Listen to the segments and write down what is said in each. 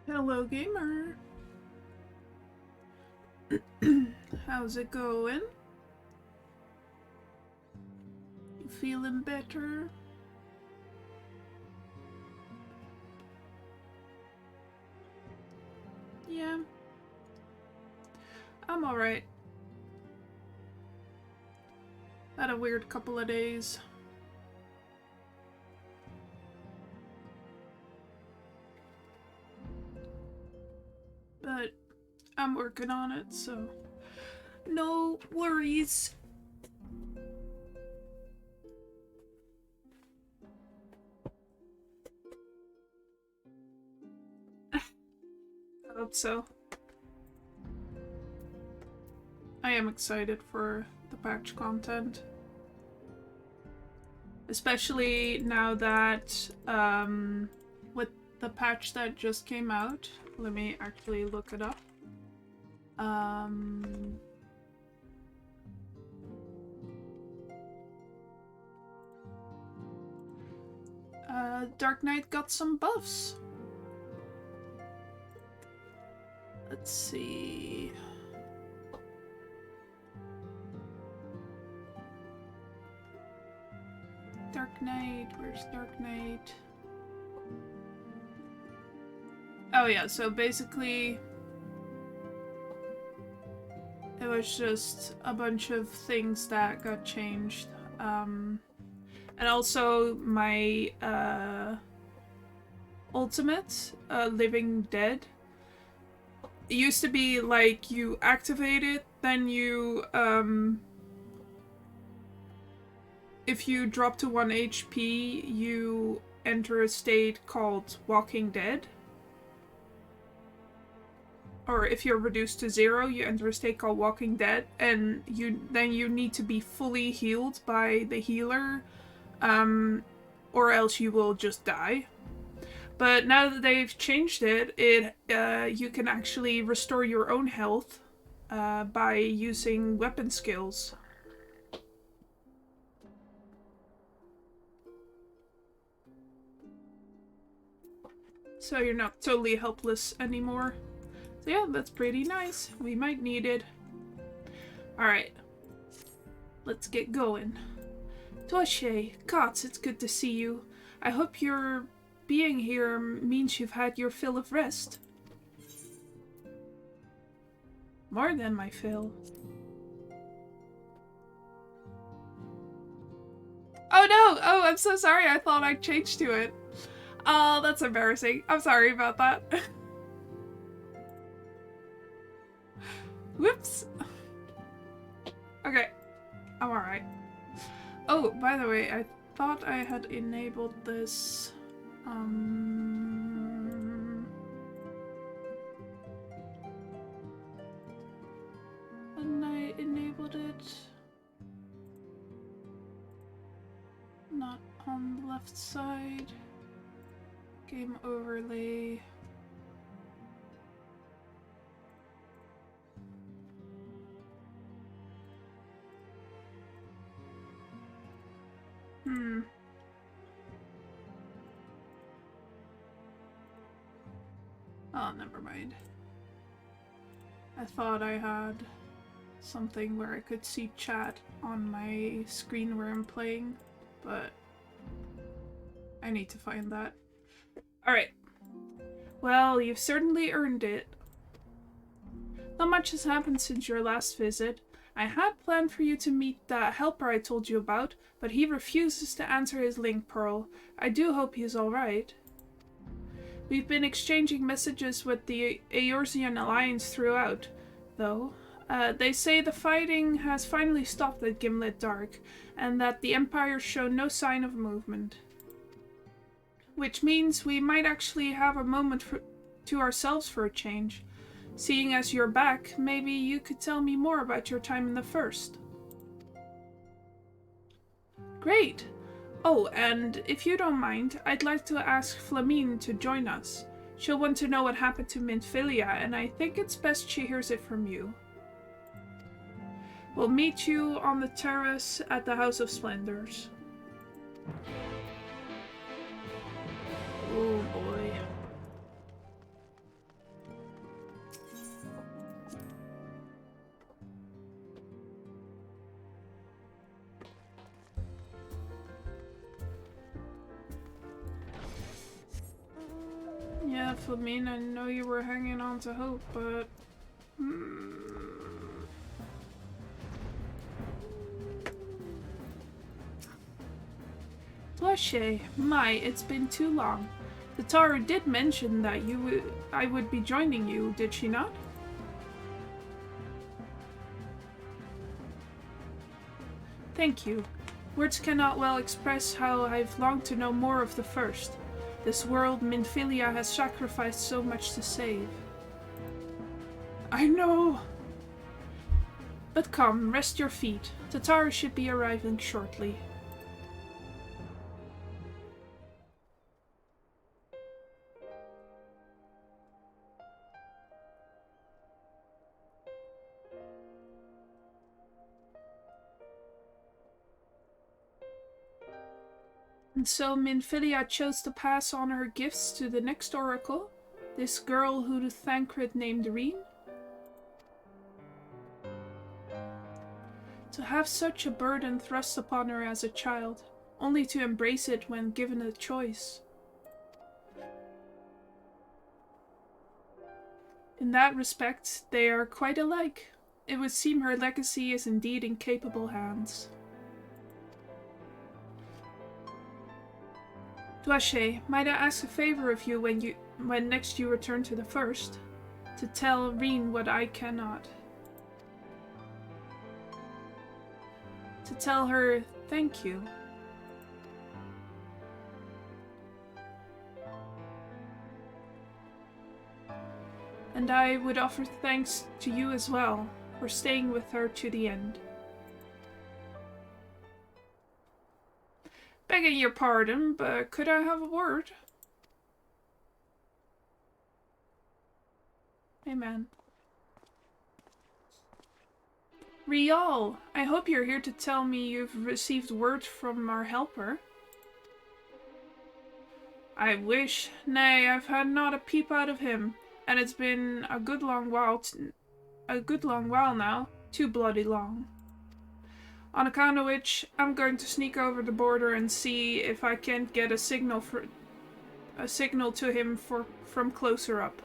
Hello, gamer. How's it going? You feeling better? Yeah, I'm alright. Had a weird couple of days. But I'm working on it, so no worries. I hope so. I am excited for the patch content. Especially now that, with the patch that just came out. Let me actually look it up. Dark Knight got some buffs. Let's see. Dark Knight, where's Dark Knight? Oh yeah, so basically it was just a bunch of things that got changed. And also my ultimate, Living Dead. It used to be like you activate it, then you if you drop to 1 HP, you enter a state called Walking Dead. Or if you're reduced to 0, you enter a state called Walking Dead, and then you need to be fully healed by the healer, or else you will just die. But now that they've changed it, you can actually restore your own health by using weapon skills. So you're not totally helpless anymore. So yeah, that's pretty nice. We might need it. Alright. Let's get going. Toshe, Kotz, it's good to see you. I hope your being here means you've had your fill of rest. More than my fill. Oh no! Oh, I'm so sorry. I thought I changed to it. Oh, that's embarrassing. I'm sorry about that. Whoops. Okay. I'm alright. Oh, by the way, I thought I had enabled this. And I enabled it. Not on the left side. Game overlay. Oh, never mind. I thought I had something where I could see chat on my screen where I'm playing, but I need to find that. Alright. Well, you've certainly earned it. Not much has happened since your last visit. I had planned for you to meet that helper I told you about, but he refuses to answer his link pearl. I do hope he's alright. We've been exchanging messages with the Eorzean Alliance throughout, though. They say the fighting has finally stopped at Gimlet Dark, and that the Empire show no sign of movement. Which means we might actually have a moment to ourselves for a change. Seeing as you're back, maybe you could tell me more about your time in the First. Great! Oh, and if you don't mind, I'd like to ask Flamine to join us. She'll want to know what happened to Minfilia, and I think it's best she hears it from you. We'll meet you on the terrace at the House of Splendors. Oh boy. Yeah, Flamine, I know you were hanging on to hope, but... Blushay, my, it's been too long. The Taru did mention that I would be joining you, did she not? Thank you. Words cannot well express how I've longed to know more of the First. This world Minfilia has sacrificed so much to save. I know! But come, rest your feet. The Taru should be arriving shortly. And so Minfilia chose to pass on her gifts to the next oracle, this girl who Thancred named Reen. To have such a burden thrust upon her as a child, only to embrace it when given a choice. In that respect, they are quite alike. It would seem her legacy is indeed in capable hands. Blushay, might I ask a favor of you when next you return to the First? To tell Reen what I cannot. To tell her thank you. And I would offer thanks to you as well, for staying with her to the end. Begging your pardon, but could I have a word? Amen. Rial, I hope you're here to tell me you've received word from our helper. I wish. Nay, I've had not a peep out of him, and it's been a good long while now, too bloody long. On account of which, I'm going to sneak over the border and see if I can't get a signal to him from closer up.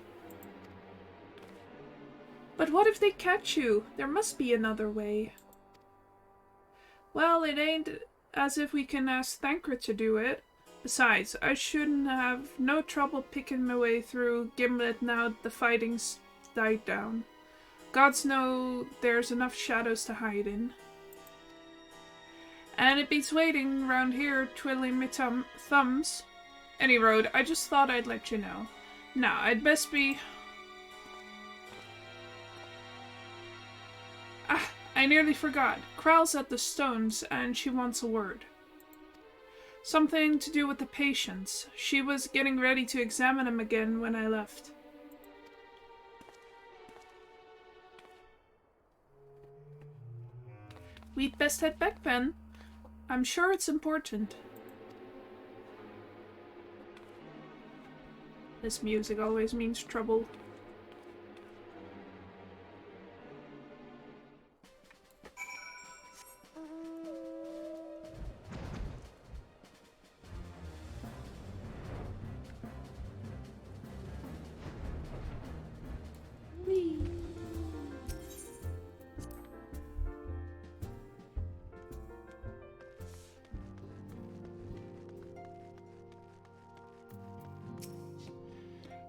But what if they catch you? There must be another way. Well, it ain't as if we can ask Thancred to do it. Besides, I shouldn't have no trouble picking my way through Gimlet now the fighting's died down. Gods know there's enough shadows to hide in. And it beats waiting round here twiddling my thumbs. Any road, I just thought I'd let you know. Now, I'd best be... Ah, I nearly forgot. Kral's at the stones, and she wants a word. Something to do with the patients. She was getting ready to examine him again when I left. We'd best head back then. I'm sure it's important. This music always means trouble.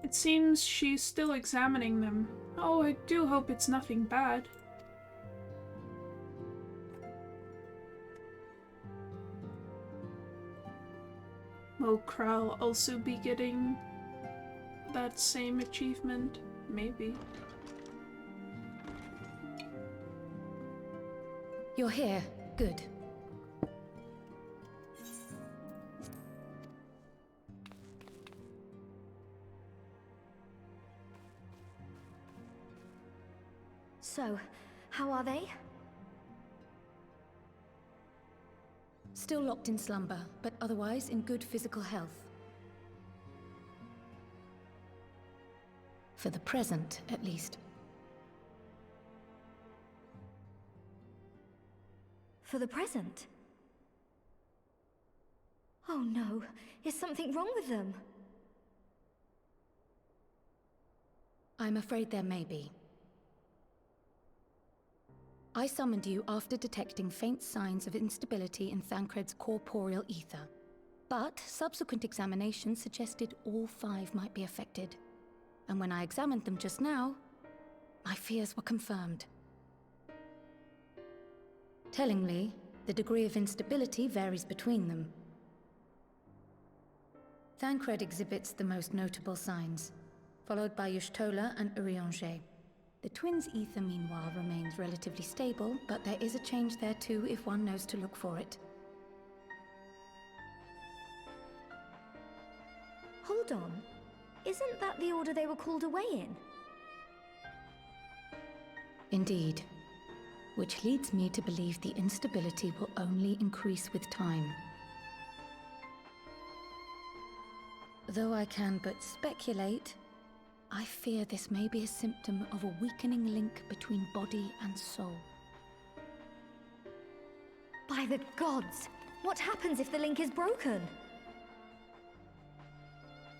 It seems she's still examining them. Oh, I do hope it's nothing bad. Will Kral also be getting that same achievement? Maybe. You're here. Good. So, how are they? Still locked in slumber, but otherwise in good physical health. For the present, at least. For the present? Oh no, is something wrong with them? I'm afraid there may be. I summoned you after detecting faint signs of instability in Thancred's corporeal ether. But subsequent examination suggested all 5 might be affected. And when I examined them just now, my fears were confirmed. Tellingly, the degree of instability varies between them. Thancred exhibits the most notable signs, followed by Y'shtola and Urianger. The twins' ether, meanwhile, remains relatively stable, but there is a change there too if one knows to look for it. Hold on. Isn't that the order they were called away in? Indeed. Which leads me to believe the instability will only increase with time. Though I can but speculate, I fear this may be a symptom of a weakening link between body and soul. By the gods! What happens if the link is broken?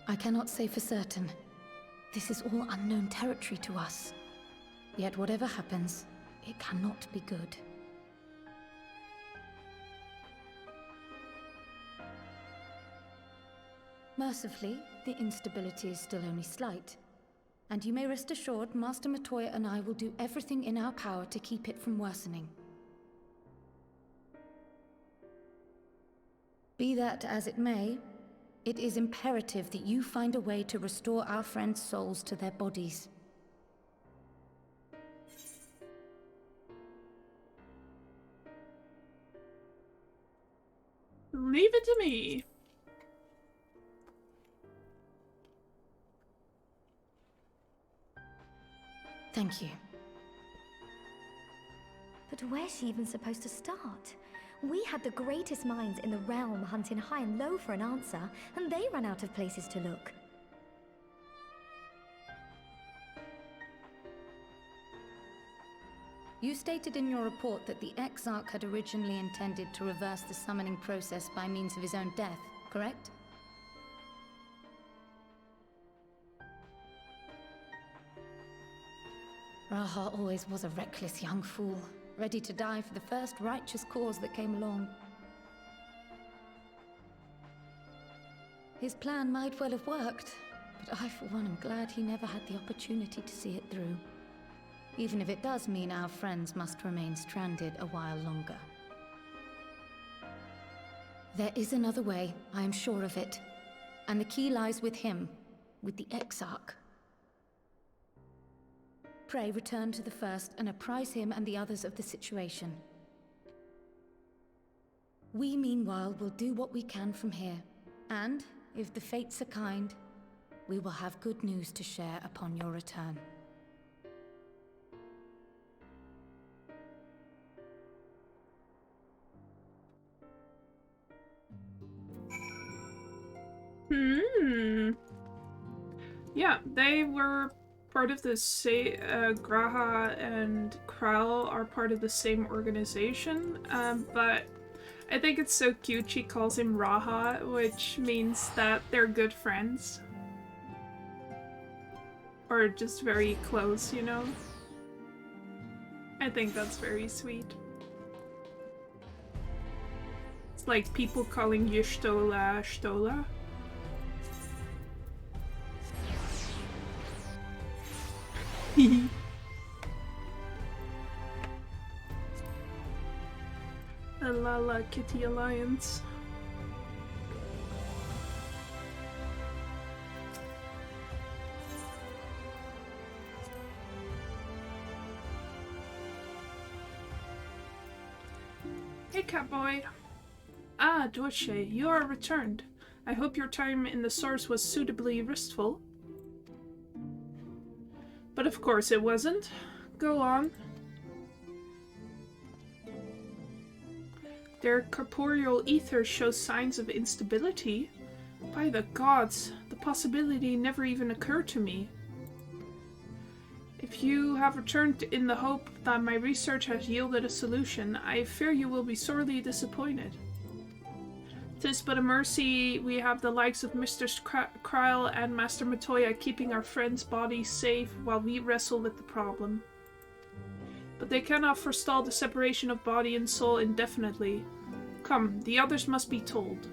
I cannot say for certain. This is all unknown territory to us. Yet whatever happens, it cannot be good. Mercifully, the instability is still only slight. And you may rest assured Master Matoya and I will do everything in our power to keep it from worsening. Be that as it may, it is imperative that you find a way to restore our friends' souls to their bodies. Leave it to me. Thank you. But where's she even supposed to start? We had the greatest minds in the realm hunting high and low for an answer, and they ran out of places to look. You stated in your report that the Exarch had originally intended to reverse the summoning process by means of his own death, correct? Raha always was a reckless young fool, ready to die for the first righteous cause that came along. His plan might well have worked, but I for one am glad he never had the opportunity to see it through. Even if it does mean our friends must remain stranded a while longer. There is another way, I am sure of it. And the key lies with him, with the Exarch. Pray return to the First and apprise him and the others of the situation. We, meanwhile, will do what we can from here. And, if the fates are kind, we will have good news to share upon your return. Yeah, they were part of the same, Graha and Kral are part of the same organization, but I think it's so cute she calls him Raha, which means that they're good friends. Or just very close, you know? I think that's very sweet. It's like people calling Y'shtola Shtola. The Lala Kitty Alliance. Hey, Catboy. Ah, Dwashe, you are returned. I hope your time in the source was suitably restful. But of course it wasn't. Go on. Their corporeal ether shows signs of instability. By the gods, the possibility never even occurred to me. If you have returned in the hope that my research has yielded a solution, I fear you will be sorely disappointed. 'Tis but a mercy we have the likes of Mr. Kryle and Master Matoya keeping our friend's body safe while we wrestle with the problem. But they cannot forestall the separation of body and soul indefinitely. Come, the others must be told.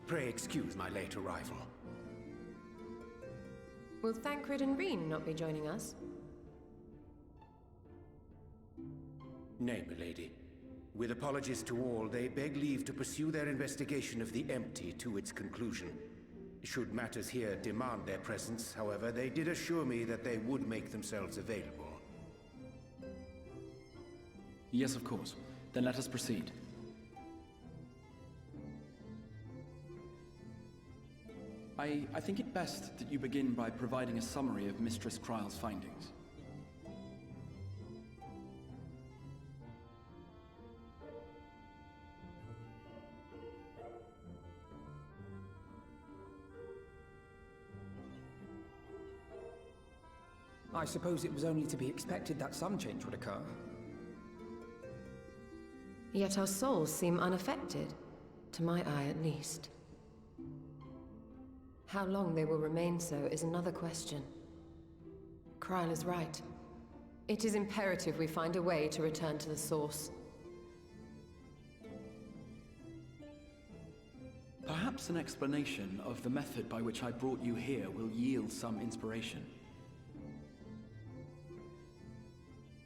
Pray excuse my late arrival. Will Thancred and Reen not be joining us? Nay, milady. With apologies to all, they beg leave to pursue their investigation of the empty to its conclusion. Should matters here demand their presence, however, they did assure me that they would make themselves available. Yes, of course. Then let us proceed. I think it best that you begin by providing a summary of Mistress Kryle's findings. I suppose it was only to be expected that some change would occur. Yet our souls seem unaffected, to my eye at least. How long they will remain so is another question. Kryle is right. It is imperative we find a way to return to the source. Perhaps an explanation of the method by which I brought you here will yield some inspiration.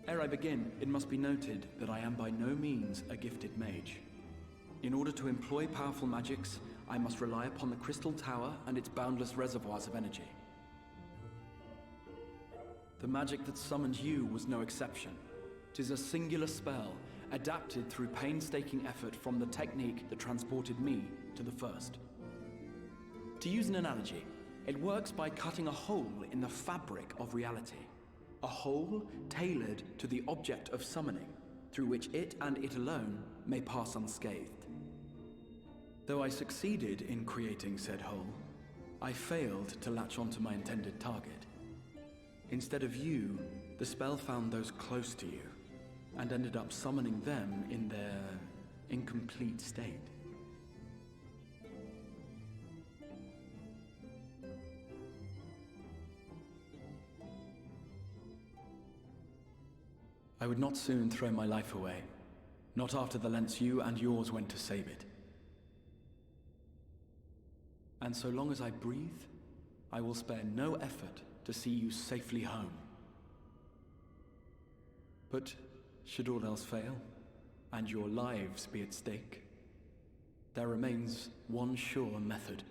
Ere I begin, it must be noted that I am by no means a gifted mage. In order to employ powerful magics, I must rely upon the Crystal Tower and its boundless reservoirs of energy. The magic that summoned you was no exception. 'Tis a singular spell, adapted through painstaking effort from the technique that transported me to the first. To use an analogy, it works by cutting a hole in the fabric of reality. A hole tailored to the object of summoning, through which it and it alone may pass unscathed. Though I succeeded in creating said hole, I failed to latch onto my intended target. Instead of you, the spell found those close to you, and ended up summoning them in their incomplete state. I would not soon throw my life away, not after the lengths you and yours went to save it. And so long as I breathe, I will spare no effort to see you safely home. But should all else fail, and your lives be at stake, there remains one sure method.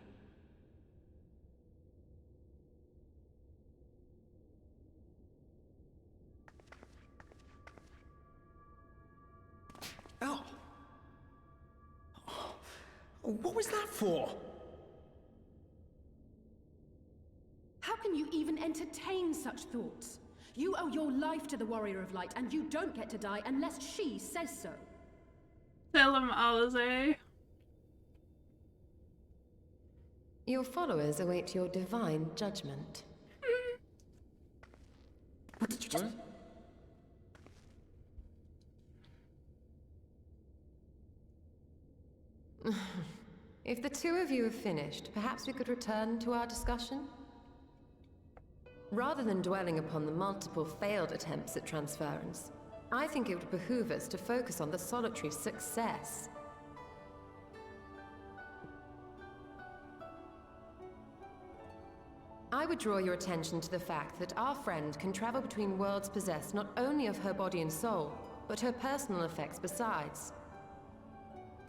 Oh! What was that for? How can you even entertain such thoughts? You owe your life to the Warrior of Light, and you don't get to die unless she says so. Tell him, Alize. Your followers await your divine judgment. What did you just... If the two of you have finished, perhaps we could return to our discussion? Rather than dwelling upon the multiple failed attempts at transference, I think it would behoove us to focus on the solitary success. I would draw your attention to the fact that our friend can travel between worlds possessed not only of her body and soul, but her personal effects besides.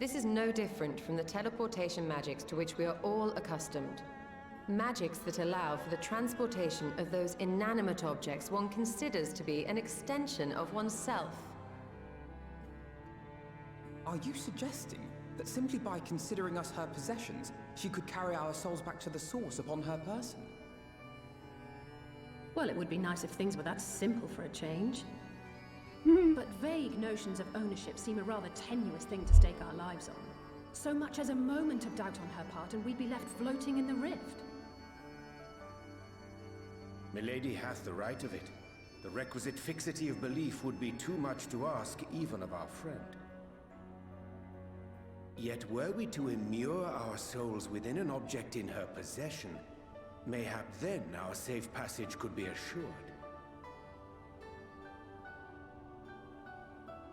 This is no different from the teleportation magics to which we are all accustomed. Magics that allow for the transportation of those inanimate objects one considers to be an extension of oneself. Are you suggesting that simply by considering us her possessions, she could carry our souls back to the source upon her person? Well, it would be nice if things were that simple for a change. But vague notions of ownership seem a rather tenuous thing to stake our lives on. So much as a moment of doubt on her part and we'd be left floating in the rift. Milady hath the right of it. The requisite fixity of belief would be too much to ask even of our friend. Yet were we to immure our souls within an object in her possession, mayhap then our safe passage could be assured.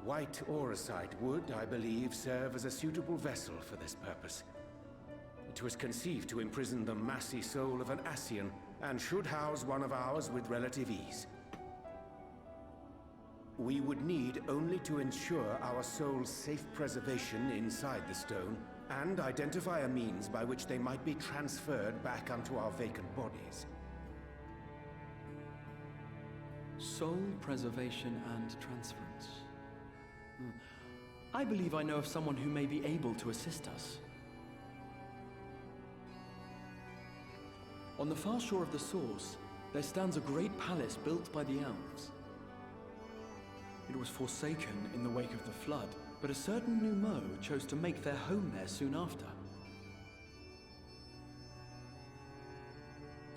White auricite would, I believe, serve as a suitable vessel for this purpose. It was conceived to imprison the massy soul of an Ascian, and should house one of ours with relative ease. We would need only to ensure our soul's safe preservation inside the stone, and identify a means by which they might be transferred back unto our vacant bodies. Soul preservation and transference. I believe I know of someone who may be able to assist us. On the far shore of the source, there stands a great palace built by the elves. It was forsaken in the wake of the flood, but a certain Numo chose to make their home there soon after.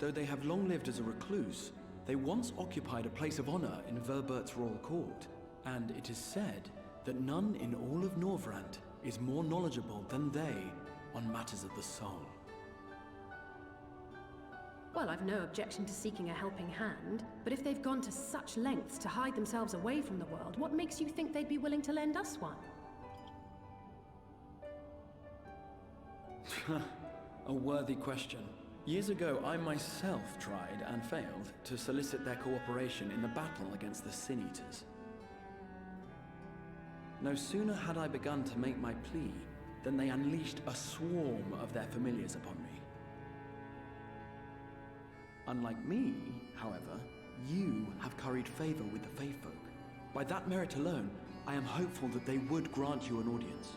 Though they have long lived as a recluse, they once occupied a place of honor in Verbert's royal court, and it is said that none in all of Norvrant is more knowledgeable than they on matters of the soul. Well, I've no objection to seeking a helping hand, but if they've gone to such lengths to hide themselves away from the world, what makes you think they'd be willing to lend us one? A worthy question. Years ago, I myself tried and failed to solicit their cooperation in the battle against the Sin Eaters. No sooner had I begun to make my plea than they unleashed a swarm of their familiars upon me. Unlike me, however, you have curried favor with the Fae folk. By that merit alone, I am hopeful that they would grant you an audience.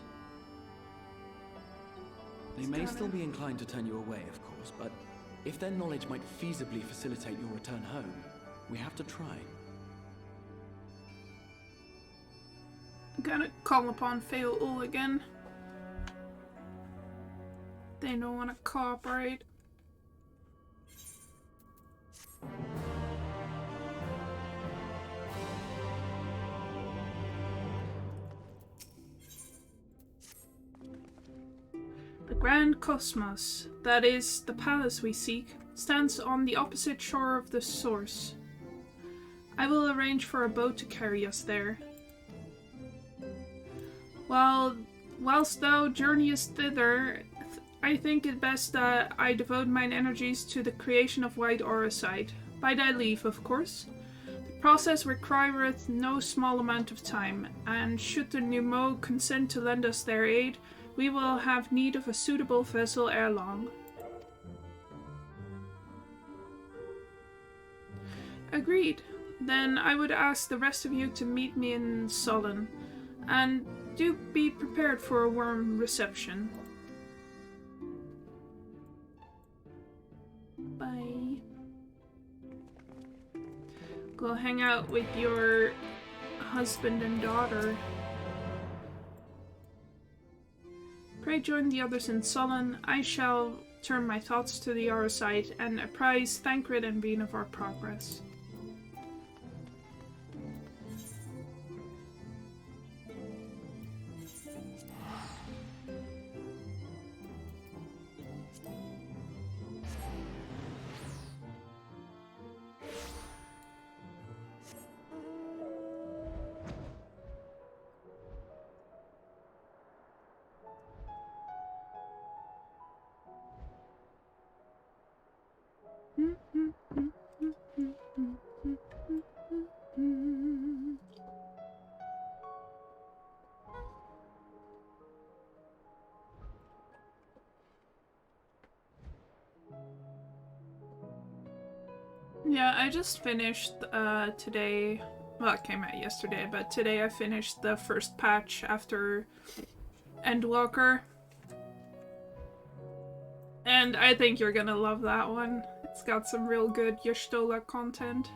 They may still be inclined to turn you away, of course, but if their knowledge might feasibly facilitate your return home, we have to try. I'm gonna call upon Fail again. They don't want to cooperate. The Grand Cosmos, that is, the palace we seek, stands on the opposite shore of the source. I will arrange for a boat to carry us there. Whilst thou journeyest thither, I think it best that I devote mine energies to the creation of white auricite. By thy leave, of course. The process requireth no small amount of time, and should the Numo consent to lend us their aid, we will have need of a suitable vessel ere long. Agreed. Then I would ask the rest of you to meet me in Solon, and do be prepared for a warm reception. Bye. Go hang out with your husband and daughter. Pray join the others in Solon. I shall turn my thoughts to the Auricite and apprise Thancred and Bean of our progress. Yeah, I just finished today. Well, it came out yesterday, but today I finished the first patch after Endwalker. And I think you're gonna love that one. It's got some real good Y'shtola content.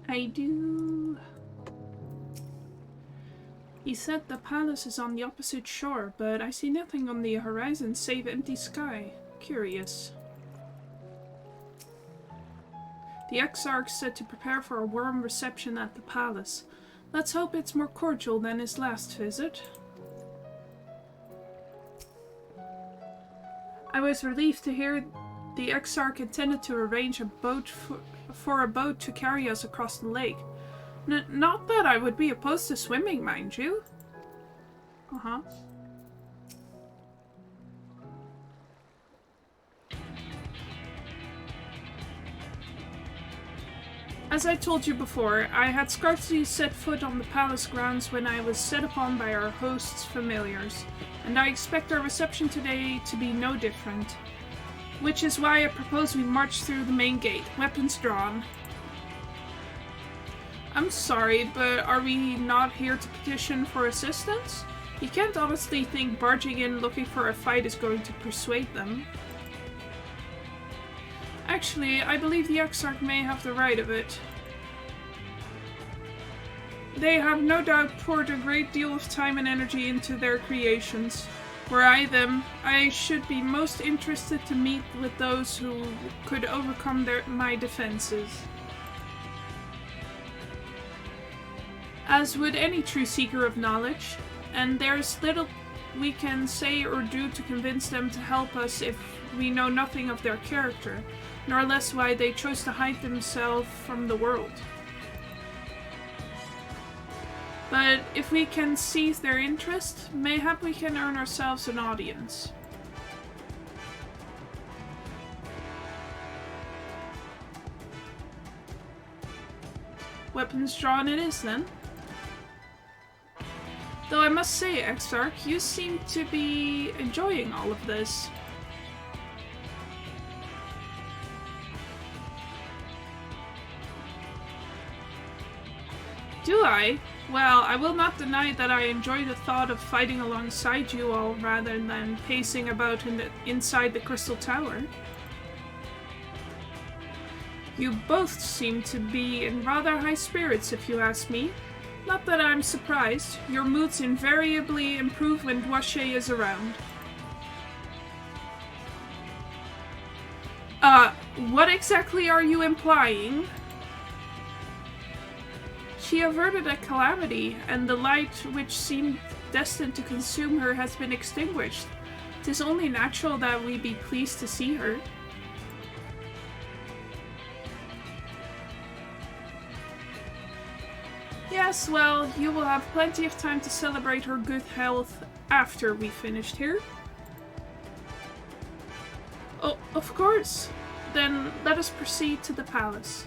I do. He said the palace is on the opposite shore, but I see nothing on the horizon save empty sky. Curious. The Exarch said to prepare for a warm reception at the palace. Let's hope it's more cordial than his last visit. I was relieved to hear the Exarch intended to arrange a boat for a boat to carry us across the lake. Not that I would be opposed to swimming, mind you. Uh-huh. As I told you before, I had scarcely set foot on the palace grounds when I was set upon by our host's familiars, and I expect our reception today to be no different. Which is why I propose we march through the main gate, weapons drawn. I'm sorry, but are we not here to petition for assistance? You can't honestly think barging in looking for a fight is going to persuade them. Actually, I believe the Exarch may have the right of it. They have no doubt poured a great deal of time and energy into their creations. Were I them, I should be most interested to meet with those who could overcome my defenses. As would any true seeker of knowledge, and there's little we can say or do to convince them to help us if we know nothing of their character, nor less why they chose to hide themselves from the world. But if we can seize their interest, mayhap we can earn ourselves an audience. Weapons drawn it is, then. Though I must say, Exarch, you seem to be enjoying all of this. Do I? Well, I will not deny that I enjoy the thought of fighting alongside you all rather than pacing about inside the Crystal Tower. You both seem to be in rather high spirits, if you ask me. Not that I'm surprised. Your moods invariably improve when Dwache is around. What exactly are you implying? She averted a calamity, and the light which seemed destined to consume her has been extinguished. 'Tis only natural that we be pleased to see her. Yes, well, you will have plenty of time to celebrate her good health after we finished here. Oh, of course. Then let us proceed to the palace.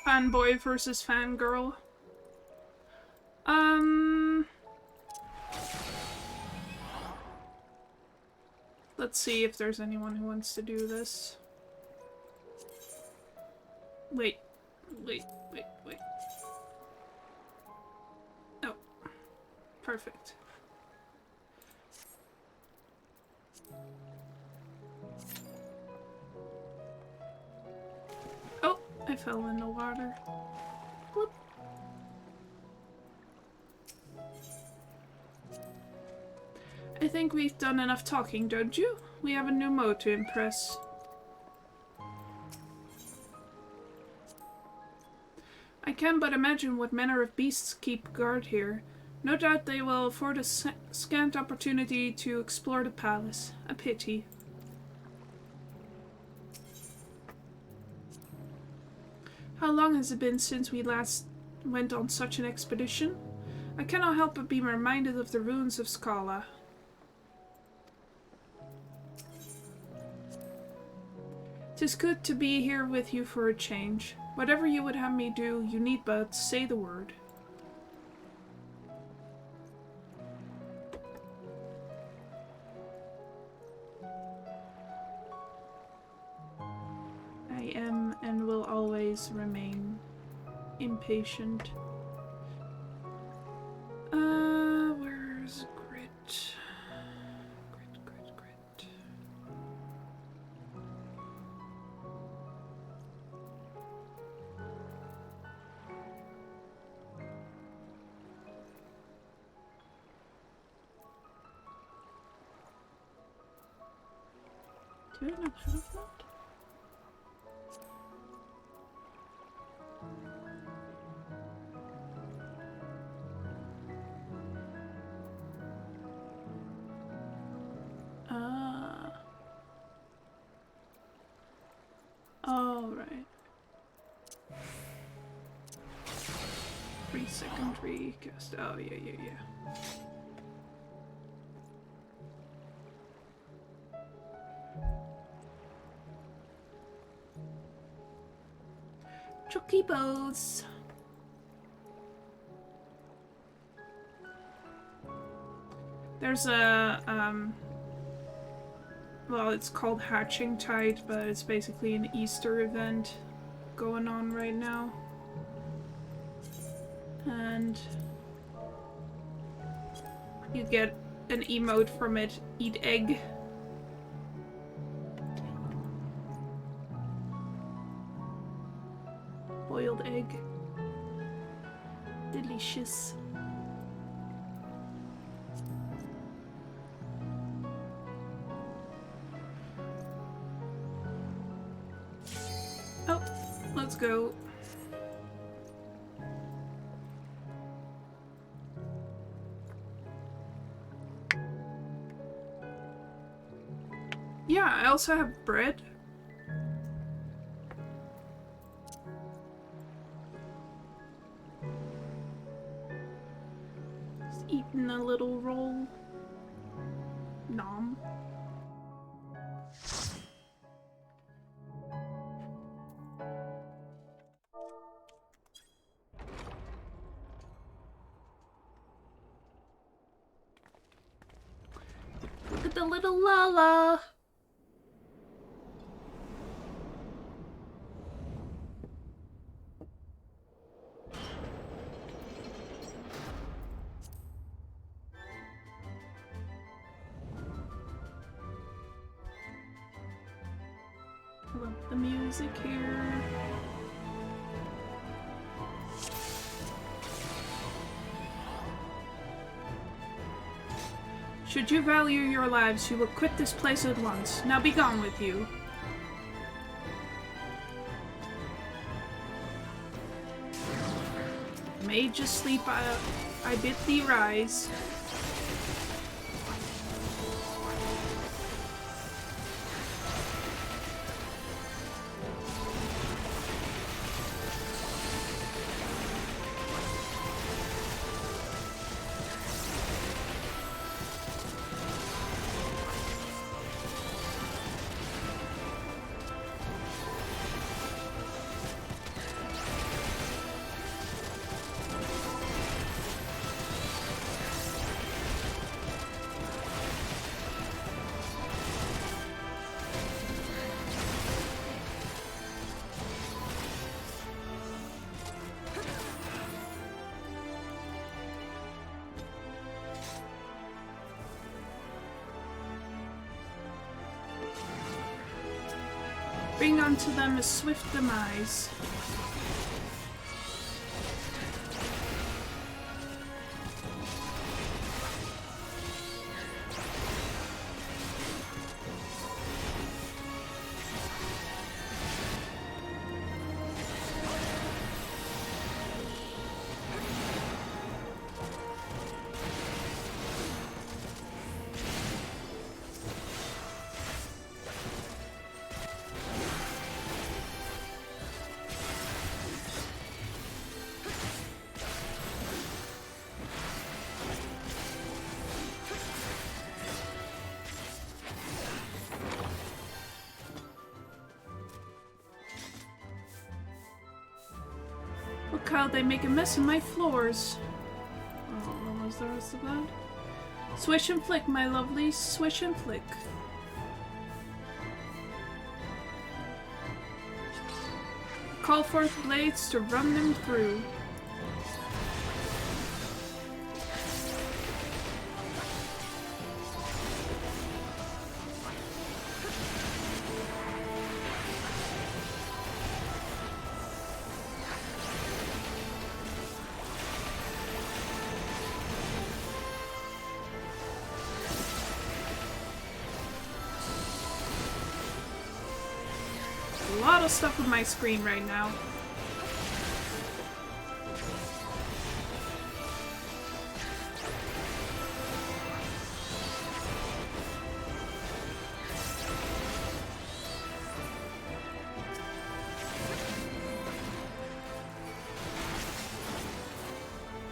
Fanboy versus fangirl. Let's see if there's anyone who wants to do this. Wait. Oh. Perfect. Oh, I fell in the water. Whoop. I think we've done enough talking, don't you? We have a new mode to impress. I can but imagine what manner of beasts keep guard here. No doubt they will afford us scant opportunity to explore the palace. A pity. How long has it been since we last went on such an expedition? I cannot help but be reminded of the ruins of Scala. "'Tis good to be here with you for a change. Whatever you would have me do, you need but say the word." I am and will always remain impatient. Where's Grit? Grit. Do I not have that? All right. Free secondary cast. Oh, yeah. Chocobos. There's a, well, it's called Hatching Tide, but it's basically an Easter event going on right now. And you get an emote from it, eat egg. Boiled egg. Delicious. Oh, let's go. Yeah, I also have bread. Just eating a little roll. Nom. Look at the little Lala. I love the music here. Should you value your lives, you will quit this place at once. Now be gone with you. Mage asleep, I bid thee rise. Bring unto them a swift demise. Look how they make a mess of my floors. Oh, what was the rest of that? Swish and flick, my lovely. Swish and flick. Call forth blades to run them through. A lot of stuff on my screen right now.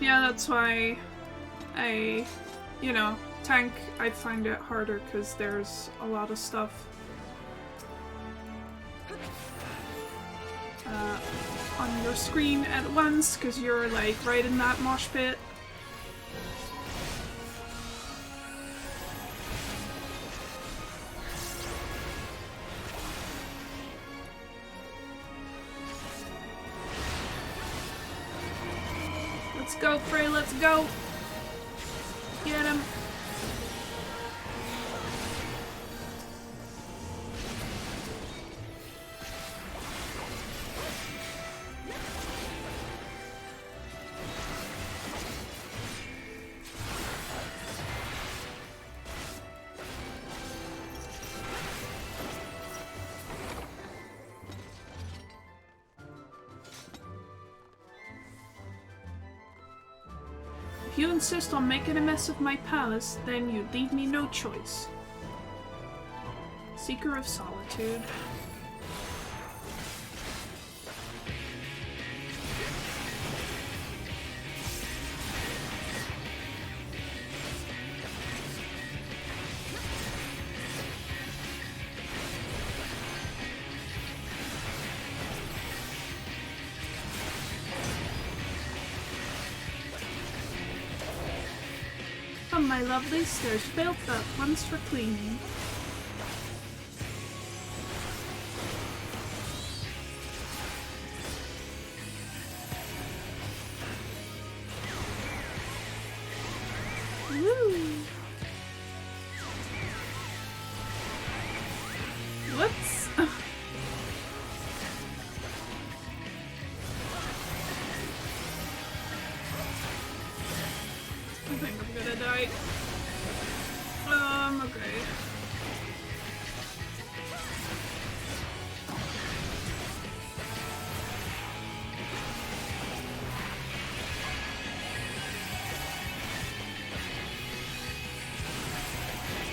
Yeah, that's why I, you know, tank, I find it harder because there's a lot of stuff on your screen at once because you're like right in that mosh pit. Let's go, Frey, let's go! Get him! If you insist on making a mess of my palace, then you leave me no choice. Seeker of Solitude. Oh, my lovelies, there's filth up once for cleaning. Woo! Whoops! I think I'm gonna die. Okay.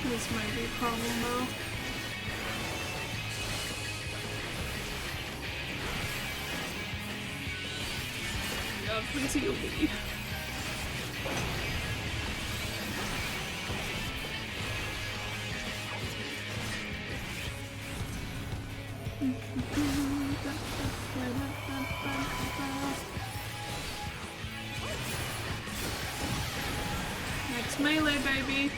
This might be a problem though. God, please heal me. Next melee, baby.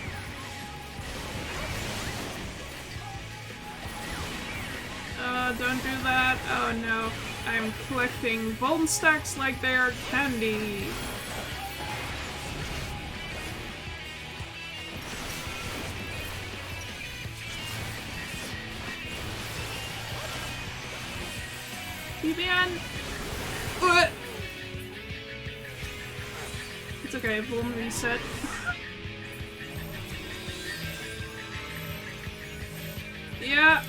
Don't do that. Oh no. I'm collecting bone stacks like they are candy. Leanne! What? It's okay, boom, reset. Yeah.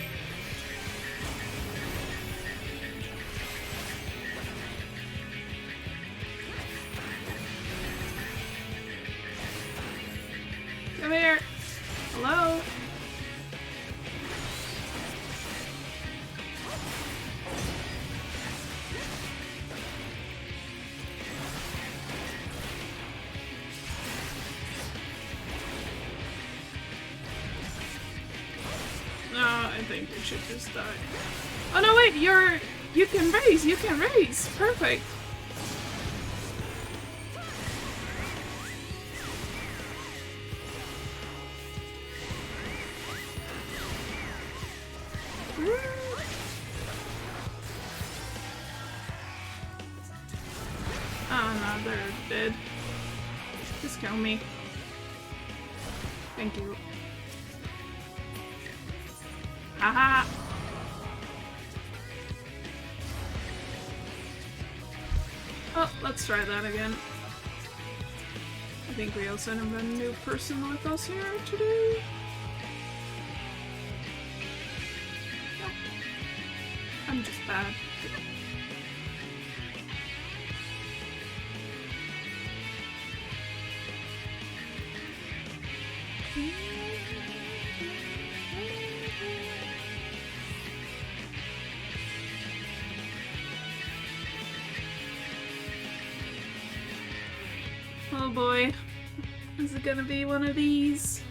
Come here. Hello? No, I think you should just die. Oh no, wait, you can raise, Perfect. no, they're dead. Just kill me. Thank you. Haha! Oh, let's try that again. I think we also have a new person with us here today. Nope. I'm just bad. Oh boy, is it gonna be one of these?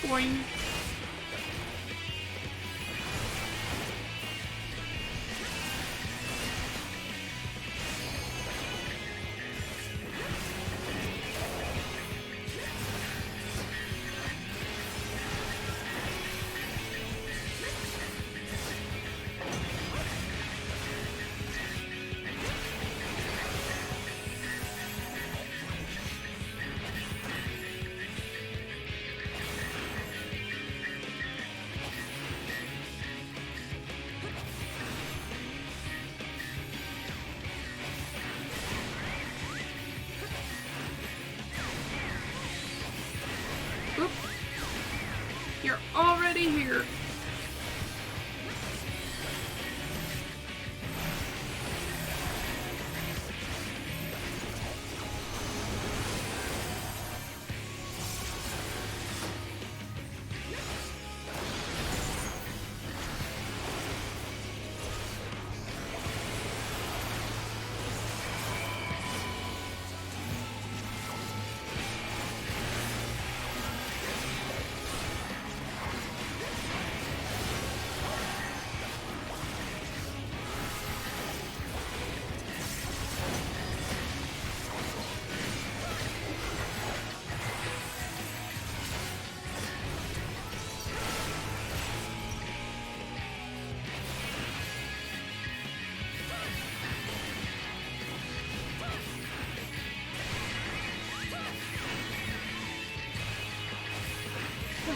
Boing. Oop. You're already here.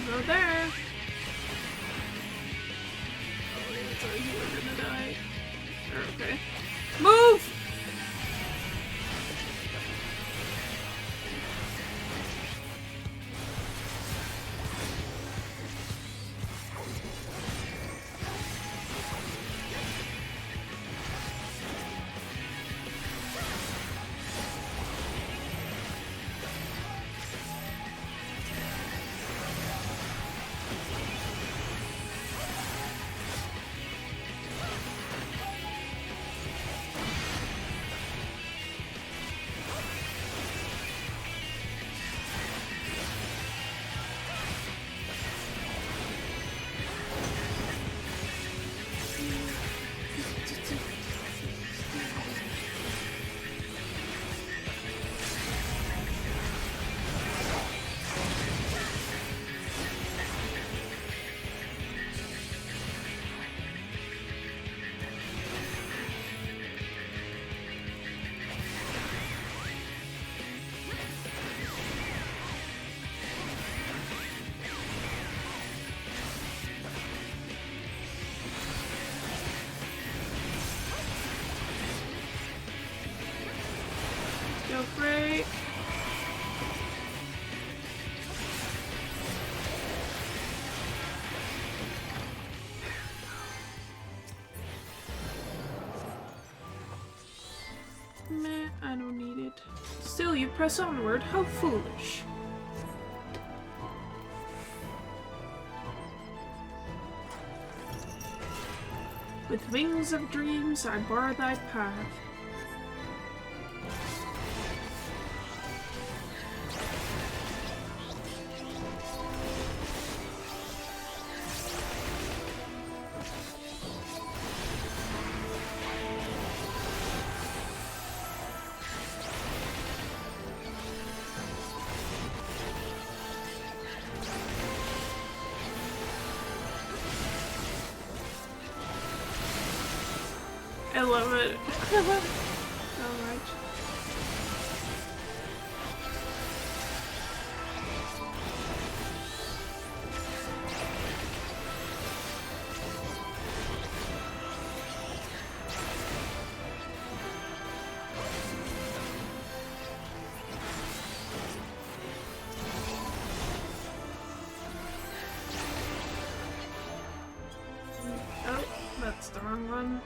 Go there. Oh, I thought you were gonna die. You're okay. Move! Go free. Meh, I don't need it. Still, you press onward. How foolish. With wings of dreams, I bar thy path. I love it. So much. Oh, that's the wrong one.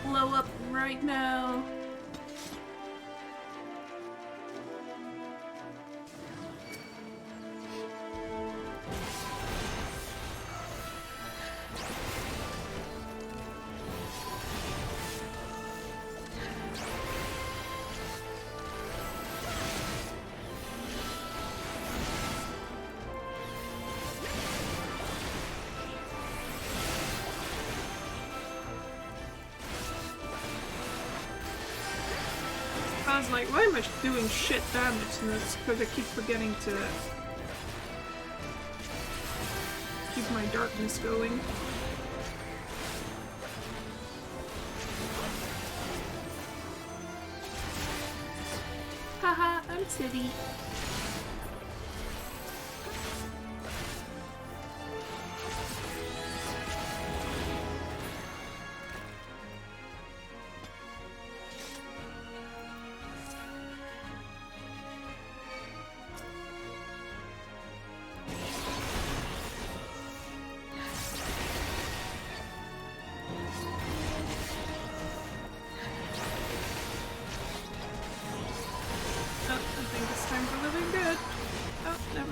Blow up right now. I was like, why am I doing shit damage? And that's because I keep forgetting to keep my darkness going. Haha, I'm silly.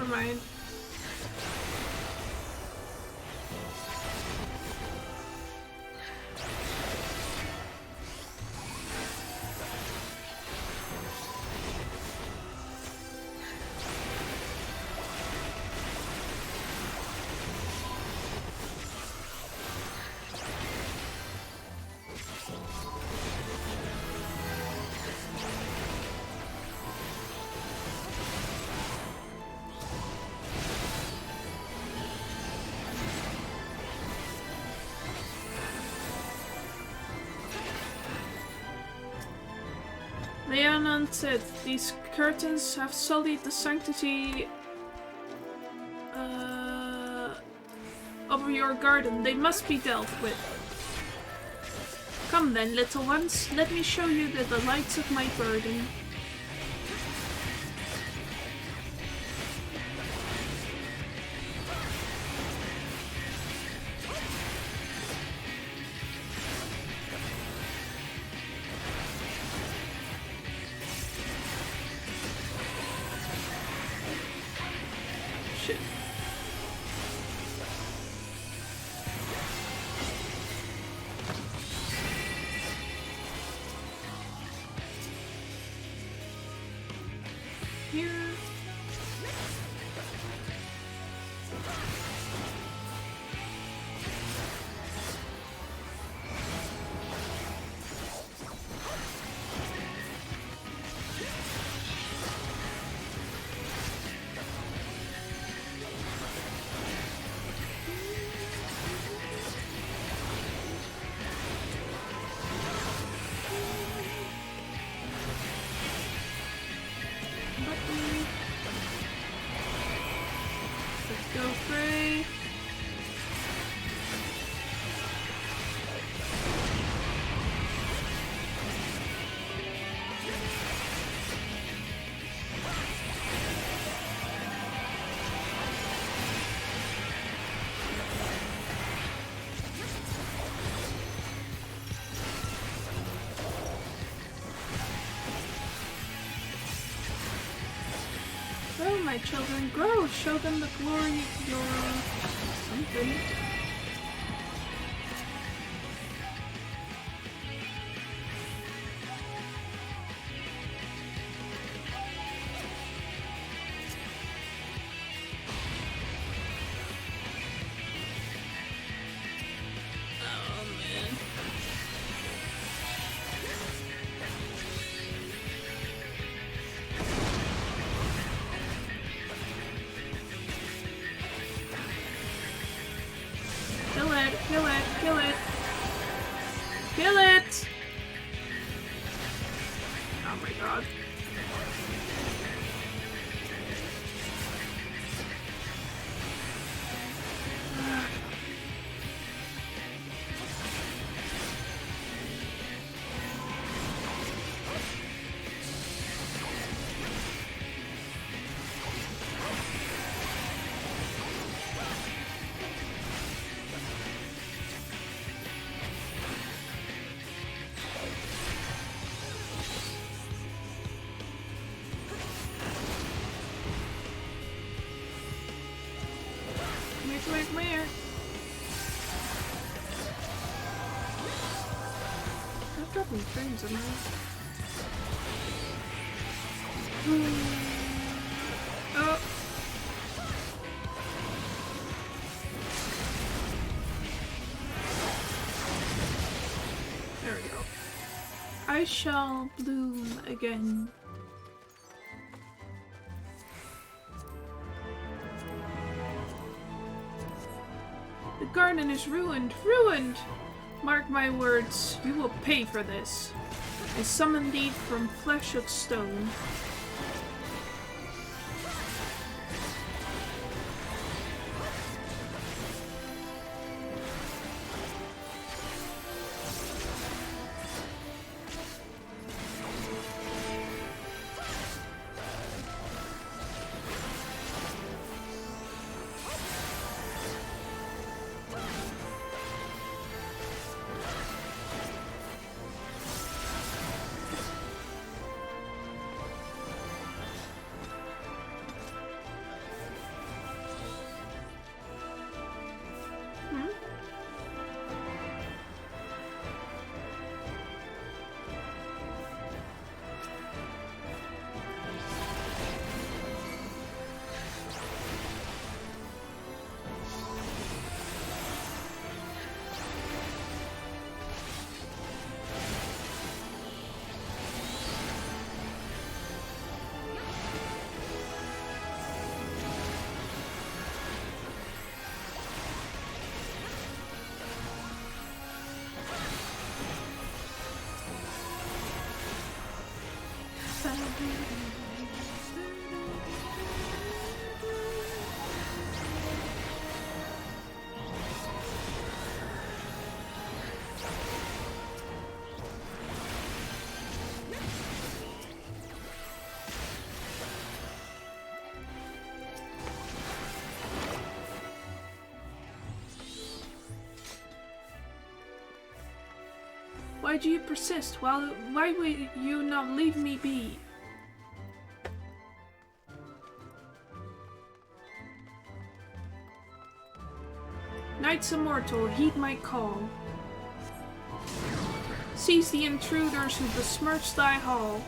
Mind. Leanne said, these curtains have sullied the sanctity of your garden. They must be dealt with. Come then, little ones, let me show you the delights of my garden. Here. my children, grow. Show them the glory of your something. Kill it, kill it, kill it. Kill it! Oh my god. Come here. I've dropping frames on these. Oh. There we go. I shall bloom again. The garden is ruined! Ruined! Mark my words, you will pay for this. I summon thee from flesh of stone. Why do you persist? Why will you not leave me be? Knights immortal, heed my call. Seize the intruders who besmirch thy hall.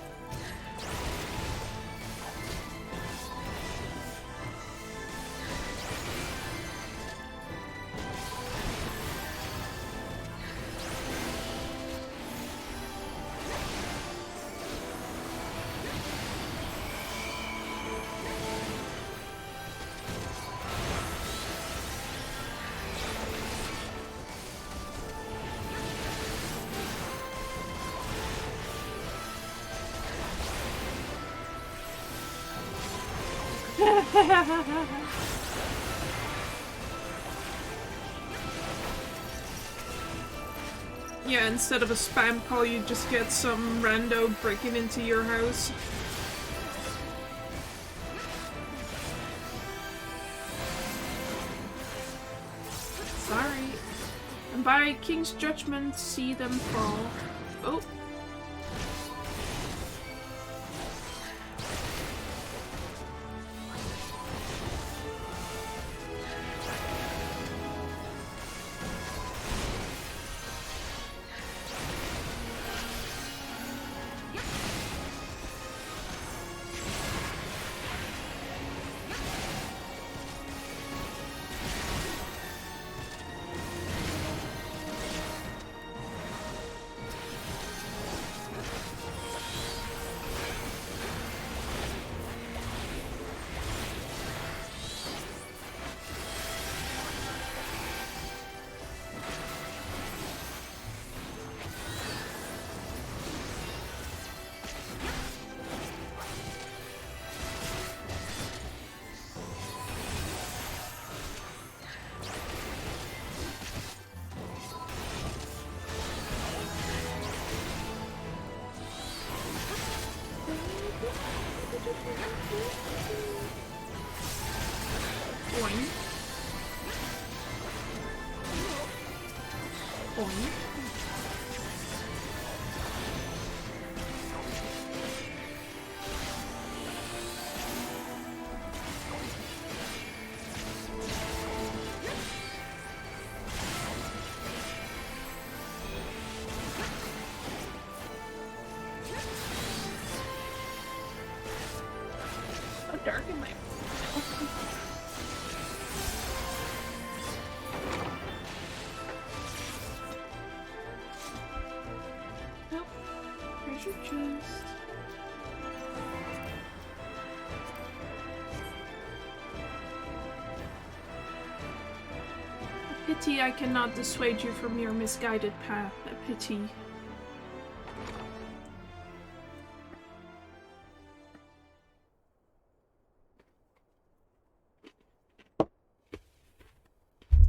Yeah, instead of a spam call, you just get some rando breaking into your house. Sorry. And by King's judgment, see them fall. Oh. Boing. Boing. So dark in my Nope. Treasure chest. A pity I cannot dissuade you from your misguided path. A pity.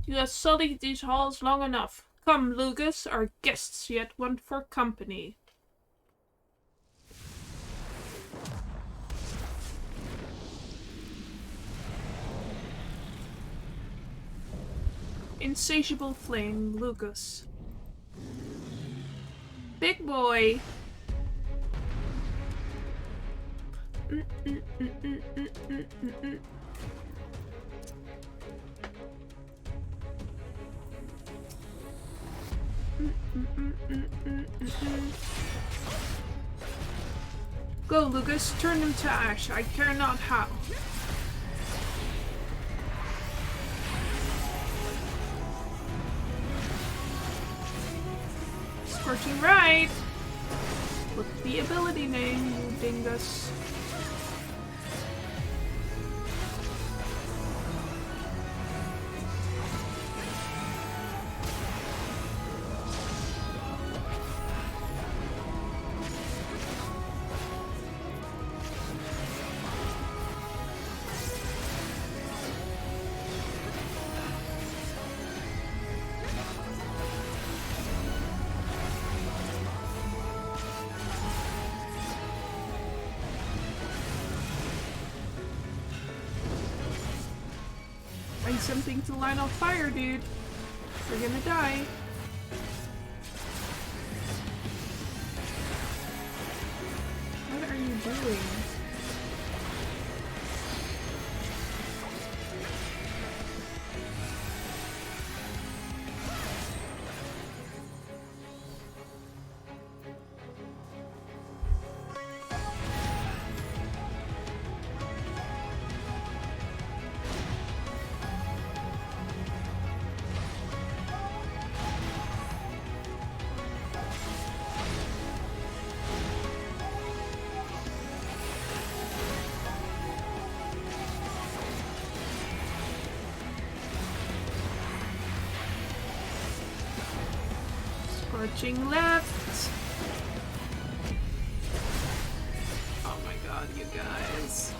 You have sullied these halls long enough. Come, Lucas, our guests yet want for company. Insatiable flame, Lucas. Big boy. Go, Lucas, turn them to ash. I care not how. Scorching right. With the ability name, you dingus. Find something to light on fire, dude. We're gonna die. What are you doing? Scorching left. Oh my god, you guys.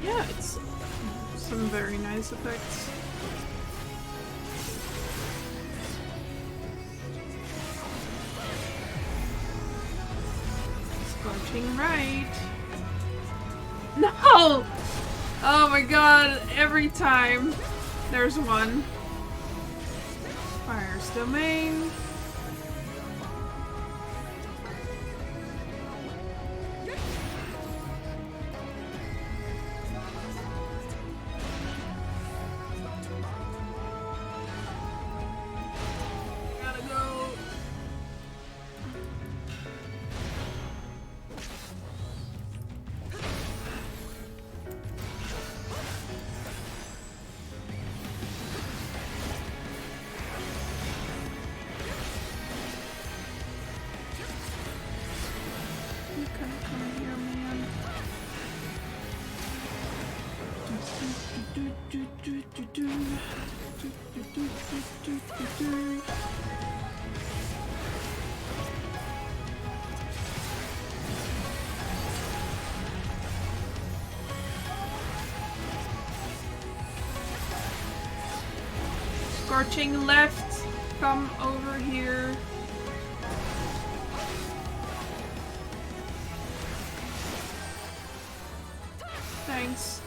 Yeah, it's some very nice effects. Scorching right. No! Oh my god, every time there's one. Fire's domain. come here, man. Scorching left, come over here. Thanks.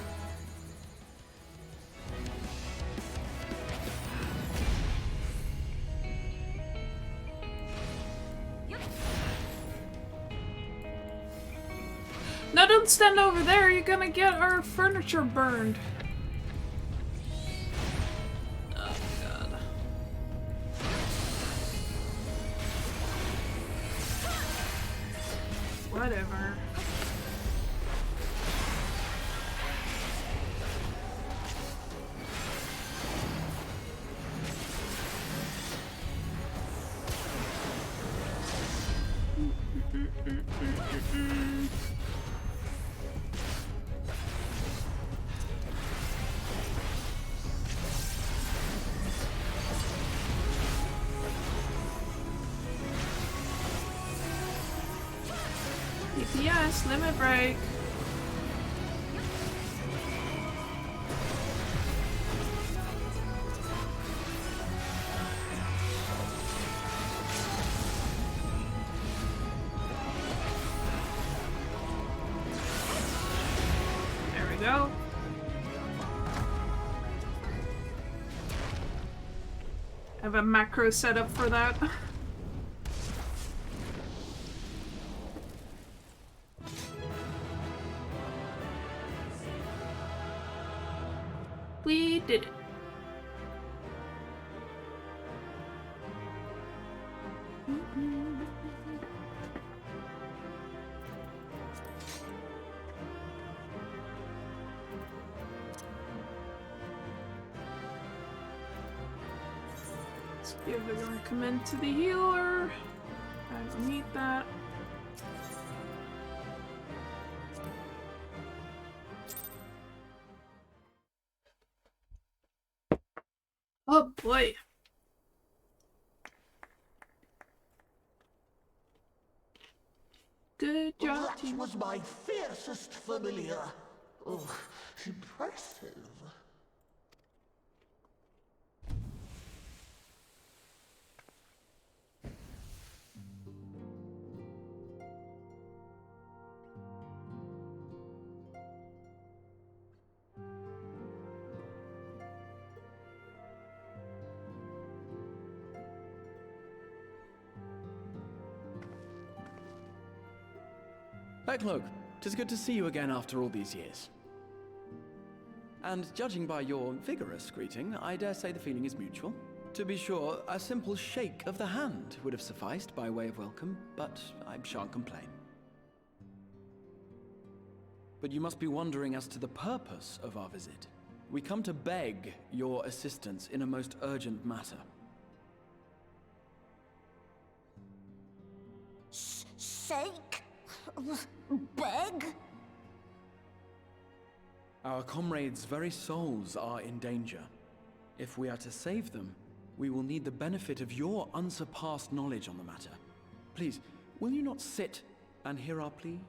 No, don't stand over there. You're gonna get our furniture burned. Oh, God. Whatever. DPS, limit break. There we go. I have a macro set up for that. We did it. Let's give it a recommend to the healer. I don't need that. Oh boy. Good job, That team. was my fiercest familiar. Oh, impressive. Backlook, 'tis good to see you again after all these years. And judging by your vigorous greeting, I dare say the feeling is mutual. To be sure, a simple shake of the hand would have sufficed by way of welcome, but I shan't complain. But you must be wondering as to the purpose of our visit. We come to beg your assistance in a most urgent matter. Sake? Beg? Our comrades' very souls are in danger. If we are to save them, we will need the benefit of your unsurpassed knowledge on the matter. Please, will you not sit and hear our plea?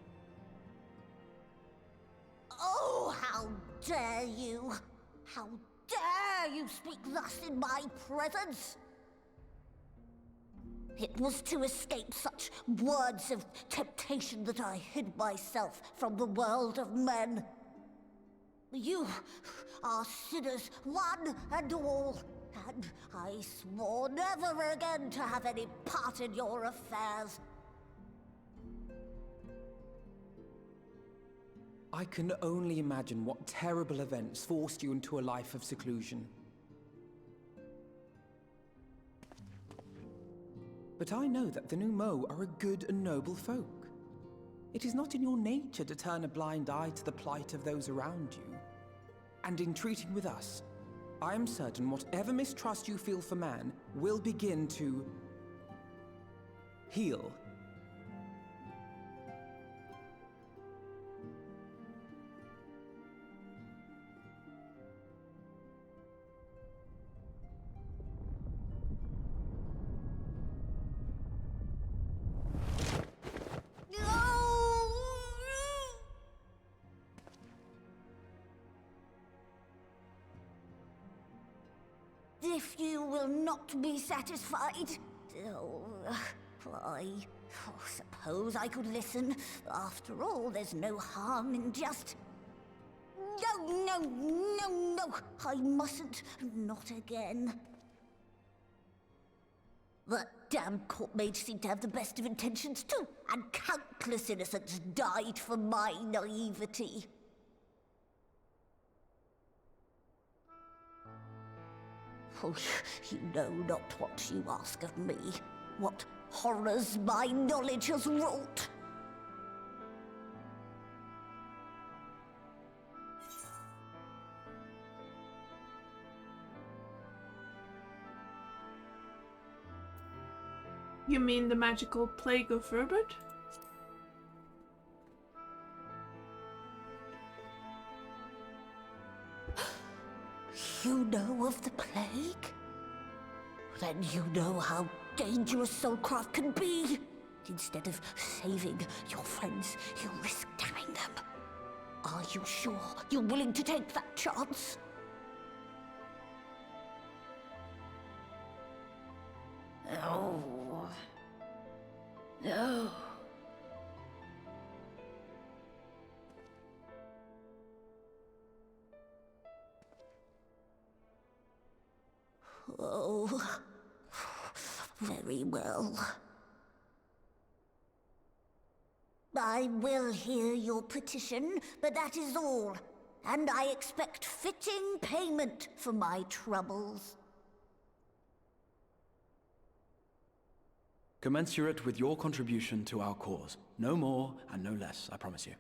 Oh, how dare you! How dare you speak thus in my presence! It was to escape such words of temptation that I hid myself from the world of men. You are sinners, one and all, and I swore never again to have any part in your affairs. I can only imagine what terrible events forced you into a life of seclusion. But I know that the Numo are a good and noble folk. It is not in your nature to turn a blind eye to the plight of those around you. And in treating with us, I am certain whatever mistrust you feel for man will begin to heal. if you will not be satisfied, I suppose I could listen. After all, there's no harm in just... No, I mustn't. Not again. That damn court mage seemed to have the best of intentions too, and countless innocents died for my naivety. Oh, you know not what you ask of me, what horrors my knowledge has wrought. You mean the magical plague of Verbud? You know of the plague? Then you know how dangerous soulcraft can be. Instead of saving your friends, you risk damning them. Are you sure you're willing to take that chance? No. No. Oh, very well. I will hear your petition, but that is all. And I expect fitting payment for my troubles. Commensurate with your contribution to our cause. No more and no less, I promise you.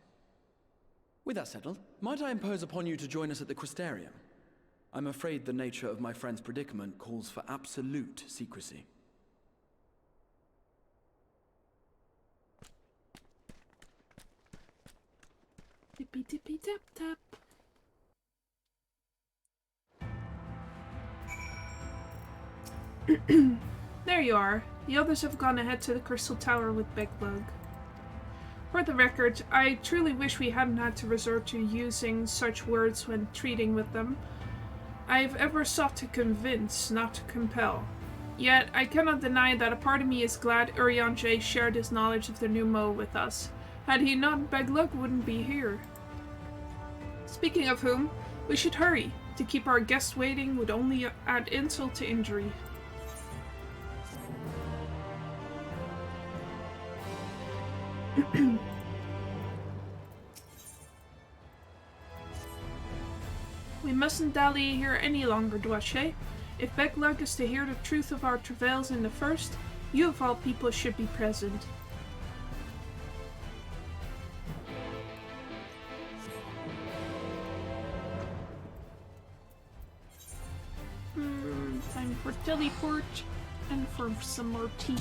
With that settled, might I impose upon you to join us at the Crystarium? I'm afraid the nature of my friend's predicament calls for absolute secrecy. Tippy tippy tap tap. There you are. The others have gone ahead to the Crystal Tower with Beglug. For the record, I truly wish we hadn't had to resort to using such words when treating with them. I've ever sought to convince, not to compel. Yet, I cannot deny that a part of me is glad Urianger shared his knowledge of the new Mo with us. Had he not, Beglug wouldn't be here. Speaking of whom, we should hurry. To keep our guests waiting would only add insult to injury. We mustn't dally here any longer, Dwache. If Beglug is to hear the truth of our travails in the first, you of all people should be present. Time for teleport and for some more tea.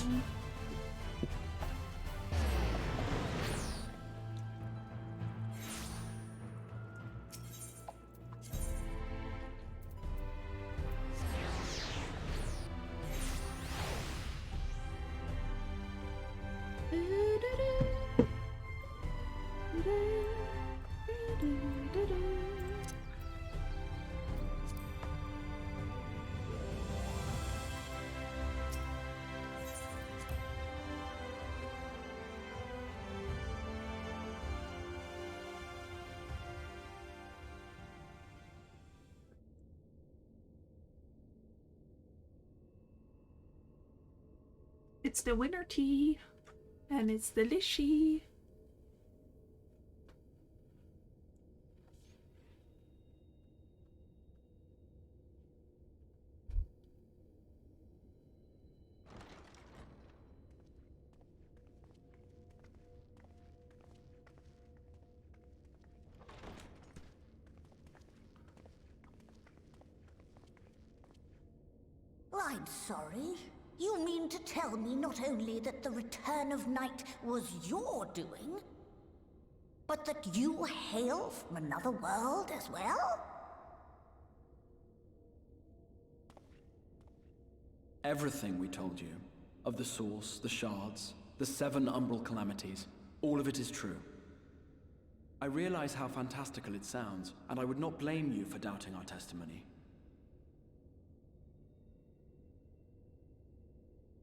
It's the winter tea, and it's delicious. I'm sorry. You mean to tell me not only that the return of night was your doing, but that you hail from another world as well? Everything we told you, of the source, the shards, the 7 umbral calamities, all of it is true. I realize how fantastical it sounds, and I would not blame you for doubting our testimony.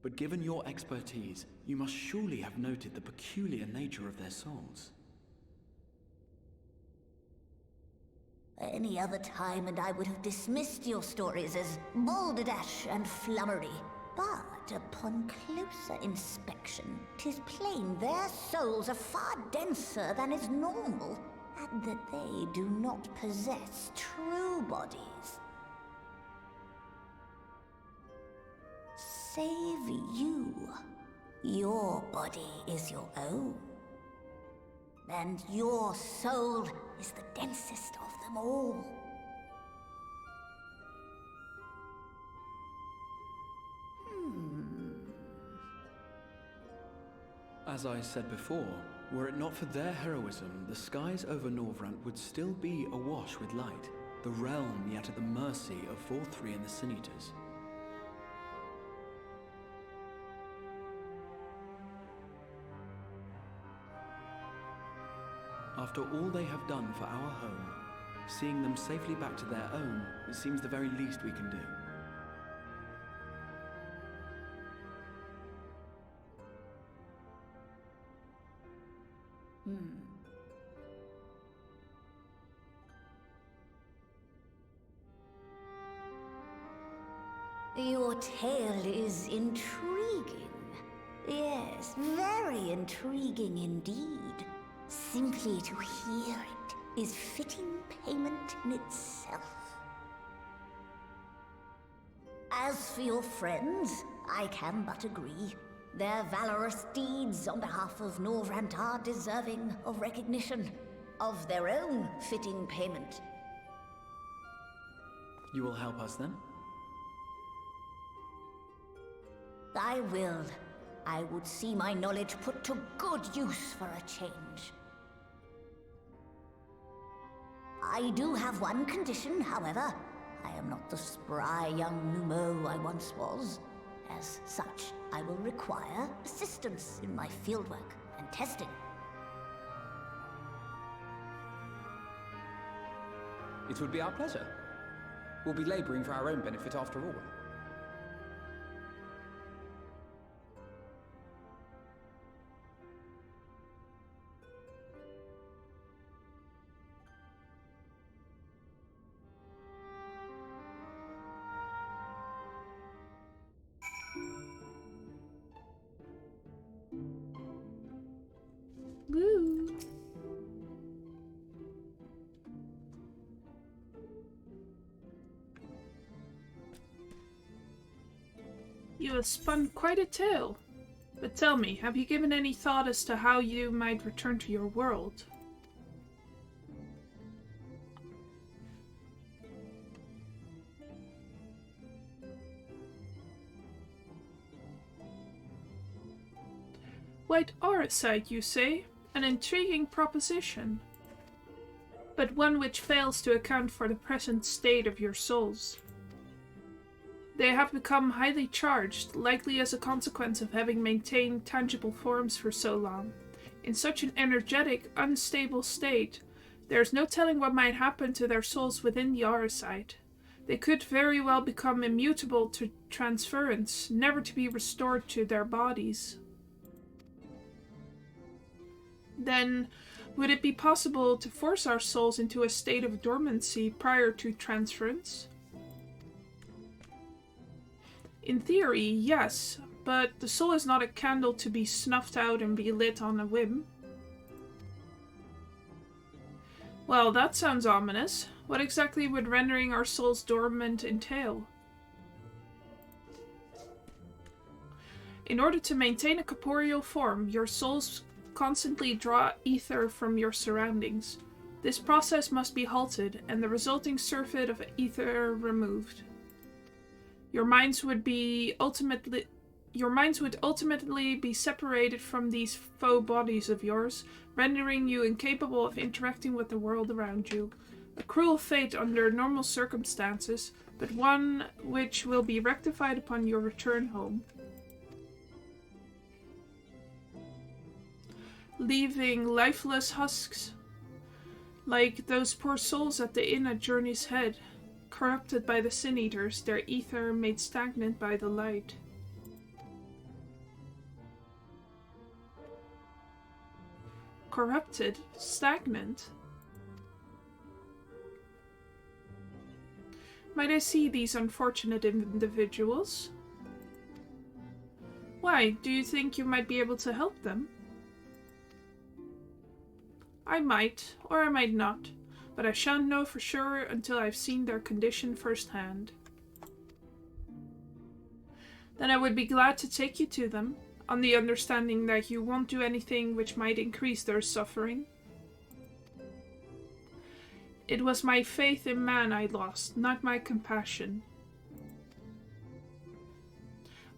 But given your expertise, you must surely have noted the peculiar nature of their souls. Any other time and I would have dismissed your stories as balderdash and flummery. But upon closer inspection, 'tis plain their souls are far denser than is normal, and that they do not possess true bodies. Save you. Your body is your own. And your soul is the densest of them all. As I said before, were it not for their heroism, the skies over Norvrant would still be awash with light, the realm yet at the mercy of Vorthri and the Sin Eaters. After all they have done for our home, seeing them safely back to their own, it seems the very least we can do. Your tale is intriguing. Yes, very intriguing indeed. Simply to hear it is fitting payment in itself. As for your friends, I can but agree. Their valorous deeds on behalf of Norvrant are deserving of recognition, of their own fitting payment. You will help us then? I will. I would see my knowledge put to good use for a change. I do have one condition, however. I am not the spry young Numo I once was. As such, I will require assistance in my fieldwork and testing. It would be our pleasure. We'll be laboring for our own benefit after all. Woo! You have spun quite a tale. But tell me, have you given any thought as to how you might return to your world? White Auracite, you say? An intriguing proposition. But one which fails to account for the present state of your souls. They have become highly charged, likely as a consequence of having maintained tangible forms for so long. In such an energetic, unstable state, there is no telling what might happen to their souls within the Auracite. They could very well become immutable to transference, never to be restored to their bodies. Then, would it be possible to force our souls into a state of dormancy prior to transference? In theory, yes, but the soul is not a candle to be snuffed out and be lit on a whim. Well, that sounds ominous. What exactly would rendering our souls dormant entail? In order to maintain a corporeal form, your souls constantly draw ether from your surroundings. This process must be halted, and the resulting surfeit of ether removed. Your minds would ultimately be separated from these faux bodies of yours, rendering you incapable of interacting with the world around you. A cruel fate under normal circumstances, but one which will be rectified upon your return home. Leaving lifeless husks, like those poor souls at the inn at Journey's Head, corrupted by the Sin Eaters, their ether made stagnant by the light. corrupted, stagnant. Might I see these unfortunate individuals? Why, do you think you might be able to help them? I might, or I might not, but I shan't know for sure until I've seen their condition firsthand. Then I would be glad to take you to them, on the understanding that you won't do anything which might increase their suffering. It was my faith in man I lost, not my compassion.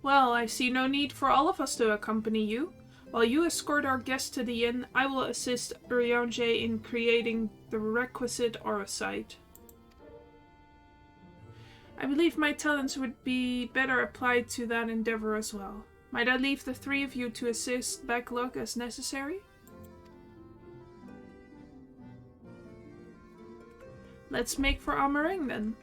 Well, I see no need for all of us to accompany you. While you escort our guests to the inn, I will assist Urianger in creating the requisite aura site. I believe my talents would be better applied to that endeavor as well. Might I leave the three of you to assist Backlog as necessary? Let's make for Amareng then.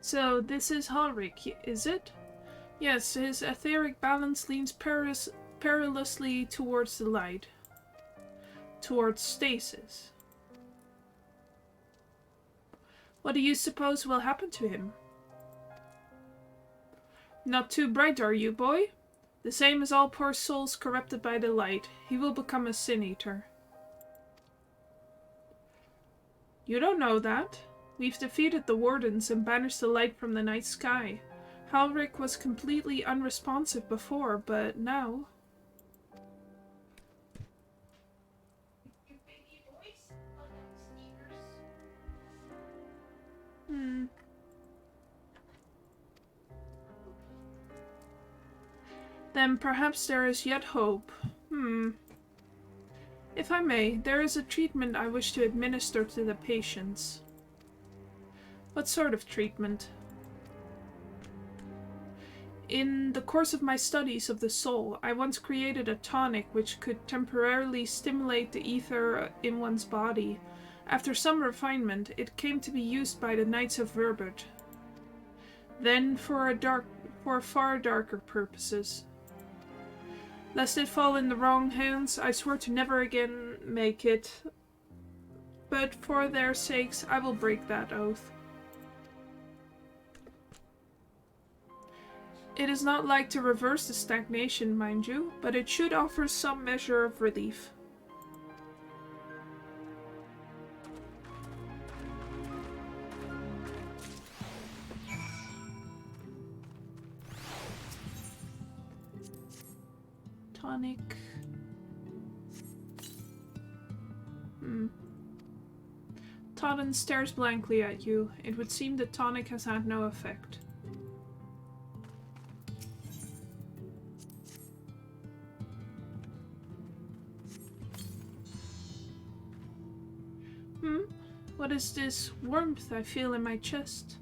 So this is Halric, is it? Yes, his etheric balance leans perilously towards the light. Towards stasis. What do you suppose will happen to him? Not too bright, are you, boy? The same as all poor souls corrupted by the light. He will become a sin-eater. You don't know that. We've defeated the Wardens and banished the light from the night sky. Halric was completely unresponsive before, but now... Then perhaps there is yet hope. If I may, there is a treatment I wish to administer to the patients. What sort of treatment? In the course of my studies of the soul, I once created a tonic which could temporarily stimulate the ether in one's body. After some refinement, it came to be used by the Knights of Verbert. Then for far darker purposes. Lest it fall in the wrong hands, I swore to never again make it. But for their sakes, I will break that oath. It is not like to reverse the stagnation, mind you, but it should offer some measure of relief. Tonic. Totten stares blankly at you. It would seem the tonic has had no effect. What is this warmth I feel in my chest?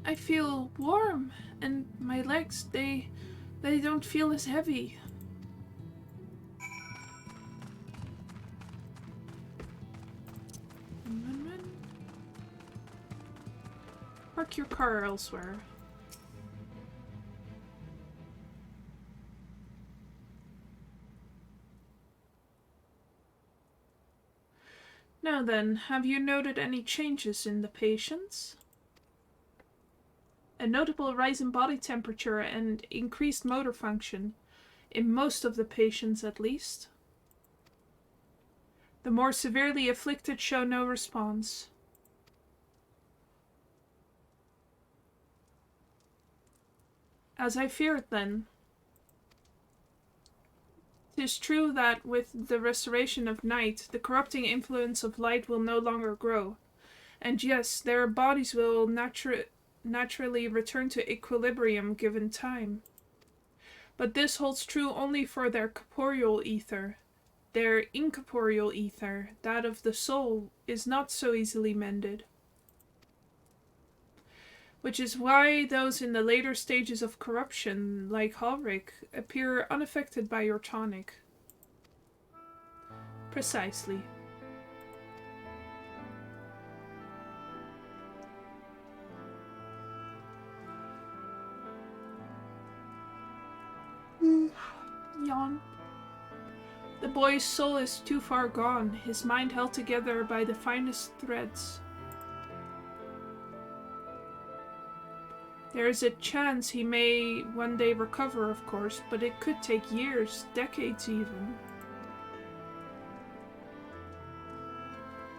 I feel warm, and my legs, they don't feel as heavy. Park your car elsewhere. Now then, have you noted any changes in the patients? A notable rise in body temperature and increased motor function, in most of the patients at least. The more severely afflicted show no response. As I feared then. 'Tis true that with the restoration of night, the corrupting influence of light will no longer grow. And yes, their bodies will naturally return to equilibrium given time. But this holds true only for their corporeal ether. Their incorporeal ether, that of the soul, is not so easily mended. Which is why those in the later stages of corruption, like Halric, appear unaffected by your tonic. Precisely. Yawn. The boy's soul is too far gone, his mind held together by the finest threads. There is a chance he may one day recover, of course, but it could take years, decades even.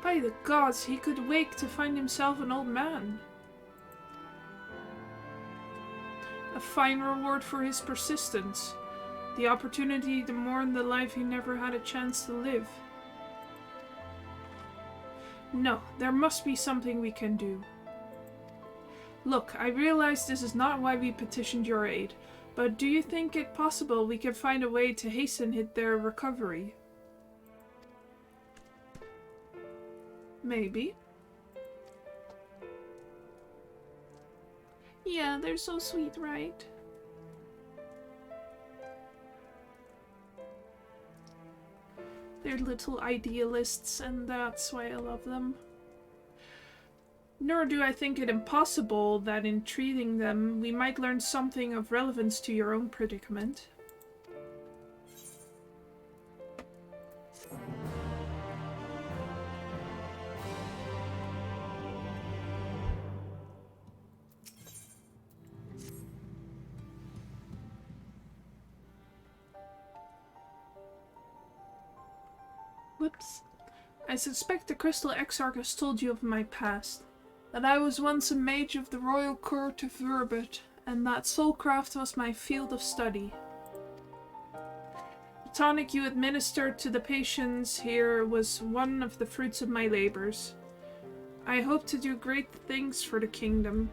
By the gods, he could wake to find himself an old man. A fine reward for his persistence. The opportunity to mourn the life he never had a chance to live. No, there must be something we can do. Look, I realize this is not why we petitioned your aid, but do you think it possible we can find a way to hasten their recovery? Maybe. Yeah, they're so sweet, right? They're little idealists, and that's why I love them. Nor do I think it impossible that in treating them, we might learn something of relevance to your own predicament. Whoops. I suspect the Crystal Exarch has told you of my past. That I was once a mage of the royal court of Verbet, and that soulcraft was my field of study. The tonic you administered to the patients here was one of the fruits of my labors. I hope to do great things for the kingdom.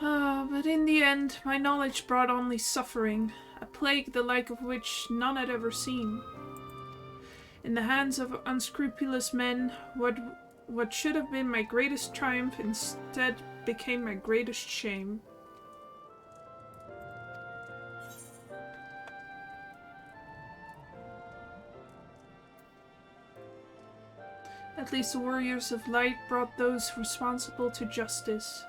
But in the end, my knowledge brought only suffering, a plague the like of which none had ever seen. In the hands of unscrupulous men, what should have been my greatest triumph instead became my greatest shame. At least the warriors of light brought those responsible to justice.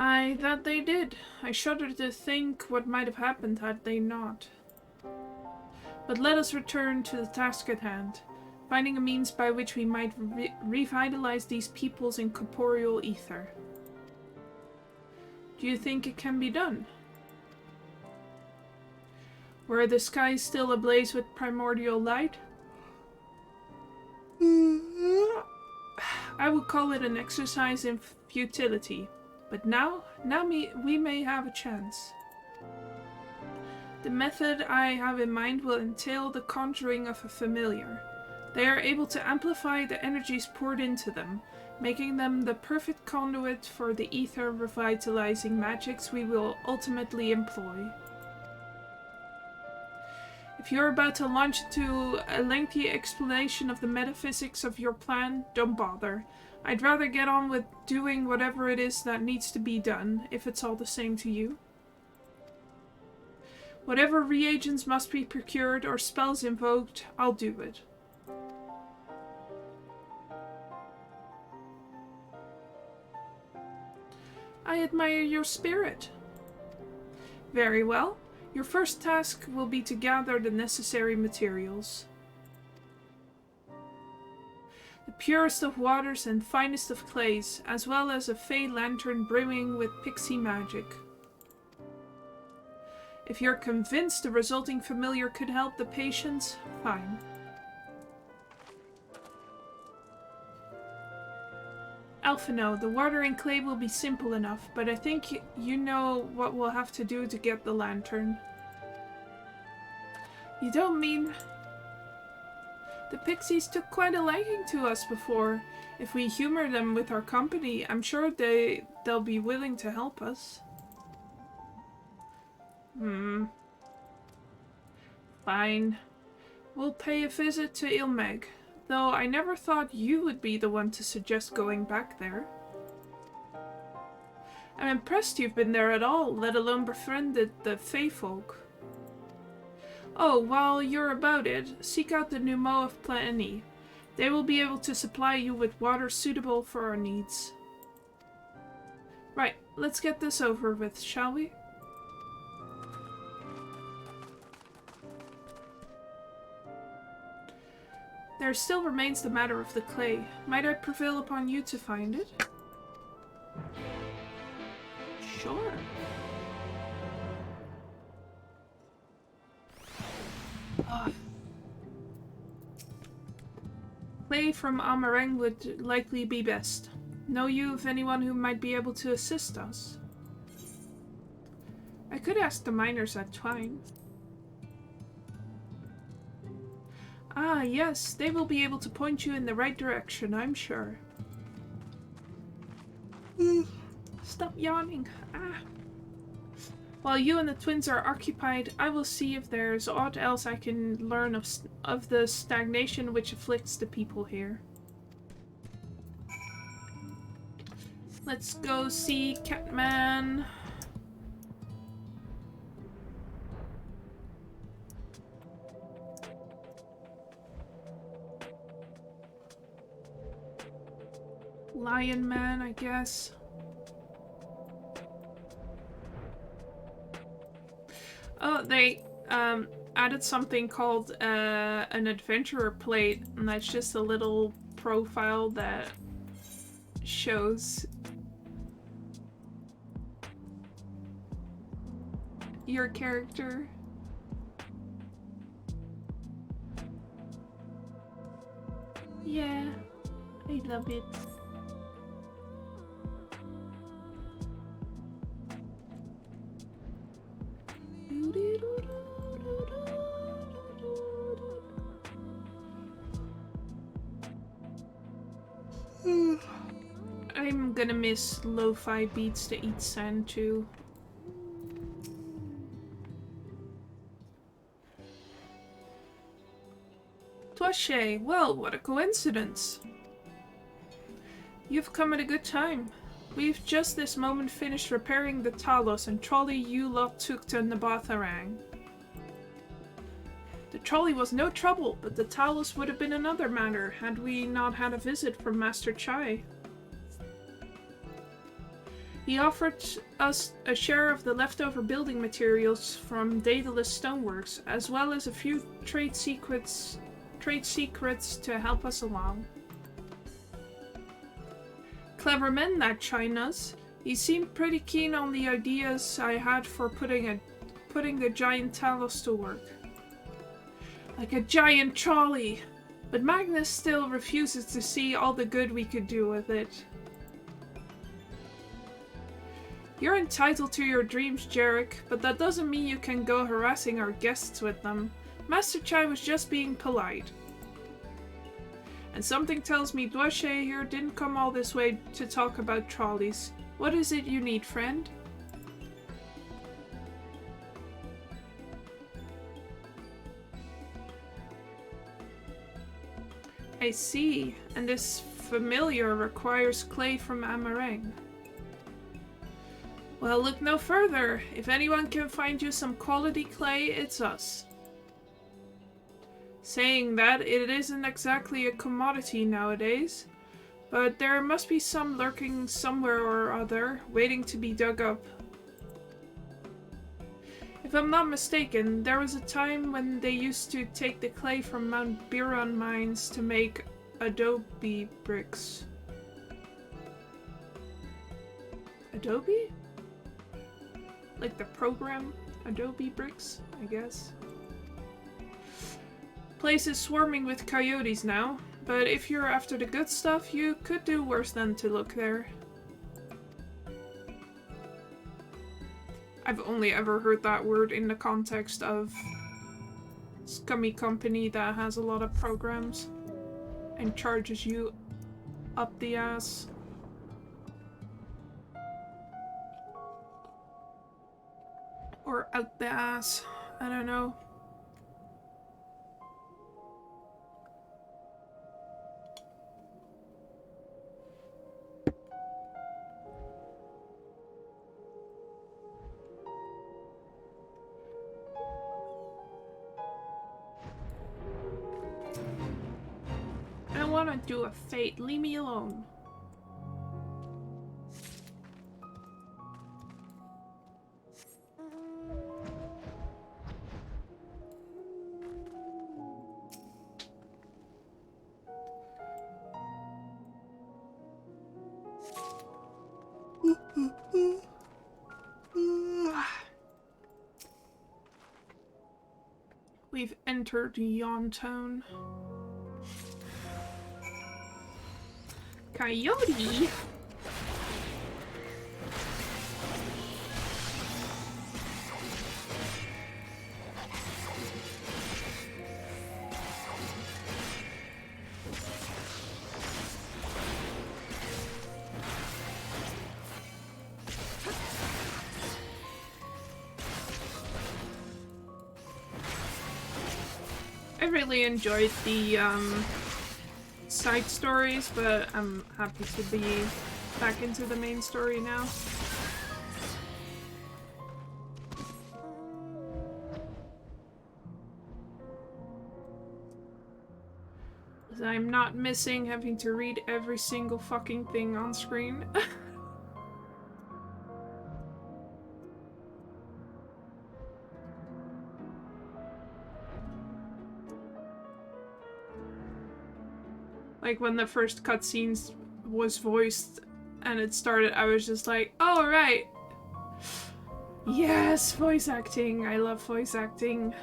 Aye, that they did. I shudder to think what might have happened had they not. But let us return to the task at hand, finding a means by which we might revitalize these peoples in corporeal ether. Do you think it can be done? Were the skies still ablaze with primordial light? I would call it an exercise in futility. But now we may have a chance. The method I have in mind will entail the conjuring of a familiar. They are able to amplify the energies poured into them, making them the perfect conduit for the ether revitalizing magics we will ultimately employ. If you're about to launch into a lengthy explanation of the metaphysics of your plan, don't bother. I'd rather get on with doing whatever it is that needs to be done, if it's all the same to you. Whatever reagents must be procured or spells invoked, I'll do it. I admire your spirit. Very well. Your first task will be to gather the necessary materials. The purest of waters and finest of clays, as well as a fey lantern brimming with pixie magic. If you're convinced the resulting familiar could help the patients, fine. Alphino, the watering clay will be simple enough, but I think you know what we'll have to do to get the lantern. You don't mean... The pixies took quite a liking to us before. If we humor them with our company, I'm sure they'll be willing to help us. Fine. We'll pay a visit to Ilmeg, though I never thought you would be the one to suggest going back there. I'm impressed you've been there at all, let alone befriended the Fey folk. Oh, while you're about it, seek out the Numo of Plany. They will be able to supply you with water suitable for our needs. Right, let's get this over with, shall we? There still remains the matter of the clay. Might I prevail upon you to find it? Sure. Clay from Amareng would likely be best. Know you of anyone who might be able to assist us? I could ask the miners at Twine. Ah, yes, they will be able to point you in the right direction, I'm sure. Stop yawning. While you and the twins are occupied, I will see if there's aught else I can learn of the stagnation which afflicts the people here. Let's go see Catman. Lion Man, I guess. Oh, they added something called an adventurer plate, and that's just a little profile that shows your character. Yeah, I love it. I'm gonna miss lo-fi beats to eat sand too. Toche, well, what a coincidence. You've come at a good time. We've just this moment finished repairing the Talos and trolley you lot took to Nabatharang. The trolley was no trouble, but the Talos would have been another matter had we not had a visit from Master Chai. He offered us a share of the leftover building materials from Daedalus Stoneworks, as well as a few trade secrets to help us along. Clever men, that China's. He seemed pretty keen on the ideas I had for putting the giant Talos to work. Like a giant trolley! But Magnus still refuses to see all the good we could do with it. You're entitled to your dreams, Jarek, but that doesn't mean you can go harassing our guests with them. Master Chai was just being polite. And something tells me Duache here didn't come all this way to talk about trolleys. What is it you need, friend? I see, and this familiar requires clay from Amareng. Well, look no further. If anyone can find you some quality clay, it's us. Saying that, it isn't exactly a commodity nowadays, but there must be some lurking somewhere or other, waiting to be dug up. If I'm not mistaken, there was a time when they used to take the clay from Mount Biron mines to make Adobe bricks. Adobe? Like the program Adobe bricks, I guess. Place is swarming with coyotes now, but if you're after the good stuff, you could do worse than to look there. I've only ever heard that word in the context of scummy company that has a lot of programs and charges you up the ass. Or out the ass. I don't know. I don't want to do a fate. Leave me alone. We've entered Yawn Tone. Coyote? I really enjoyed the side stories, but I'm happy to be back into the main story now. I'm not missing having to read every single fucking thing on screen. Like when the first cutscenes was voiced and it started, I was just like, oh right. Yes, voice acting. I love voice acting.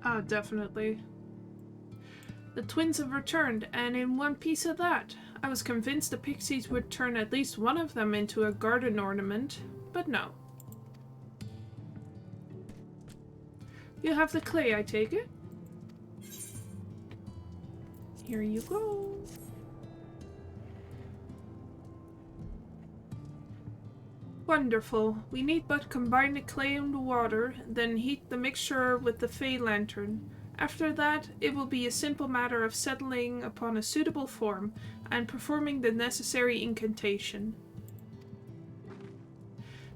Oh, definitely. The twins have returned, and in one piece of that. I was convinced the pixies would turn at least one of them into a garden ornament, but no. You have the clay, I take it? Here you go. Wonderful. We need but combine the clay and the water, then heat the mixture with the Fey lantern. After that, it will be a simple matter of settling upon a suitable form and performing the necessary incantation.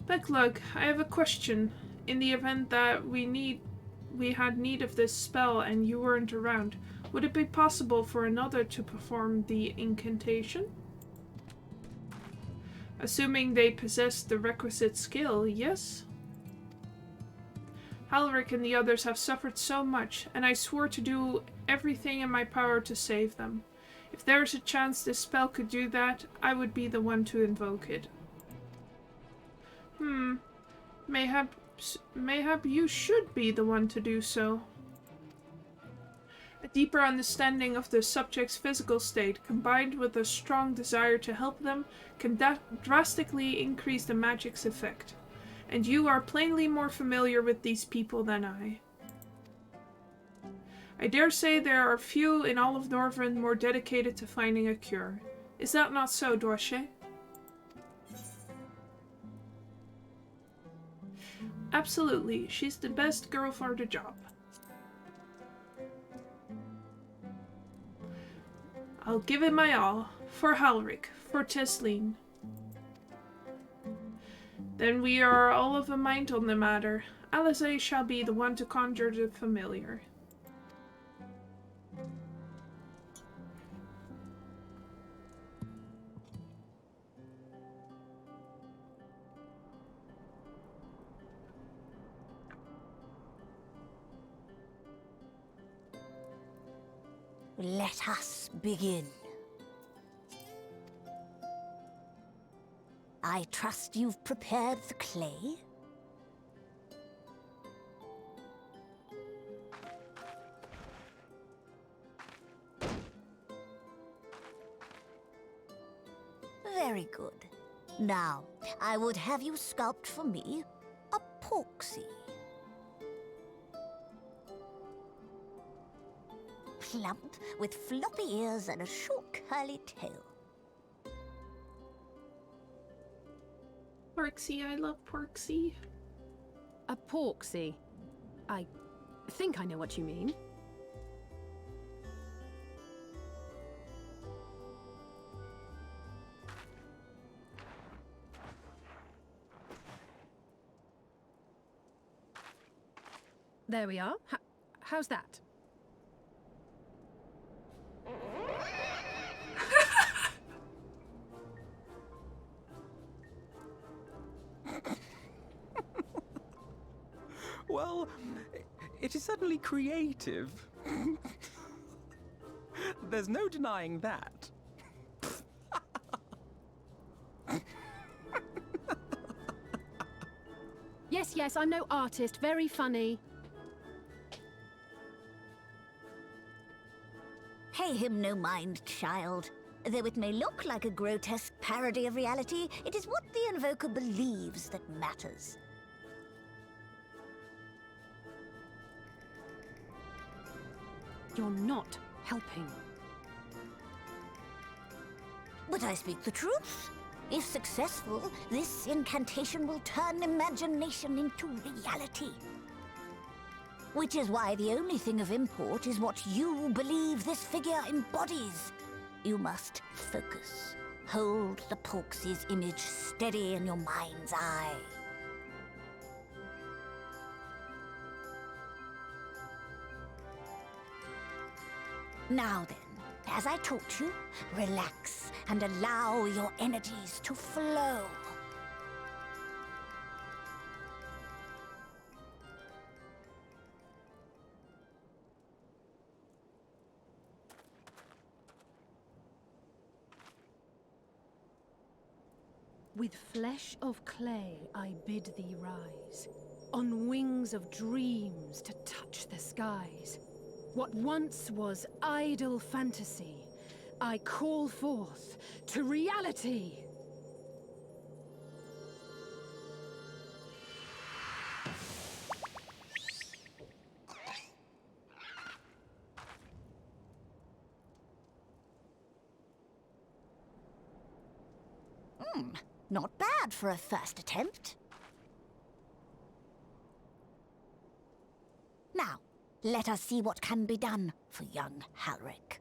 Becklug, I have a question. In the event that we had need of this spell and you weren't around, would it be possible for another to perform the incantation? Assuming they possess the requisite skill, yes? Halric and the others have suffered so much, and I swore to do everything in my power to save them. If there is a chance this spell could do that, I would be the one to invoke it. Mayhap you should be the one to do so. A deeper understanding of the subject's physical state, combined with a strong desire to help them, can drastically increase the magic's effect. And you are plainly more familiar with these people than I. I dare say there are few in all of Norvrend more dedicated to finding a cure. Is that not so, Doache? Absolutely, she's the best girl for the job. I'll give it my all. For Halric, for Tesleen. Then we are all of a mind on the matter. Alice shall be the one to conjure the familiar. Let us begin. I trust you've prepared the clay? Very good. Now, I would have you sculpt for me a porksy. Plump, with floppy ears and a short curly tail. Porksy, I love Porksy. A porksy. I think I know what you mean. There we are. How's that? Well, it is certainly creative. There's no denying that. Yes, I'm no artist. Very funny. Pay him no mind, child. Though it may look like a grotesque parody of reality, it is what the invoker believes that matters. You're not helping. But I speak the truth. If successful, this incantation will turn imagination into reality. Which is why the only thing of import is what you believe this figure embodies. You must focus. Hold the Porksy's image steady in your mind's eye. Now then, as I taught you, relax and allow your energies to flow. With flesh of clay I bid thee rise, on wings of dreams to touch the skies. What once was idle fantasy, I call forth to reality. Not bad for a first attempt. Now, let us see what can be done for young Halric.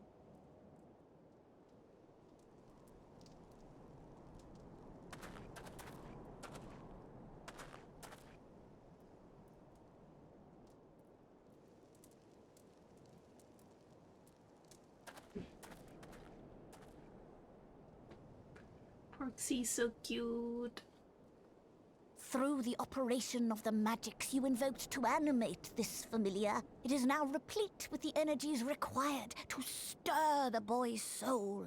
Porksy's so cute. Through the operation of the magics you invoked to animate this familiar, it is now replete with the energies required to stir the boy's soul.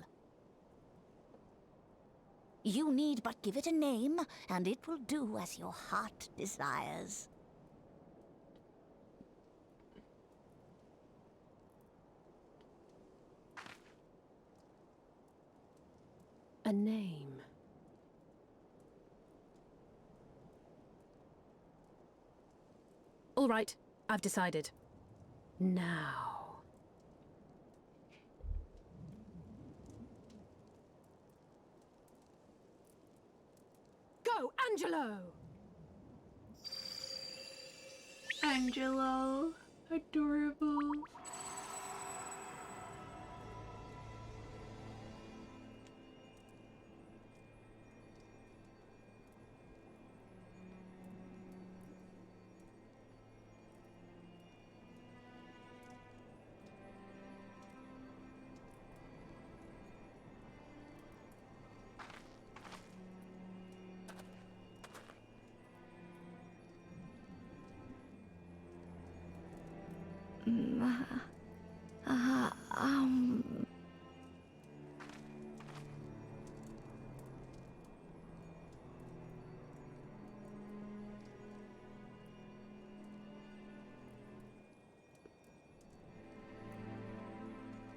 You need but give it a name, and it will do as your heart desires. A name. All right, I've decided. Now. Go, Angelo! Angelo. Adorable.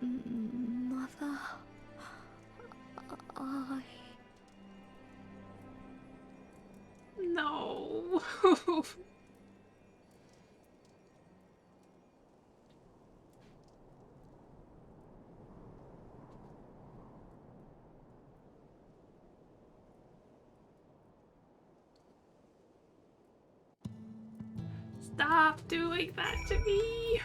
Mother, No. Stop doing that to me.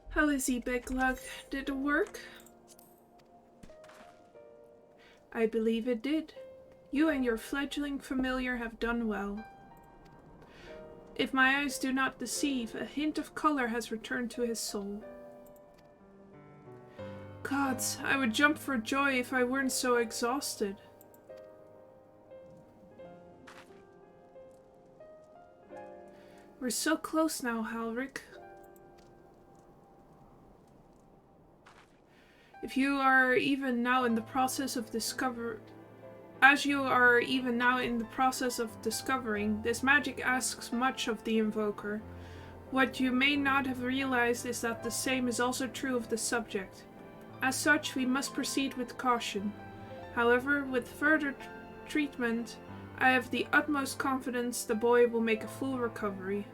How is he, Big Lug? Did it work? I believe it did. You and your fledgling familiar have done well. If my eyes do not deceive, a hint of color has returned to his soul. Gods, I would jump for joy if I weren't so exhausted. We're so close now, Halric. If you are even now in the process of discovering, this magic asks much of the invoker. What you may not have realized is that the same is also true of the subject. As such, we must proceed with caution. However, with further treatment, I have the utmost confidence the boy will make a full recovery.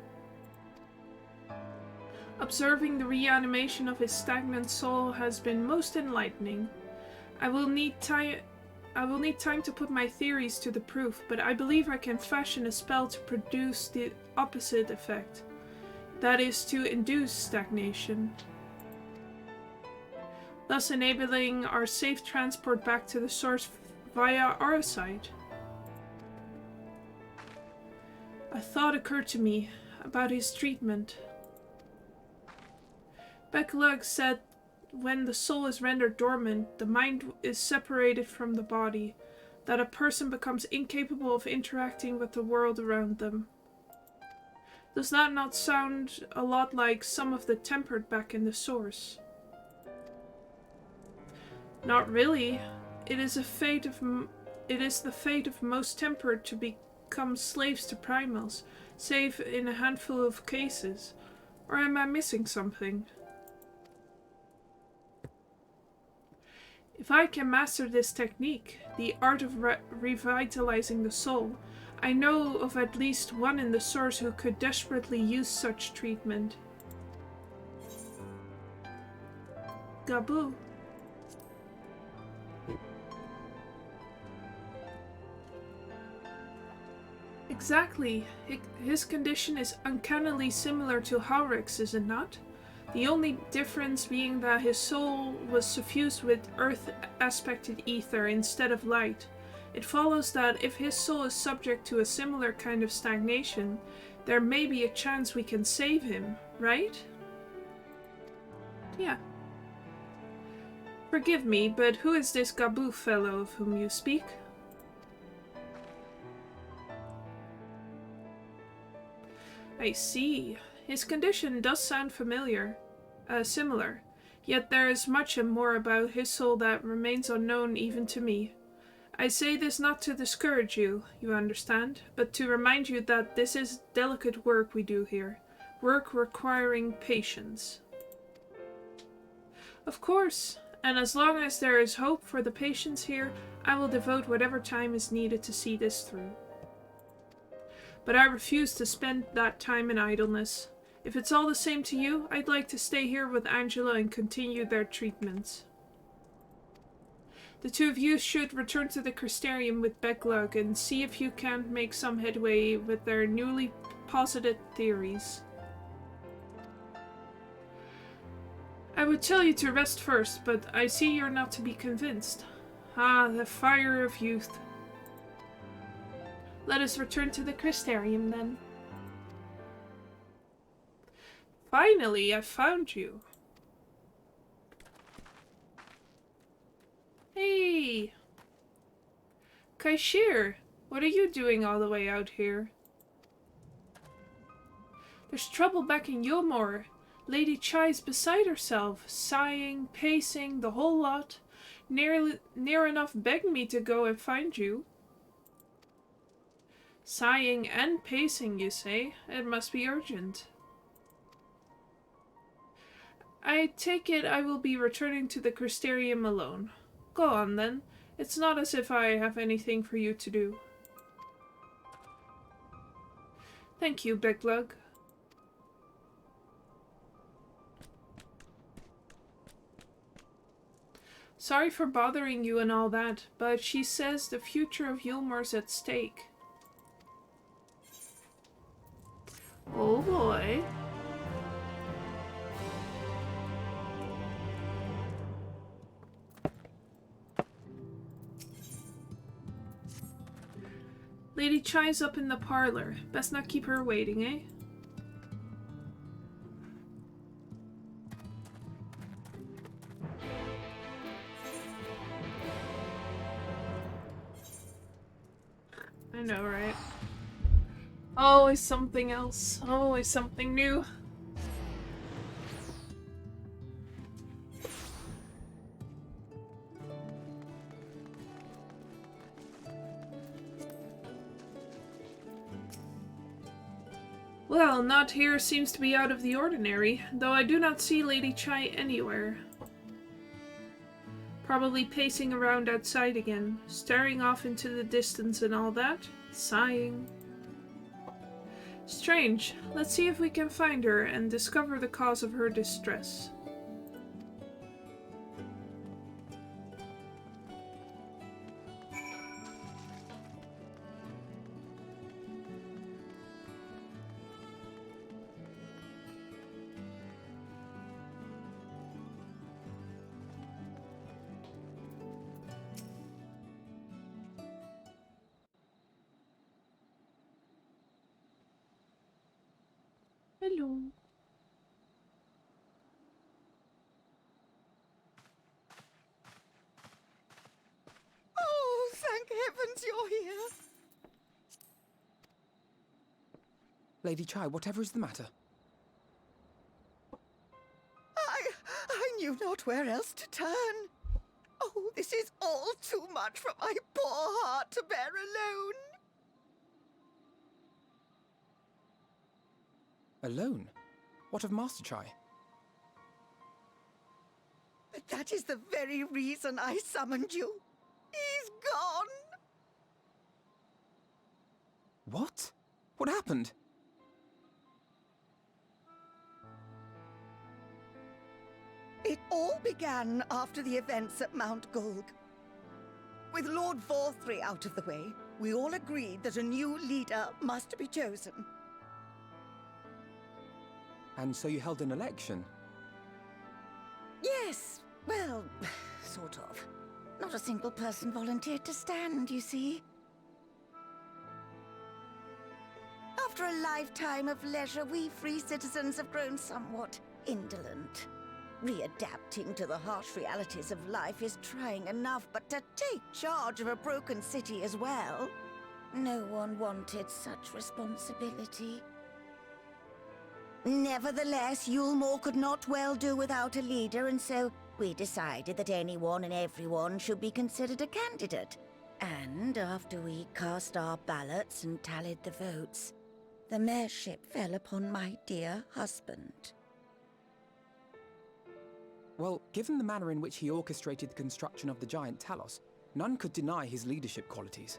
Observing the reanimation of his stagnant soul has been most enlightening. I will need time to put my theories to the proof, but I believe I can fashion a spell to produce the opposite effect. That is, to induce stagnation, thus enabling our safe transport back to the source via our side. A thought occurred to me about his treatment. Beckelug said when the soul is rendered dormant, the mind is separated from the body, that a person becomes incapable of interacting with the world around them. Does that not sound a lot like some of the tempered back in the source? Not really. It is the fate of most tempered to become slaves to primals, save in a handful of cases. Or am I missing something? If I can master this technique, the art of revitalizing the soul, I know of at least one in the source who could desperately use such treatment. Gabu. Exactly. His condition is uncannily similar to Hauric's, is it not? The only difference being that his soul was suffused with earth-aspected ether instead of light. It follows that if his soul is subject to a similar kind of stagnation, there may be a chance we can save him, right? Yeah. Forgive me, but who is this Gabu fellow of whom you speak? I see. His condition does sound similar, yet there is much and more about his soul that remains unknown even to me. I say this not to discourage you, you understand, but to remind you that this is delicate work we do here, work requiring patience. Of course, and as long as there is hope for the patients here, I will devote whatever time is needed to see this through. But I refuse to spend that time in idleness. If it's all the same to you, I'd like to stay here with Angela and continue their treatments. The two of you should return to the Crystarium with Becklug and see if you can't make some headway with their newly posited theories. I would tell you to rest first, but I see you're not to be convinced. Ah, the fire of youth. Let us return to the Crystarium then. Finally, I found you. Hey! Kaishir, what are you doing all the way out here? There's trouble back in Yulmore. Lady Chai's beside herself, sighing, pacing, the whole lot. Near enough begged me to go and find you. Sighing and pacing, you say? It must be urgent. I take it I will be returning to the Crystarium alone. Go on then. It's not as if I have anything for you to do. Thank you, Big Lug. Sorry for bothering you and all that, but she says the future of Yulmore's at stake. Oh boy. Lady Chai's up in the parlor. Best not keep her waiting, eh? I know, right? Always something else. Always something new. Well, not here seems to be out of the ordinary, though I do not see Lady Chai anywhere. Probably pacing around outside again, staring off into the distance and all that, sighing. Strange. Let's see if we can find her and discover the cause of her distress. Hello. Oh, thank heavens you're here. Lady Chai, whatever is the matter? I knew not where else to turn. Oh, this is all too much for my poor heart to bear alone. Alone? What of Master Chai? But that is the very reason I summoned you. He's gone. What? What happened? It all began after the events at Mount Gulg. With Lord Vorthri out of the way, we all agreed that a new leader must be chosen. And so you held an election? Yes, well, sort of. Not a single person volunteered to stand, you see. After a lifetime of leisure, we free citizens have grown somewhat indolent. Readapting to the harsh realities of life is trying enough, but to take charge of a broken city as well? No one wanted such responsibility. Nevertheless, Yulmore could not well do without a leader, and so we decided that anyone and everyone should be considered a candidate. And after we cast our ballots and tallied the votes, the mayorship fell upon my dear husband. Well, given the manner in which he orchestrated the construction of the giant Talos, none could deny his leadership qualities.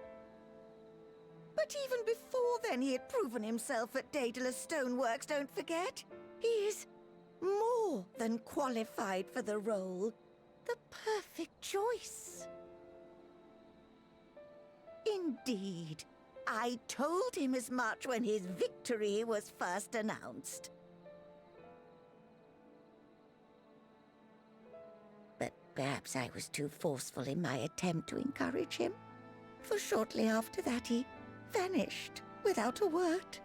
But even before then, he had proven himself at Daedalus Stoneworks, don't forget. He is more than qualified for the role. The perfect choice. Indeed. I told him as much when his victory was first announced. But perhaps I was too forceful in my attempt to encourage him. For shortly after that, he vanished without a word.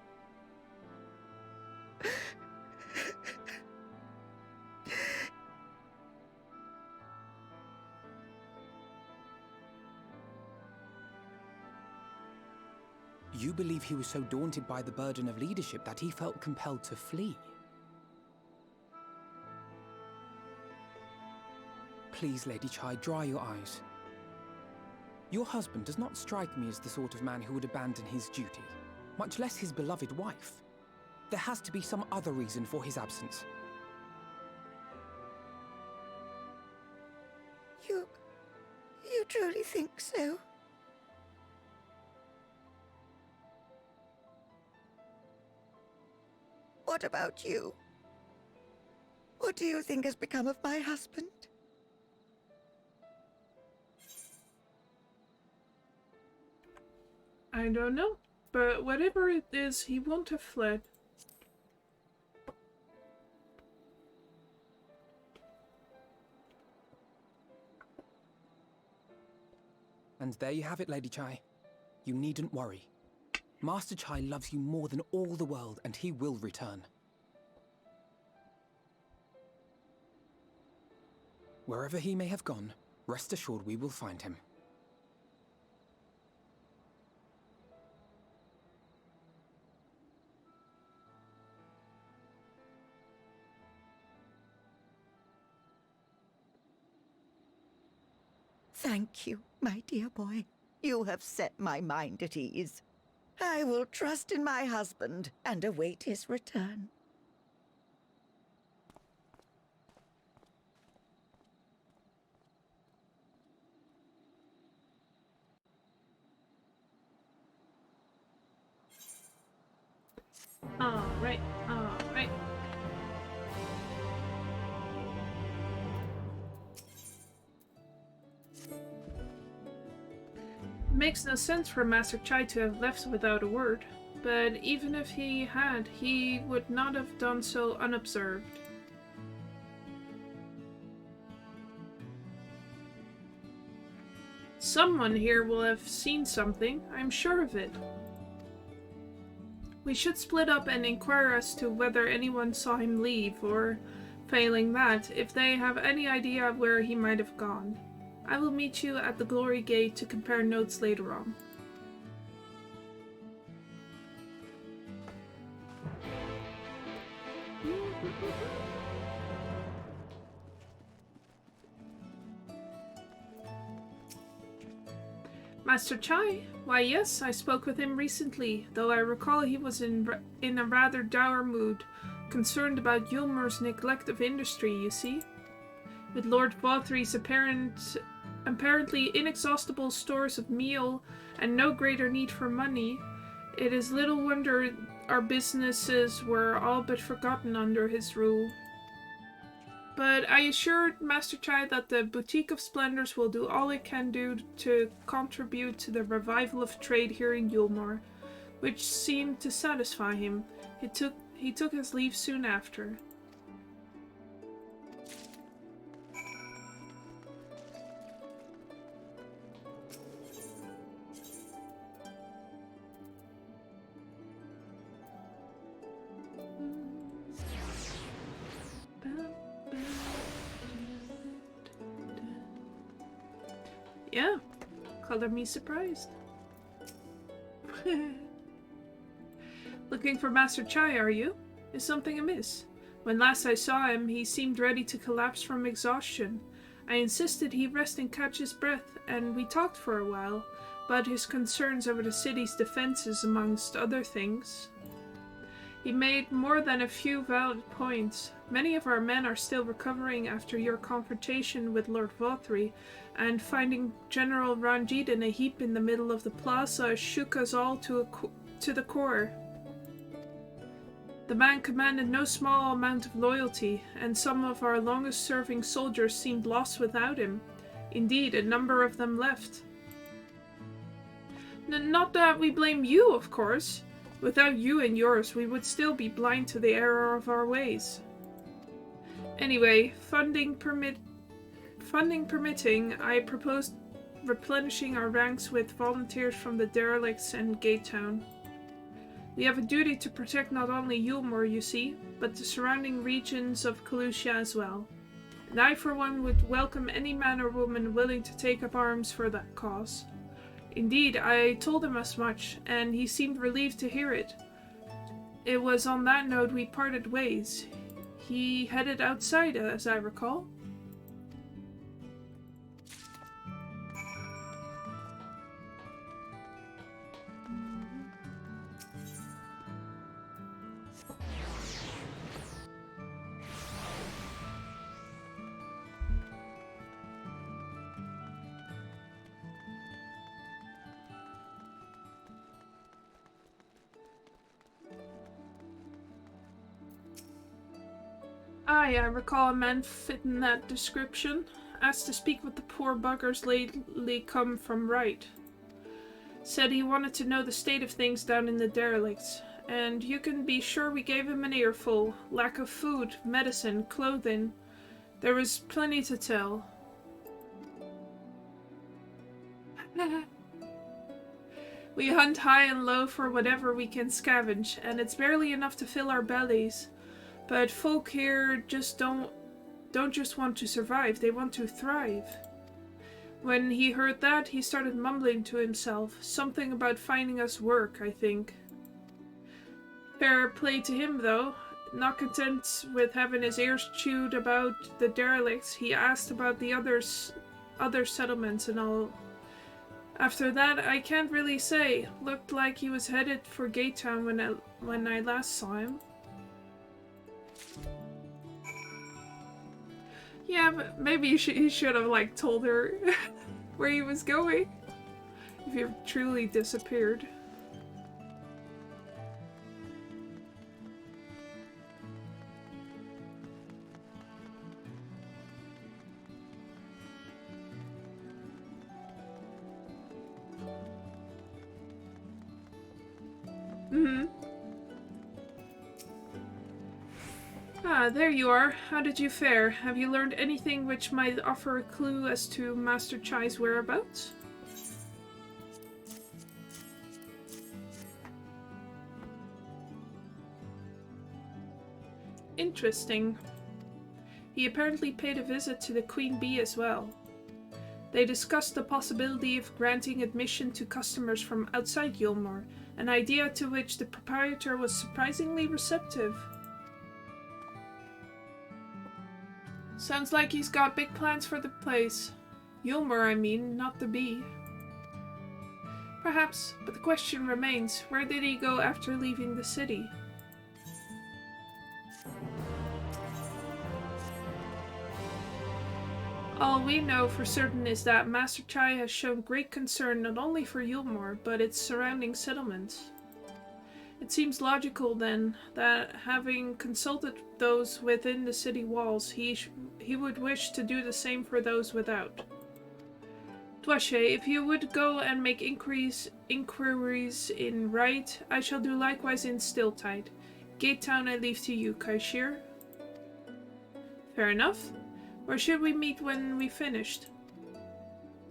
You believe he was so daunted by the burden of leadership that he felt compelled to flee. Please, Lady Chai, dry your eyes. Your husband does not strike me as the sort of man who would abandon his duty, much less his beloved wife. There has to be some other reason for his absence. You truly think so? What about you? What do you think has become of my husband? I don't know, but whatever it is, he won't have fled. And there you have it, Lady Chai. You needn't worry. Master Chai loves you more than all the world, and he will return. Wherever he may have gone, rest assured we will find him. Thank you, my dear boy. You have set my mind at ease. I will trust in my husband and await his return. All right. Makes no sense for Master Chai to have left without a word, but even if he had, he would not have done so unobserved. Someone here will have seen something, I'm sure of it. We should split up and inquire as to whether anyone saw him leave, or, failing that, if they have any idea of where he might have gone. I will meet you at the Glory Gate to compare notes later on. Master Chai? Why yes, I spoke with him recently, though I recall he was in a rather dour mood, concerned about Yulmer's neglect of industry, you see. With Lord Vauthry's apparently inexhaustible stores of meal and no greater need for money, it is little wonder our businesses were all but forgotten under his rule. But I assured Master Chai that the Boutique of Splendors will do all it can do to contribute to the revival of trade here in Yulmore, which seemed to satisfy him. He took his leave soon after. Yeah, color me surprised. Looking for Master Chai, are you? Is something amiss? When last I saw him, he seemed ready to collapse from exhaustion. I insisted he rest and catch his breath, and we talked for a while, about his concerns over the city's defenses, amongst other things. He made more than a few valid points. Many of our men are still recovering after your confrontation with Lord Vauthry, and finding General Ranjit in a heap in the middle of the plaza shook us all to the core. The man commanded no small amount of loyalty, and some of our longest-serving soldiers seemed lost without him. Indeed, a number of them left. Not that we blame you, of course. Without you and yours, we would still be blind to the error of our ways. Anyway, funding permitting, I proposed replenishing our ranks with volunteers from the derelicts and Gate Town. We have a duty to protect not only Yulmore, you see, but the surrounding regions of Kalusha as well. And I, for one, would welcome any man or woman willing to take up arms for that cause. Indeed, I told him as much, and he seemed relieved to hear it. It was on that note we parted ways. He headed outside, as I recall. I recall a man fitting that description. Asked to speak with the poor buggers lately come from right. Said he wanted to know the state of things down in the derelicts. And you can be sure we gave him an earful. Lack of food, medicine, clothing. There was plenty to tell. We hunt high and low for whatever we can scavenge, and it's barely enough to fill our bellies. But folk here just don't just want to survive, they want to thrive. When he heard that, he started mumbling to himself. Something about finding us work, I think. Fair play to him, though. Not content with having his ears chewed about the derelicts, he asked about the other settlements and all. After that, I can't really say. Looked like he was headed for Gatetown when I last saw him. Yeah, but maybe he should have, like, told her where he was going. If he truly disappeared. Ah, there you are. How did you fare? Have you learned anything which might offer a clue as to Master Chai's whereabouts? Interesting. He apparently paid a visit to the Queen Bee as well. They discussed the possibility of granting admission to customers from outside Yulmore, an idea to which the proprietor was surprisingly receptive. Sounds like he's got big plans for the place. Yulmore, I mean, not the bee. Perhaps, but the question remains, where did he go after leaving the city? All we know for certain is that Master Chai has shown great concern not only for Yulmore, but its surrounding settlements. It seems logical, then, that having consulted those within the city walls, he would wish to do the same for those without. Dwashe, if you would go and make inquiries in Right, I shall do likewise in Stilltide. Gatetown I leave to you, Kaishir. Fair enough. Where should we meet when we finished?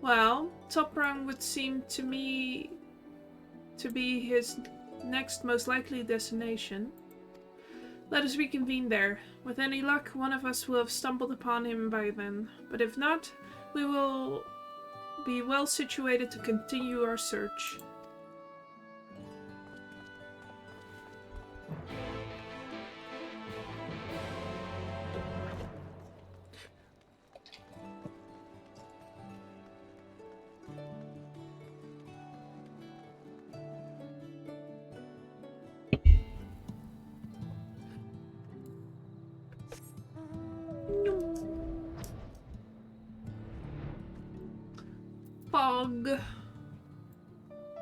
Well, Toprang would seem to me to be his next most likely destination. Let us reconvene there. With any luck, one of us will have stumbled upon him by then. But if not, we will be well situated to continue our search. Fog.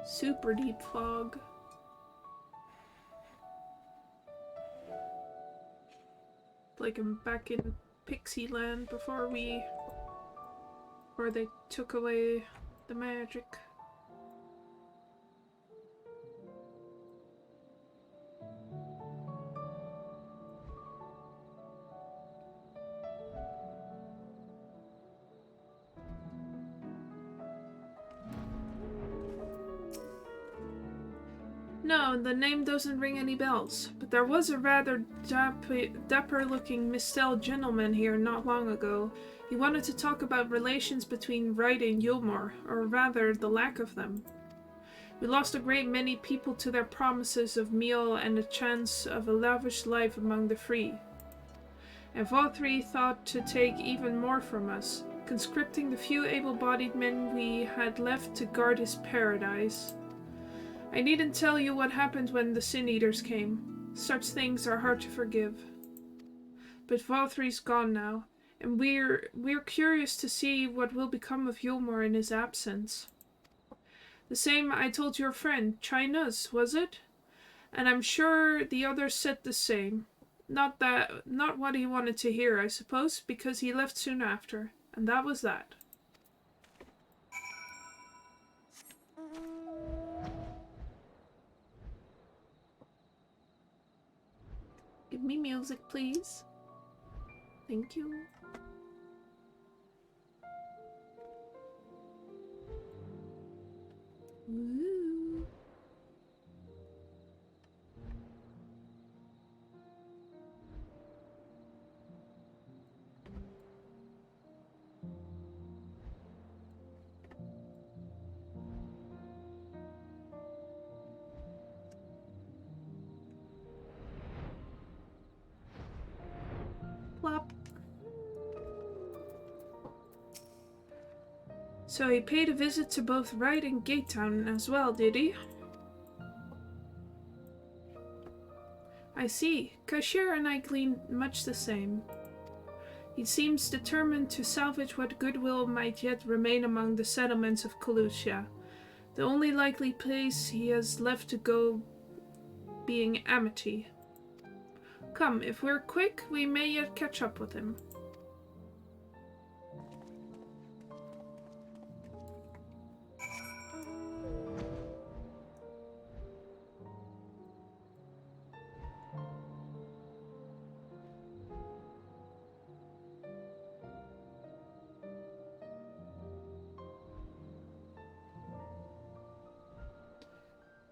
Super deep fog. Like I'm back in Pixie Land before they took away the magic. No, the name doesn't ring any bells, but there was a rather dapper-looking Mistel gentleman here not long ago. He wanted to talk about relations between Wright and Yulmore, or rather, the lack of them. We lost a great many people to their promises of meal and a chance of a lavish life among the free. And Vautry thought to take even more from us, conscripting the few able-bodied men we had left to guard his paradise. I needn't tell you what happened when the Sin Eaters came. Such things are hard to forgive. But Vautry's gone now, and we're curious to see what will become of Yulmore in his absence. The same I told your friend, Chynus, was it? And I'm sure the others said the same. Not what he wanted to hear, I suppose, because he left soon after, and that was that. Give me music, please. Thank you. Woo. Plop. So he paid a visit to both Wright and Gatetown as well, did he? I see. Kashir and I gleaned much the same. He seems determined to salvage what goodwill might yet remain among the settlements of Colusia, the only likely place he has left to go being Amity. Come, if we're quick, we may yet catch up with him.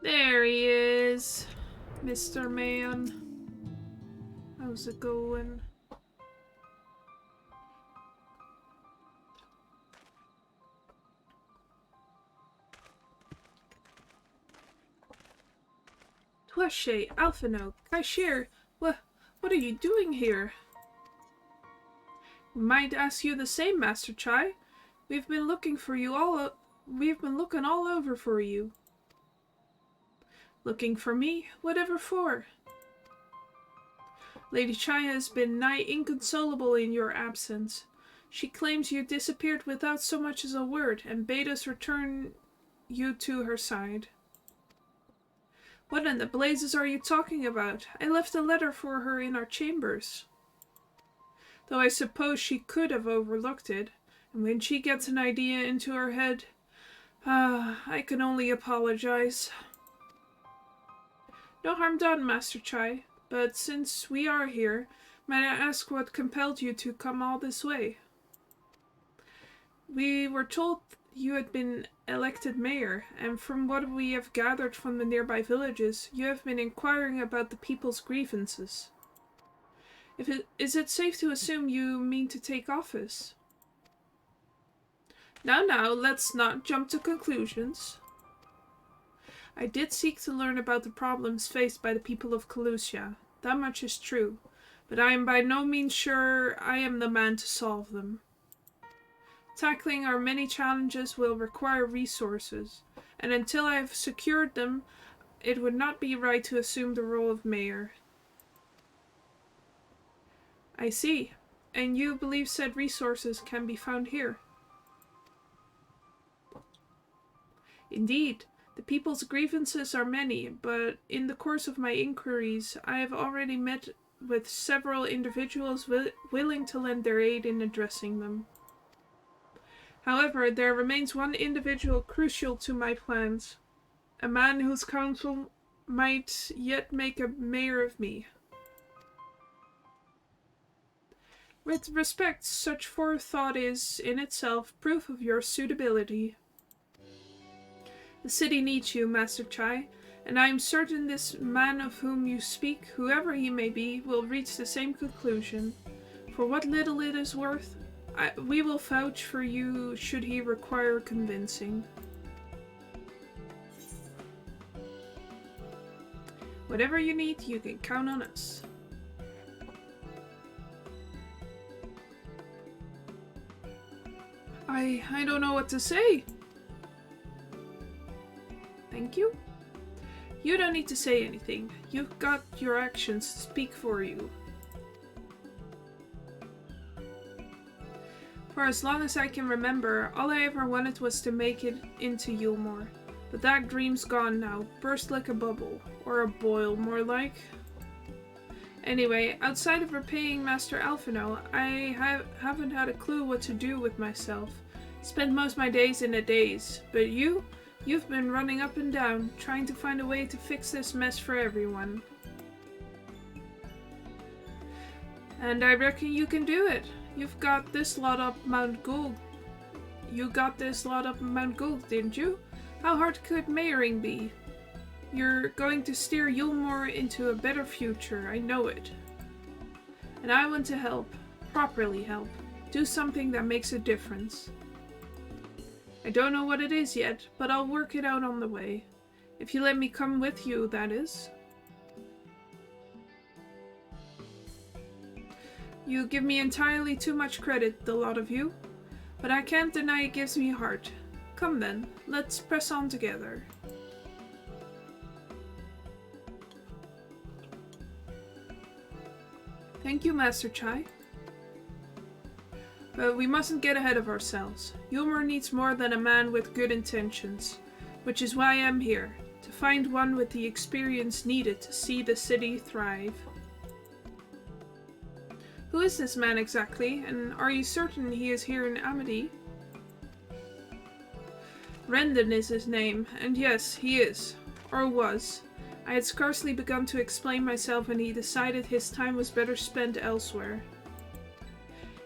There he is, Mr. Man. How's it going? Tuashe, Alphino, Kaishir, what are you doing here? We might ask you the same, Master Chai. We've been looking all over for you. Looking for me? Whatever for? Lady Chai has been nigh inconsolable in your absence. She claims you disappeared without so much as a word, and bade us return you to her side. What in the blazes are you talking about? I left a letter for her in our chambers. Though I suppose she could have overlooked it, and when she gets an idea into her head, I can only apologize. No harm done, Master Chai, but since we are here, might I ask what compelled you to come all this way? We were told you had been elected mayor, and from what we have gathered from the nearby villages, you have been inquiring about the people's grievances. Is it safe to assume you mean to take office? Now, let's not jump to conclusions. I did seek to learn about the problems faced by the people of Colusia. That much is true, but I am by no means sure I am the man to solve them. Tackling our many challenges will require resources, and until I have secured them, it would not be right to assume the role of mayor. I see. And you believe said resources can be found here? Indeed. The people's grievances are many, but in the course of my inquiries, I have already met with several individuals willing to lend their aid in addressing them. However, there remains one individual crucial to my plans, a man whose counsel might yet make a mayor of me. With respect, such forethought is, in itself, proof of your suitability. The city needs you, Master Chai, And I am certain this man of whom you speak, whoever he may be, will reach the same conclusion. For what little it is worth, we will vouch for you should he require convincing. Whatever you need, you can count on us. I don't know what to say. Thank you? You don't need to say anything. You've got your actions to speak for you. For as long as I can remember, all I ever wanted was to make it into Yulmore. But that dream's gone now, burst like a bubble. Or a boil, more like. Anyway, outside of repaying Master Alphino, I haven't had a clue what to do with myself. Spent most of my days in a daze. But you've been running up and down, trying to find a way to fix this mess for everyone. And I reckon you can do it. You've got this lot up Mount Gould. You got this lot up Mount Gould, didn't you? How hard could mayoring be? You're going to steer Yulmore into a better future, I know it. And I want to help. Properly help. Do something that makes a difference. I don't know what it is yet, but I'll work it out on the way. If you let me come with you, that is. You give me entirely too much credit, the lot of you. But I can't deny it gives me heart. Come then, let's press on together. Thank you, Master Chai. But we mustn't get ahead of ourselves. Yulmore needs more than a man with good intentions, which is why I'm here, to find one with the experience needed to see the city thrive. Who is this man exactly, and are you certain he is here in Amity? Rendon is his name, and yes, he is, or was. I had scarcely begun to explain myself when he decided his time was better spent elsewhere.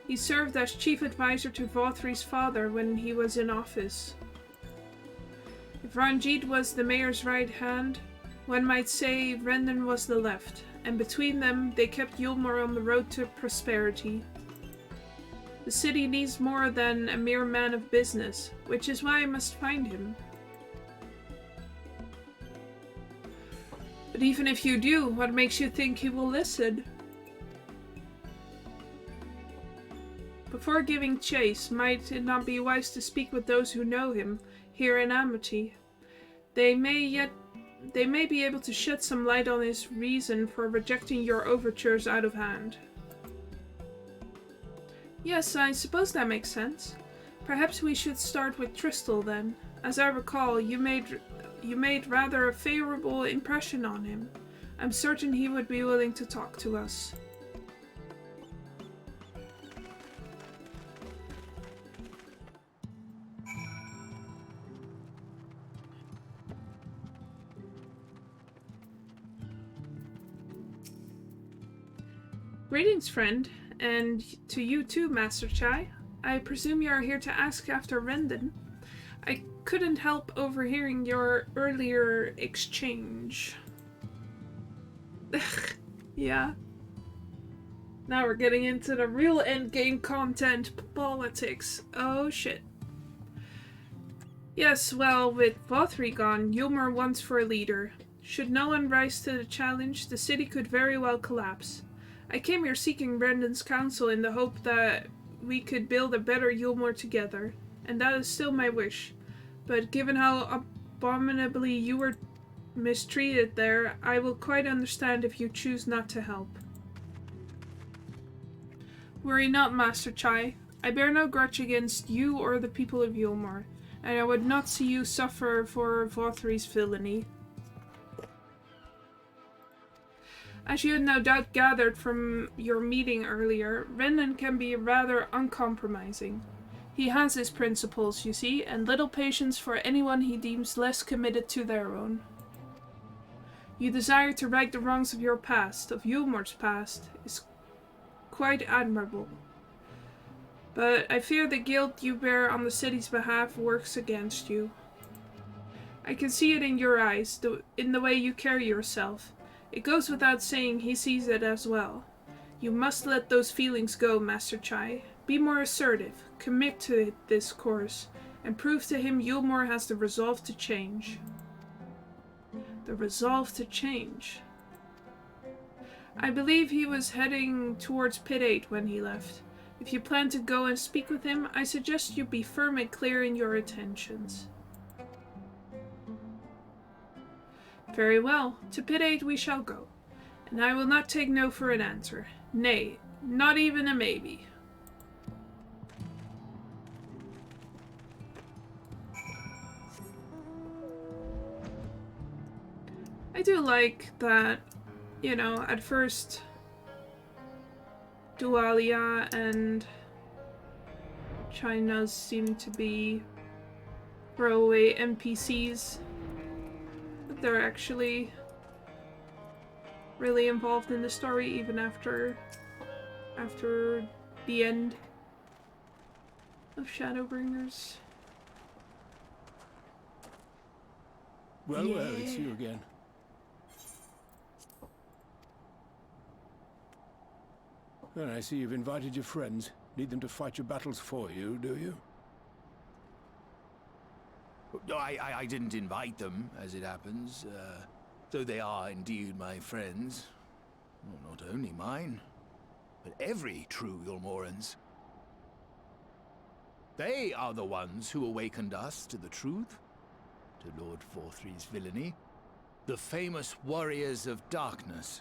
He served as chief advisor to Vauthry's father when he was in office. If Ranjit was the mayor's right hand, one might say Rendon was the left, and between them they kept Yulmore on the road to prosperity. The city needs more than a mere man of business, which is why I must find him. But even if you do, what makes you think he will listen? Before giving chase, might it not be wise to speak with those who know him, here in Amity? They may be able to shed some light on his reason for rejecting your overtures out of hand. Yes, I suppose that makes sense. Perhaps we should start with Tristal then. As I recall, you made rather a favorable impression on him. I'm certain he would be willing to talk to us. Greetings, friend, and to you too, Master Chai. I presume you are here to ask after Rendon. I couldn't help overhearing your earlier exchange. Yeah. Now we're getting into the real endgame content, politics. Oh shit. Yes, well, with Vauthry gone, Yulmore wants for a leader. Should no one rise to the challenge, the city could very well collapse. I came here seeking Rendon's counsel in the hope that we could build a better Yulmore together, and that is still my wish. But given how abominably you were mistreated there, I will quite understand if you choose not to help. Worry not, Master Chai. I bear no grudge against you or the people of Yulmore, and I would not see you suffer for Vauthry's villainy. As you had no doubt gathered from your meeting earlier, Rendon can be rather uncompromising. He has his principles, you see, and little patience for anyone he deems less committed to their own. You desire to right the wrongs of your past, of Yulmore's past, is quite admirable. But I fear the guilt you bear on the city's behalf works against you. I can see it in your eyes, in the way you carry yourself. It goes without saying he sees it as well. You must let those feelings go, Master Chai. Be more assertive, commit to this course, and prove to him Yulmore has the resolve to change. The resolve to change. I believe he was heading towards Pit 8 when he left. If you plan to go and speak with him, I suggest you be firm and clear in your intentions. Very well, to Pit 8 we shall go, and I will not take no for an answer. Nay, not even a maybe. I do like that, you know, at first Dualia and China seem to be throwaway NPCs, but they're actually really involved in the story even after the end of Shadowbringers. Well, well, it's you again. Well, I see you've invited your friends. Need them to fight your battles for you, do you? No, I didn't invite them, as it happens. Though they are indeed my friends. Well, not only mine, but every true Yulmoran's. They are the ones who awakened us to the truth, to Lord Forthry's villainy, the famous warriors of darkness.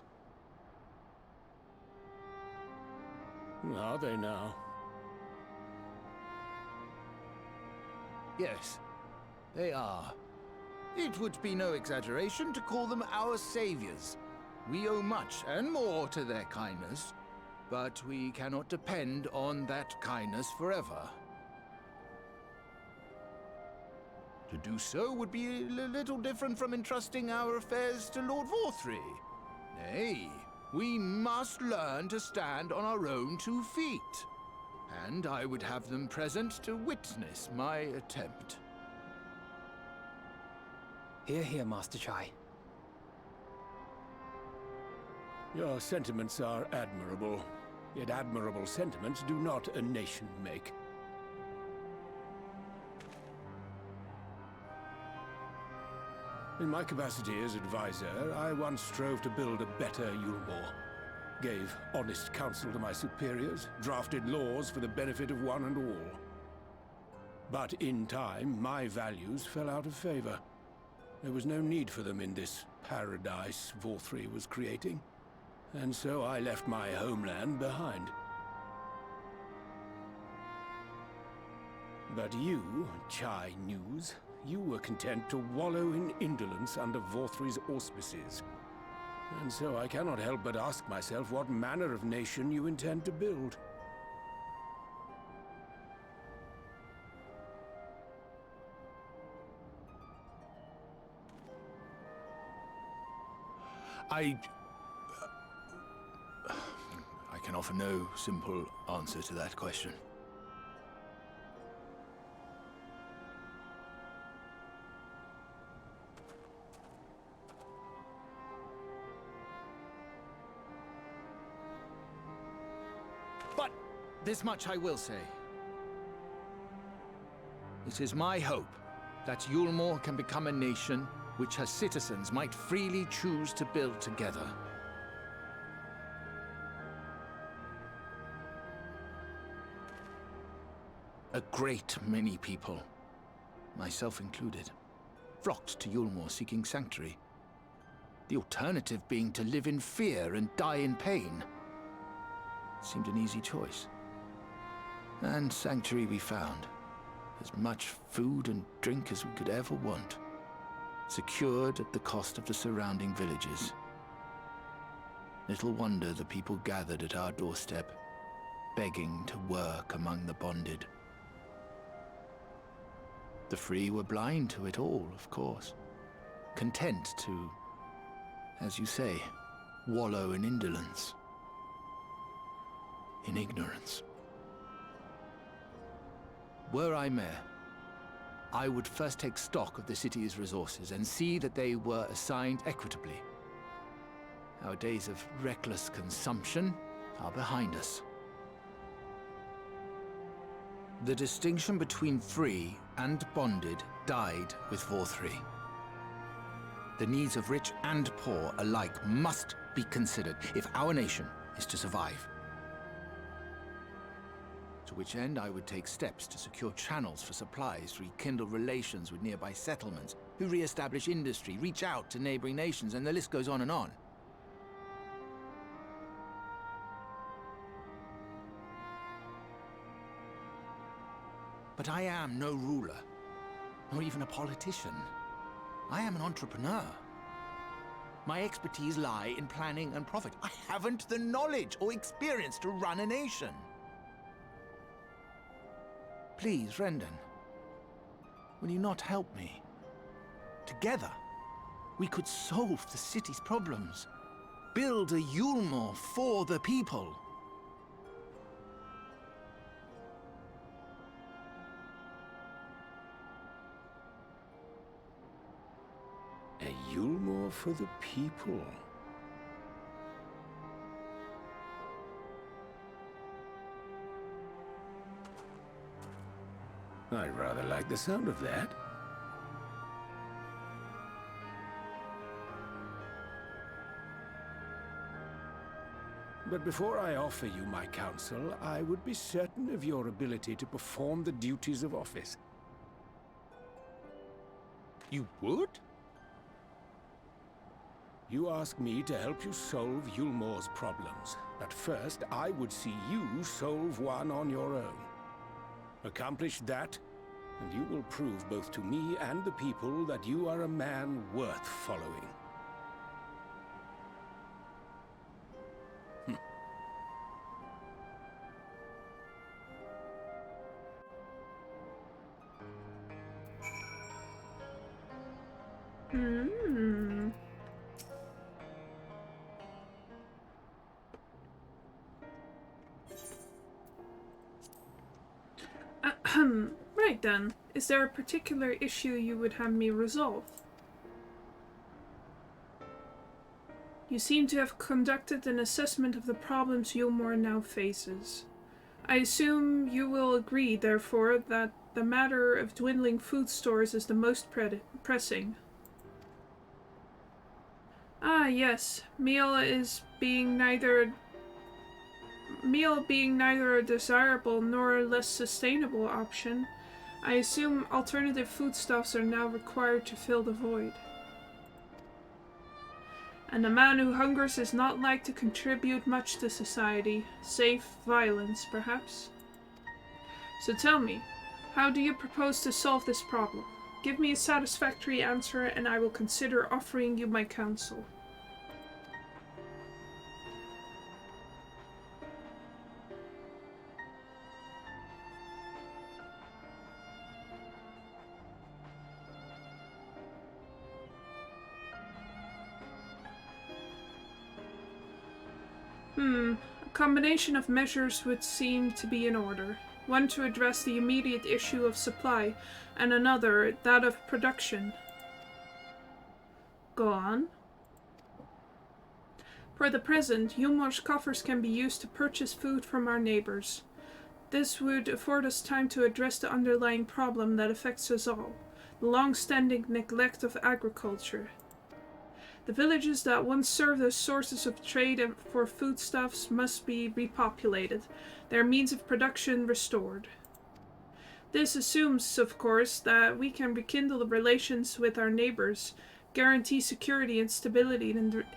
Are they now? Yes, they are. It would be no exaggeration to call them our saviors. We owe much and more to their kindness, but we cannot depend on that kindness forever. To do so would be a little different from entrusting our affairs to Lord Forthry. Nay, we must learn to stand on our own 2 feet. And I would have them present to witness my attempt. Hear, hear, Master Chai. Your sentiments are admirable. Yet admirable sentiments do not a nation make. In my capacity as advisor, I once strove to build a better Yulmore. Gave honest counsel to my superiors, drafted laws for the benefit of one and all. But in time, my values fell out of favor. There was no need for them in this paradise Forthry was creating. And so I left my homeland behind. But you, Chai News, you were content to wallow in indolence under Forthry's auspices. And so I cannot help but ask myself what manner of nation you intend to build. I can offer no simple answer to that question. But this much I will say. It is my hope that Yulmore can become a nation which her citizens might freely choose to build together. A great many people, myself included, flocked to Yulmore seeking sanctuary. The alternative being to live in fear and die in pain. Seemed an easy choice. And sanctuary we found. As much food and drink as we could ever want. Secured at the cost of the surrounding villages. Little wonder the people gathered at our doorstep, begging to work among the bonded. The free were blind to it all, of course. Content to, as you say, wallow in indolence. In ignorance. Were I mayor, I would first take stock of the city's resources and see that they were assigned equitably. Our days of reckless consumption are behind us. The distinction between free and bonded died with Vor-3. The needs of rich and poor alike must be considered if our nation is to survive. To which end I would take steps to secure channels for supplies, rekindle relations with nearby settlements, who re-establish industry, reach out to neighboring nations, and the list goes on and on. But I am no ruler, nor even a politician. I am an entrepreneur. My expertise lie in planning and profit. I haven't the knowledge or experience to run a nation. Please, Rendon, will you not help me? Together, we could solve the city's problems. Build a Yulmore for the people. A Yulmore for the people. I rather like the sound of that. But before I offer you my counsel, I would be certain of your ability to perform the duties of office. You would? You ask me to help you solve Yulmore's problems, but first I would see you solve one on your own. Accomplish that, and you will prove both to me and the people that you are a man worth following. Right then. Is there a particular issue you would have me resolve? You seem to have conducted an assessment of the problems Yulmore now faces. I assume you will agree, therefore, that the matter of dwindling food stores is the most pressing. Ah, yes. Meal being neither a desirable nor a less sustainable option, I assume alternative foodstuffs are now required to fill the void. And a man who hungers is not like to contribute much to society, save violence, perhaps. So tell me, how do you propose to solve this problem? Give me a satisfactory answer and I will consider offering you my counsel. A combination of measures would seem to be in order. One to address the immediate issue of supply, and another, that of production. Go on. For the present, Yulmore's coffers can be used to purchase food from our neighbors. This would afford us time to address the underlying problem that affects us all, the long-standing neglect of agriculture. The villages that once served as sources of trade for foodstuffs must be repopulated, their means of production restored. This assumes, of course, that we can rekindle the relations with our neighbors, guarantee security and stability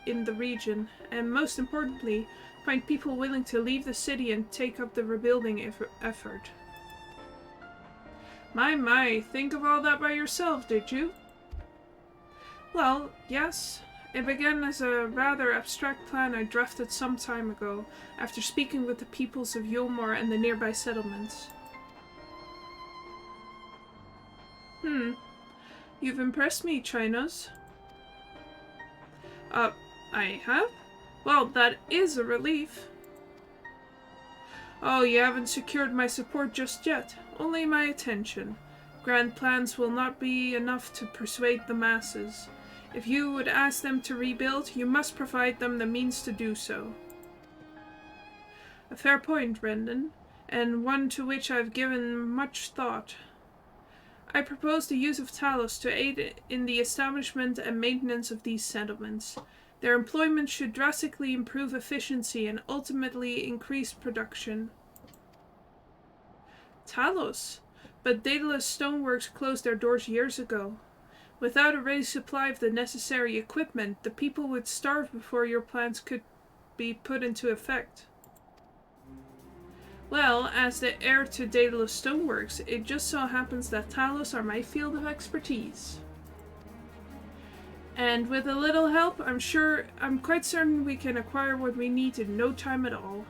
in the region, and most importantly, find people willing to leave the city and take up the rebuilding effort. My, think of all that by yourself, did you? Well, yes. It began as a rather abstract plan I drafted some time ago, after speaking with the peoples of Yulmore and the nearby settlements. You've impressed me, Chinos. I have? Well, that is a relief. Oh, you haven't secured my support just yet, only my attention. grand plans will not be enough to persuade the masses. If you would ask them to rebuild, you must provide them the means to do so. A fair point, Brendan, and one to which I've given much thought. I propose the use of Talos to aid in the establishment and maintenance of these settlements. Their employment should drastically improve efficiency and ultimately increase production. Talos? But Daedalus Stoneworks closed their doors years ago. Without a ready supply of the necessary equipment, the people would starve before your plans could be put into effect. Well, as the heir to Daedalus Stoneworks, it just so happens that Talos are my field of expertise. And with a little help, I'm quite certain we can acquire what we need in no time at all.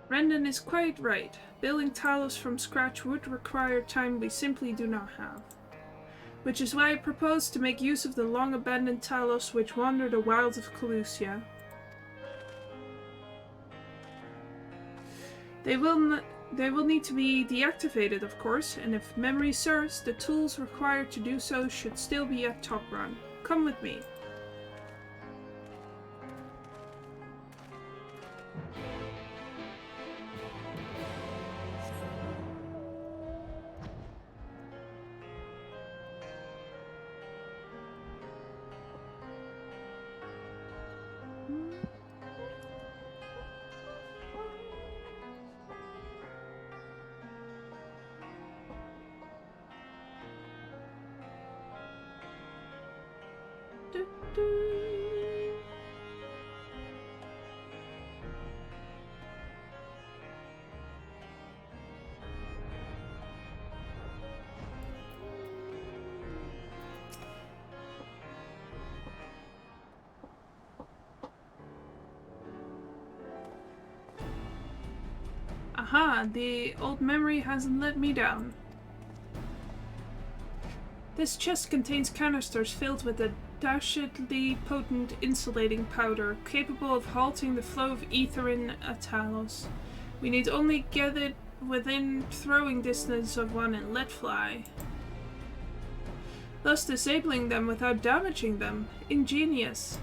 Brendan is quite right. Building Talos from scratch would require time we simply do not have. Which is why I propose to make use of the long-abandoned Talos which wander the wilds of Calusia. They will need to be deactivated, of course, and if memory serves, the tools required to do so should still be at top run. Come with me. Aha, the old memory hasn't let me down. This chest contains canisters filled with a dastardly potent insulating powder, capable of halting the flow of ether in a Talos. We need only get it within throwing distance of one and let fly, thus disabling them without damaging them. Ingenious.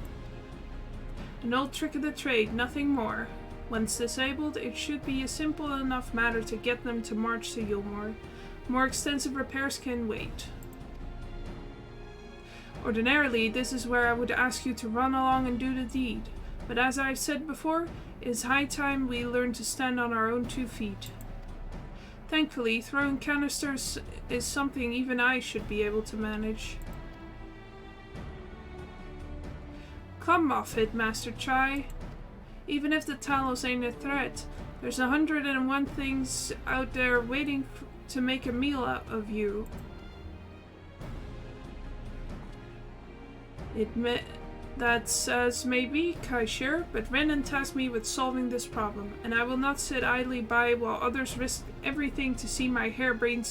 An old trick of the trade, nothing more. Once disabled, it should be a simple enough matter to get them to march to Yulmore. More extensive repairs can wait. Ordinarily, this is where I would ask you to run along and do the deed, but as I've said before, it is high time we learn to stand on our own 2 feet. Thankfully, throwing canisters is something even I should be able to manage. Come off it, Master Chai. Even if the Talos ain't a threat, there's 101 things out there waiting to make a meal out of you. That's as may be, Kaishir, but Renan tasked me with solving this problem, and I will not sit idly by while others risk everything to see my harebrained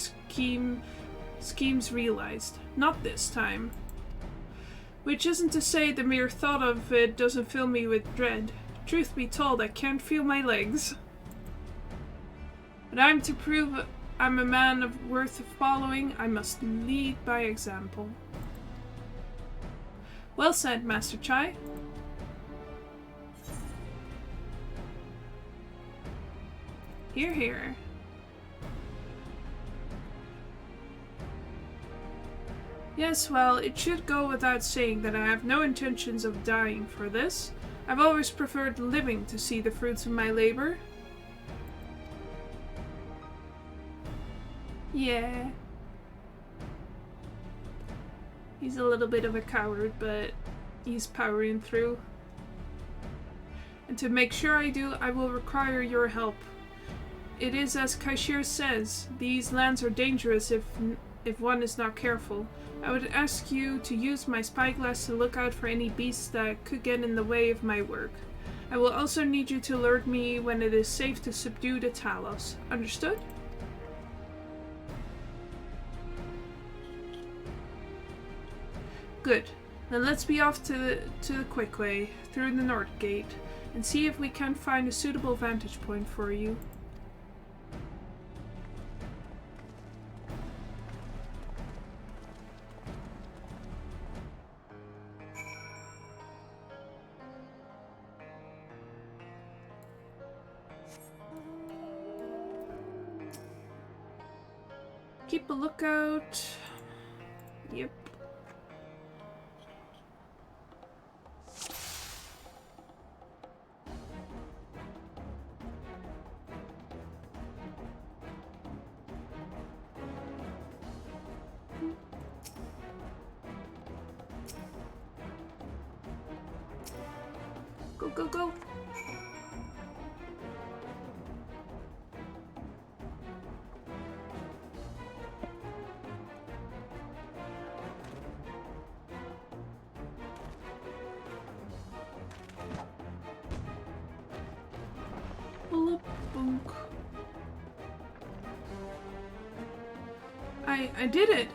schemes realized. Not this time. Which isn't to say the mere thought of it doesn't fill me with dread. Truth be told, I can't feel my legs. But I'm to prove I'm a man of worth following, I must lead by example. Well said, Master Chai. Hear, hear. Yes, well, it should go without saying that I have no intentions of dying for this. I've always preferred living to see the fruits of my labor. Yeah. He's a little bit of a coward, but he's powering through. And to make sure I do, I will require your help. It is as Kaishir says, these lands are dangerous if one is not careful. I would ask you to use my spyglass to look out for any beasts that could get in the way of my work. I will also need you to alert me when it is safe to subdue the Talos. Understood? Good. Then let's be off to the quick way, through the north gate, and see if we can find a suitable vantage point for you. Keep a lookout. Yep. Go, go, go. Boink. I did it.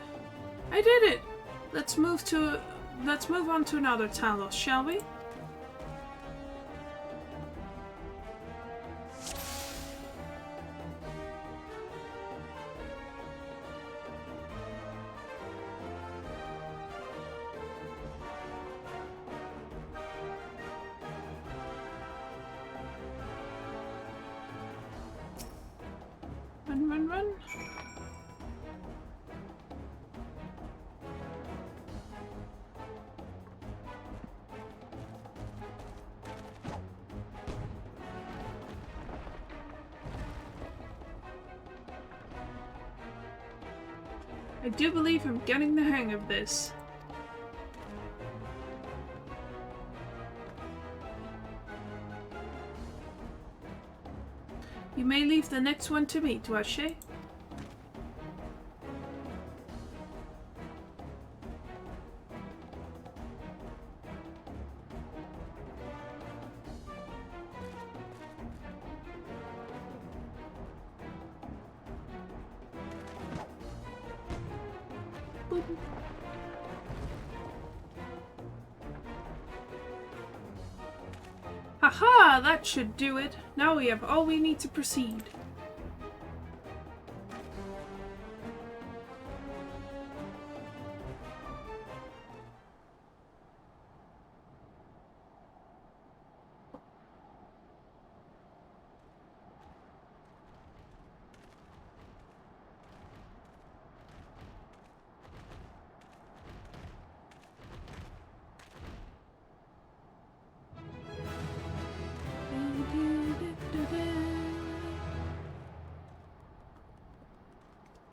I did it. Let's move on to another Talos, shall we? Run, run, run. I do believe I'm getting the hang of this. You may leave the next one to me, Dwache. Boop. Haha, that should do it. Now we have all we need to proceed.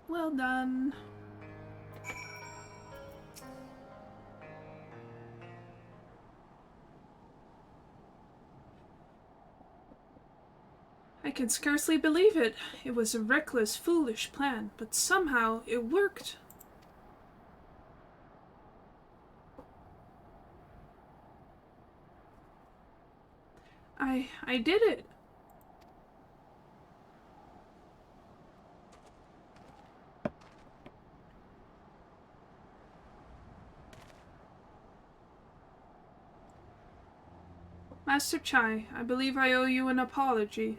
Well done. I can scarcely believe it. It was a reckless, foolish plan, but somehow it worked. I did it. Master Chai, I believe I owe you an apology.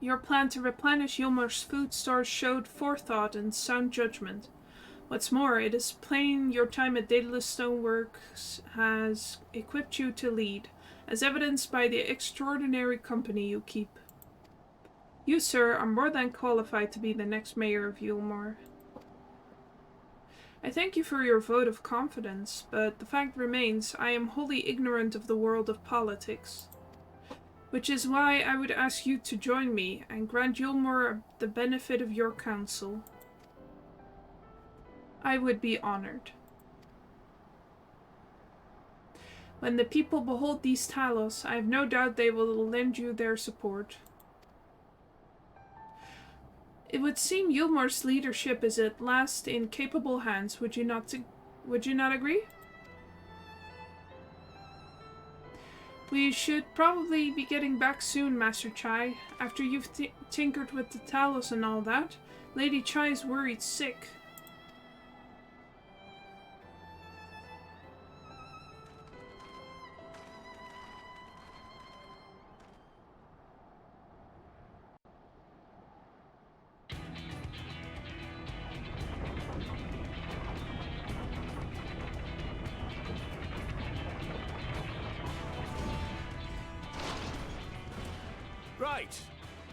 Your plan to replenish Yulmar's food stores showed forethought and sound judgment. What's more, it is plain your time at Daedalus Stoneworks has equipped you to lead, as evidenced by the extraordinary company you keep. You, sir, are more than qualified to be the next mayor of Yulmar. I thank you for your vote of confidence, but the fact remains I am wholly ignorant of the world of politics. Which is why I would ask you to join me and grant Yulmar the benefit of your counsel. I would be honored. When the people behold these Talos, I have no doubt they will lend you their support. It would seem Yulmar's leadership is at last in capable hands, would you not agree? We should probably be getting back soon, Master Chai. After you've tinkered with the Talos and all that, Lady Chai's worried sick.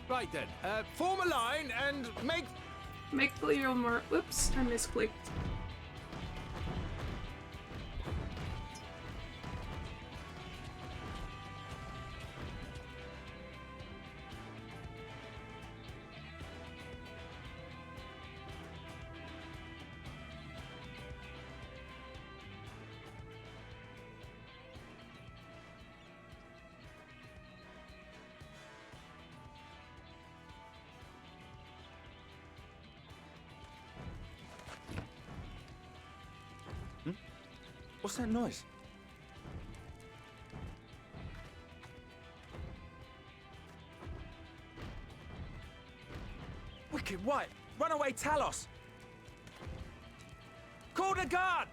Right then, form a line and make... Make clear more. Oops, I misclicked. What's that noise? Wicked White! Runaway Talos! Call the guard!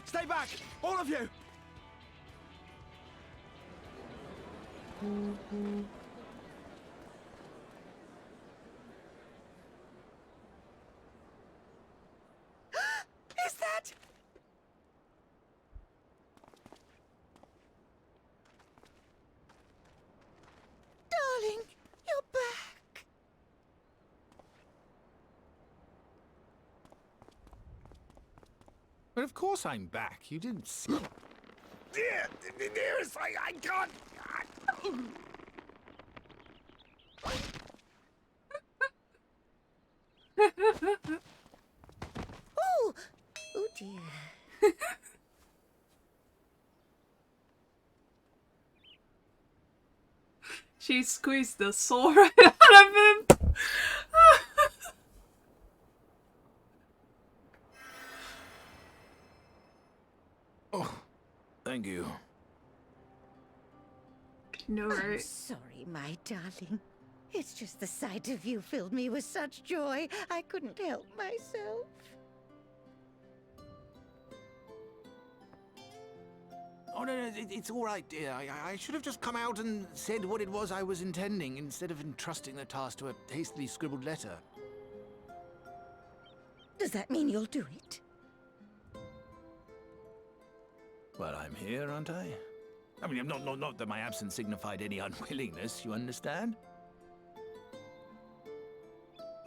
Stay back! All of you! Is that... Darling, you're back. But of course I'm back. You didn't see... Dearest, I can't... Oh! Oh dear. She squeezed the soul right out of him. Oh, thank you. No, I'm right? sorry, my darling. It's just the sight of you filled me with such joy, I couldn't help myself. Oh, no, it's all right, dear. I should have just come out and said what it was I was intending, instead of entrusting the task to a hastily scribbled letter. Does that mean you'll do it? Well, I'm here, aren't I? I mean, not that my absence signified any unwillingness, you understand?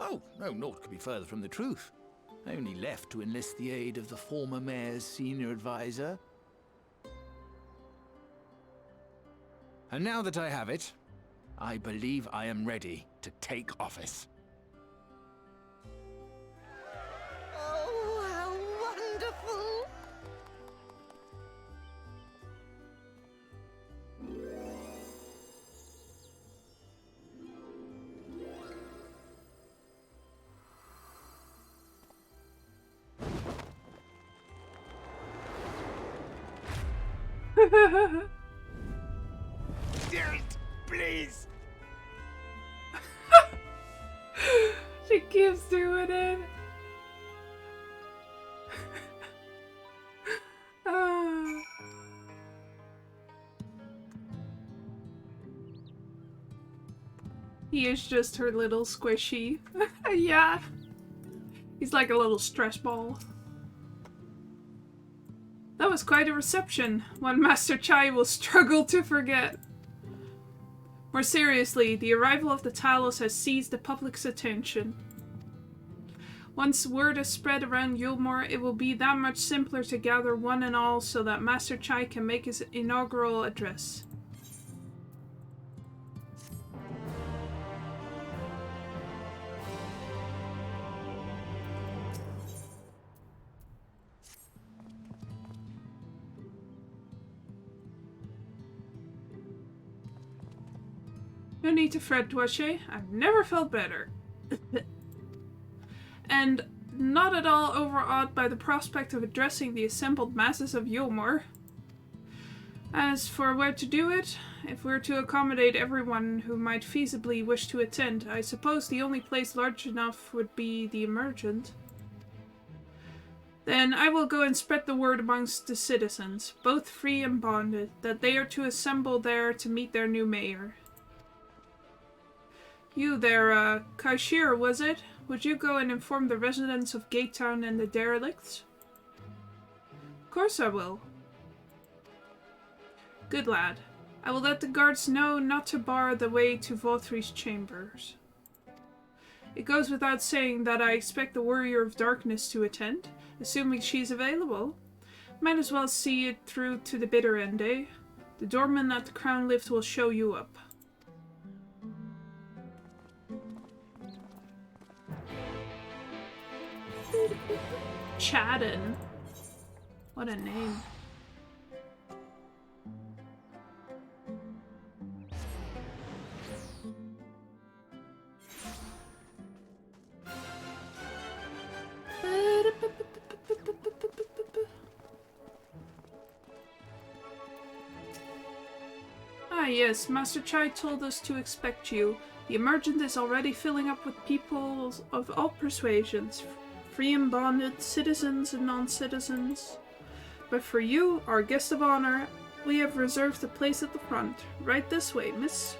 Oh, no, naught could be further from the truth. I only left to enlist the aid of the former mayor's senior advisor. And now that I have it, I believe I am ready to take office. Oh, how wonderful! Dearest, please! She keeps doing it. Ah. He is just her little squishy. Yeah. He's like a little stress ball. That was quite a reception, one Master Chai will struggle to forget. More seriously, the arrival of the Talos has seized the public's attention. Once word is spread around Yulmore, it will be that much simpler to gather one and all so that Master Chai can make his inaugural address. No need to fret, Dwache. I've never felt better. And not at all overawed by the prospect of addressing the assembled masses of Yulmore. As for where to do it, if we're to accommodate everyone who might feasibly wish to attend, I suppose the only place large enough would be the Emergent. Then I will go and spread the word amongst the citizens, both free and bonded, that they are to assemble there to meet their new mayor. You there, Kaishir, was it? Would you go and inform the residents of Gatetown and the derelicts? Of course I will. Good lad. I will let the guards know not to bar the way to Vothri's chambers. It goes without saying that I expect the Warrior of Darkness to attend, assuming she's available. Might as well see it through to the bitter end, eh? The doorman at the Crown Lift will show you up. Chadden. What a name. Ah yes, Master Chai told us to expect you. The Emergent is already filling up with people of all persuasions, free and bonded, citizens and non-citizens. But for you, our guest of honor, we have reserved a place at the front. Right this way, miss.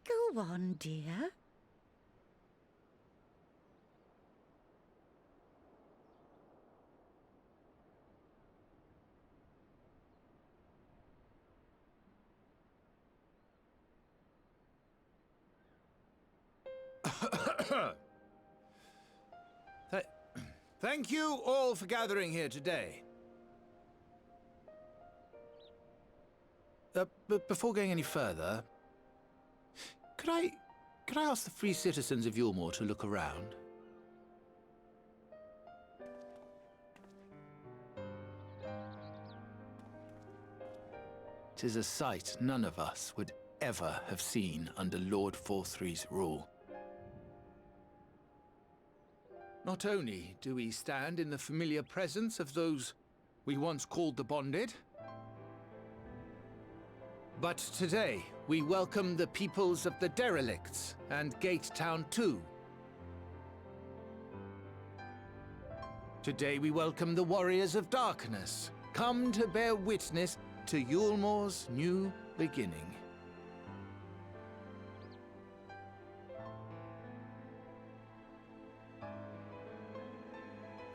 Go on, dear. Thank you all for gathering here today. But before going any further, could I ask the free citizens of Yulmore to look around? 'Tis a sight none of us would ever have seen under Lord Vothri's rule. Not only do we stand in the familiar presence of those we once called the Bonded, but today we welcome the peoples of the Derelicts and Gatetown too. Today we welcome the Warriors of Darkness, come to bear witness to Yulmore's new beginning.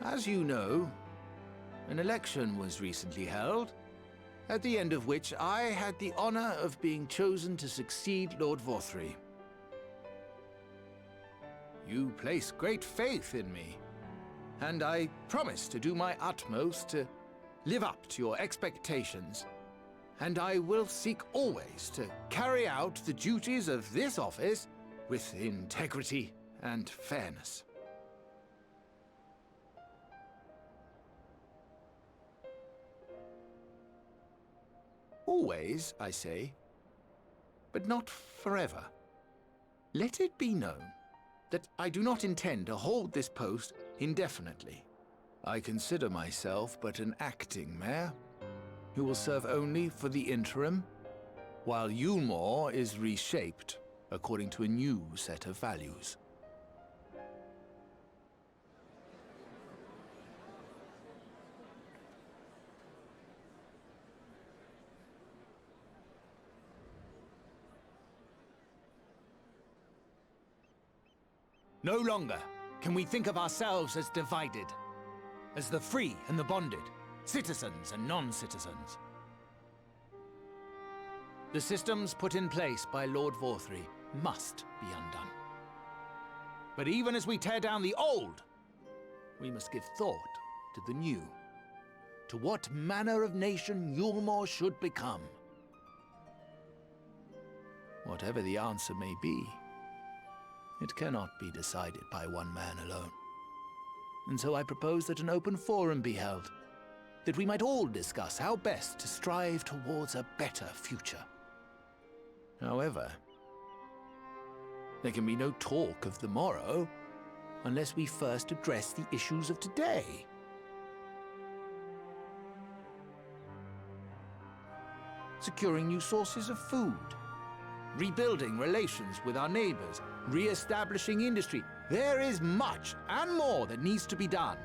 As you know, an election was recently held, at the end of which I had the honor of being chosen to succeed Lord Vothri. You place great faith in me, and I promise to do my utmost to live up to your expectations, and I will seek always to carry out the duties of this office with integrity and fairness. Always, I say, but not forever. Let it be known that I do not intend to hold this post indefinitely. I consider myself but an acting mayor, who will serve only for the interim, while Yulmore is reshaped according to a new set of values. No longer can we think of ourselves as divided, as the free and the bonded, citizens and non-citizens. The systems put in place by Lord Vothri must be undone. But even as we tear down the old, we must give thought to the new, to what manner of nation Yulmore should become. Whatever the answer may be, it cannot be decided by one man alone. And so I propose that an open forum be held, that we might all discuss how best to strive towards a better future. However, there can be no talk of the morrow unless we first address the issues of today. Securing new sources of food, rebuilding relations with our neighbors, re-establishing industry. There is much and more that needs to be done.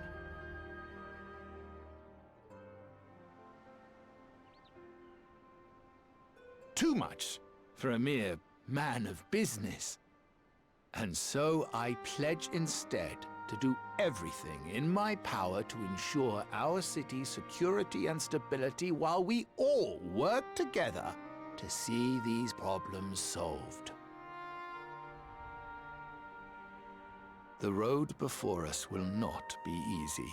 Too much for a mere man of business. And so I pledge instead to do everything in my power to ensure our city's security and stability while we all work together to see these problems solved. The road before us will not be easy,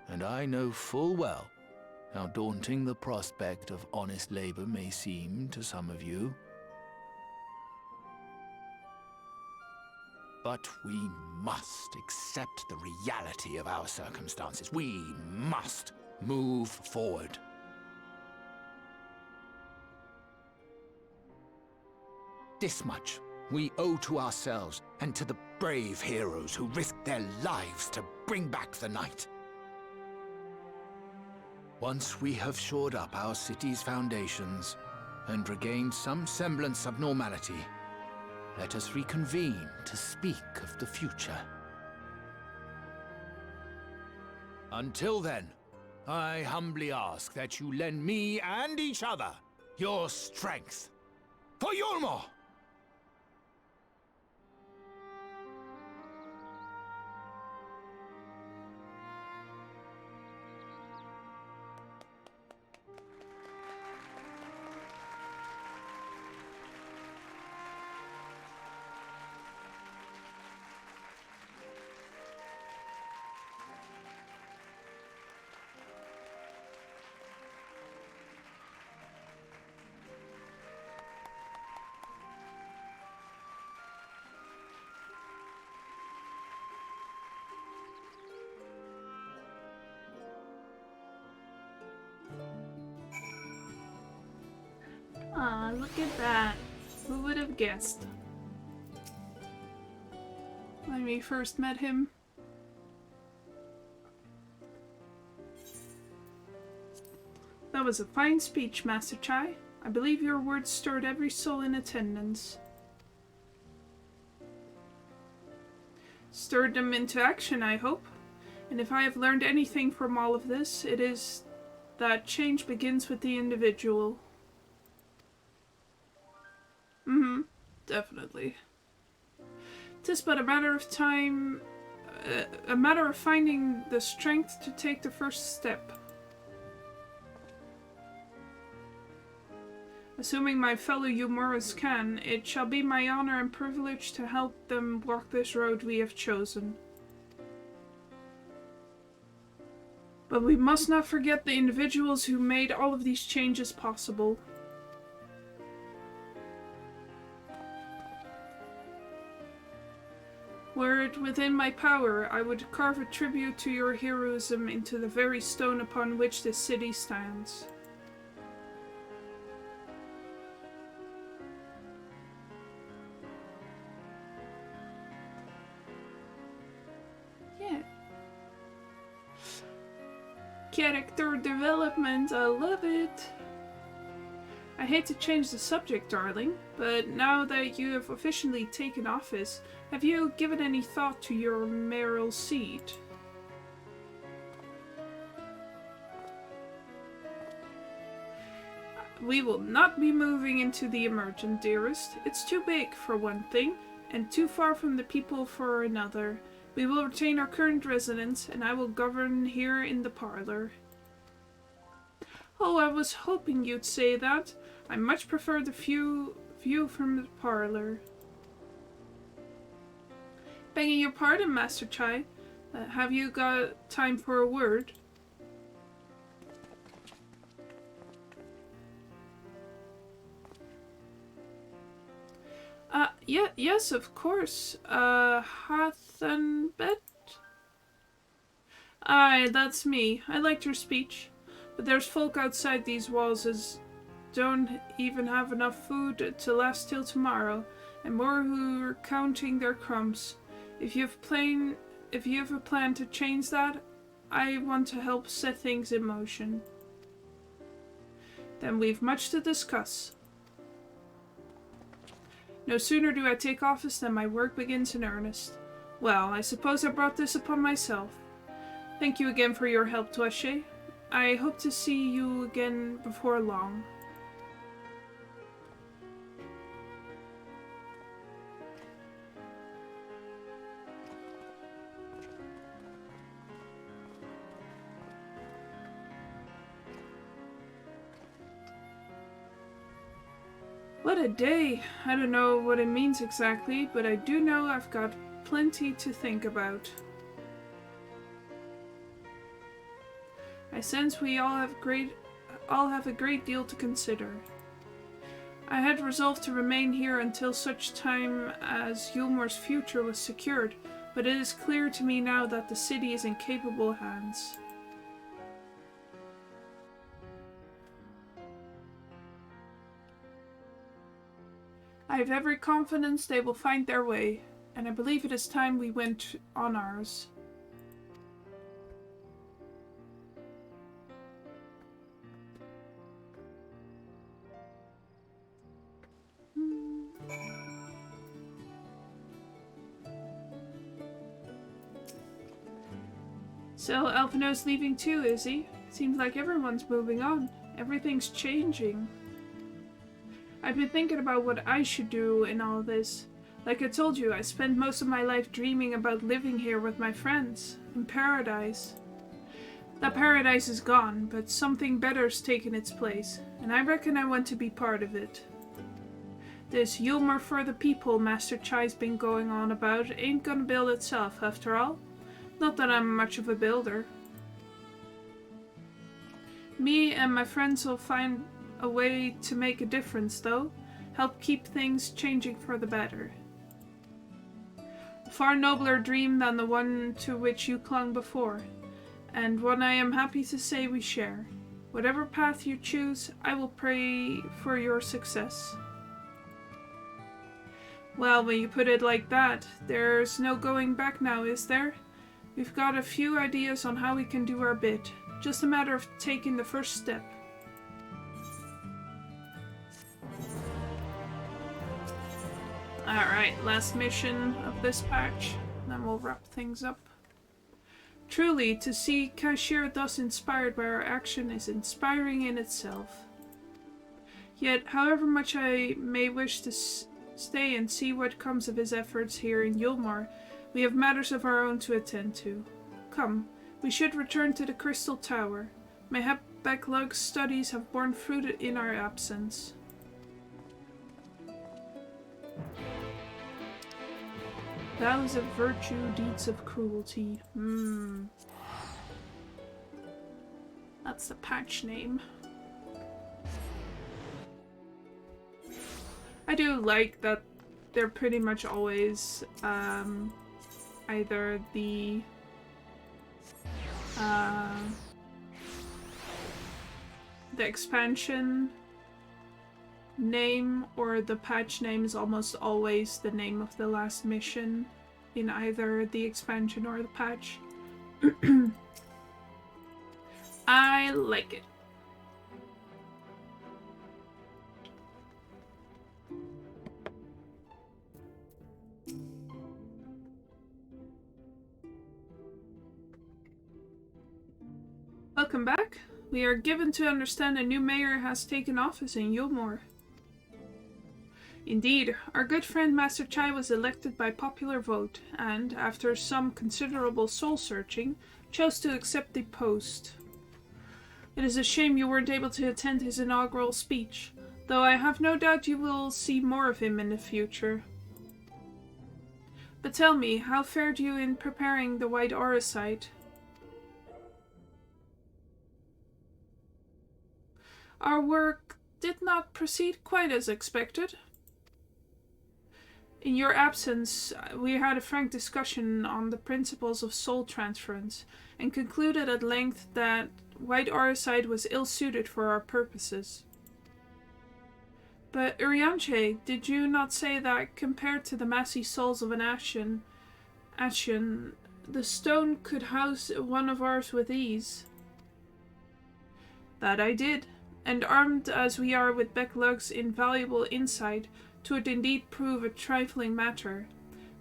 and I know full well how daunting the prospect of honest labor may seem to some of you. But we must accept the reality of our circumstances. We must move forward. This much we owe to ourselves and to the brave heroes who risked their lives to bring back the night. Once we have shored up our city's foundations and regained some semblance of normality, let us reconvene to speak of the future. Until then, I humbly ask that you lend me and each other your strength for Yulmore! Aw, look at that. Who would have guessed? When we first met him. That was a fine speech, Master Chai. I believe your words stirred every soul in attendance. Stirred them into action, I hope. And if I have learned anything from all of this, it is that change begins with the individual. Definitely. 'Tis but a matter of time, a matter of finding the strength to take the first step. Assuming my fellow Yulmorers can, it shall be my honor and privilege to help them walk this road we have chosen. But we must not forget the individuals who made all of these changes possible. Were it within my power, I would carve a tribute to your heroism into the very stone upon which this city stands. Yeah. Character development, I love it. I hate to change the subject, darling, but now that you have officially taken office, have you given any thought to your mayoral seat? We will not be moving into the Emergent, dearest. It's too big, for one thing, and too far from the people for another. We will retain our current residence, and I will govern here in the parlor. Oh, I was hoping you'd say that. I much prefer the view from the parlor. Begging your pardon, Master Chai. Have you got time for a word? Yes, of course. Hathenbet? Aye, that's me. I liked your speech. But there's folk outside these walls as don't even have enough food to last till tomorrow, and more who are counting their crumbs. If you have a plan to change that, I want to help set things in motion. Then we've much to discuss. No sooner do I take office than my work begins in earnest. Well, I suppose I brought this upon myself. Thank you again for your help, Toashe. I hope to see you again before long. What a day! I don't know what it means exactly, but I do know I've got plenty to think about. I sense we all have a great deal to consider. I had resolved to remain here until such time as Yulmore's future was secured, but it is clear to me now that the city is in capable hands. I have every confidence they will find their way, and I believe it is time we went on ours. So Alphino's leaving too, is he? Seems like everyone's moving on. Everything's changing. I've been thinking about what I should do in all this. Like I told you, I spent most of my life dreaming about living here with my friends, in paradise. That paradise is gone, but something better's taken its place, and I reckon I want to be part of it. This Yulmore for the people Master Chai's been going on about ain't gonna build itself, after all. Not that I'm much of a builder. Me and my friends will find a way to make a difference, though. Help keep things changing for the better. A far nobler dream than the one to which you clung before, and one I am happy to say we share. Whatever path you choose, I will pray for your success. Well, when you put it like that, there's no going back now, is there? We've got a few ideas on how we can do our bit. Just a matter of taking the first step. Alright, last mission of this patch, then we'll wrap things up. Truly, to see Kashir thus inspired by our action is inspiring in itself. Yet, however much I may wish to stay and see what comes of his efforts here in Yulmore, we have matters of our own to attend to. Come, we should return to the Crystal Tower. Mayhap Backlug's studies have borne fruit in our absence. Vows of virtue, deeds of cruelty. That's the patch name. I do like that they're pretty much always either the expansion name or the patch name is almost always the name of the last mission in either the expansion or the patch. I like it. Welcome back. We are given to understand a new mayor has taken office in Yulmore. Indeed, our good friend Master Chai was elected by popular vote, and, after some considerable soul-searching, chose to accept the post. It is a shame you weren't able to attend his inaugural speech, though I have no doubt you will see more of him in the future. But tell me, how fared you in preparing the white aura site? Our work did not proceed quite as expected. In your absence, we had a frank discussion on the principles of soul transference, and concluded at length that white auracite was ill-suited for our purposes. But Urianche, did you not say that compared to the massy souls of an Ashen, the stone could house one of ours with ease? That I did, and armed as we are with Becklug's invaluable insight, 'twould indeed prove a trifling matter,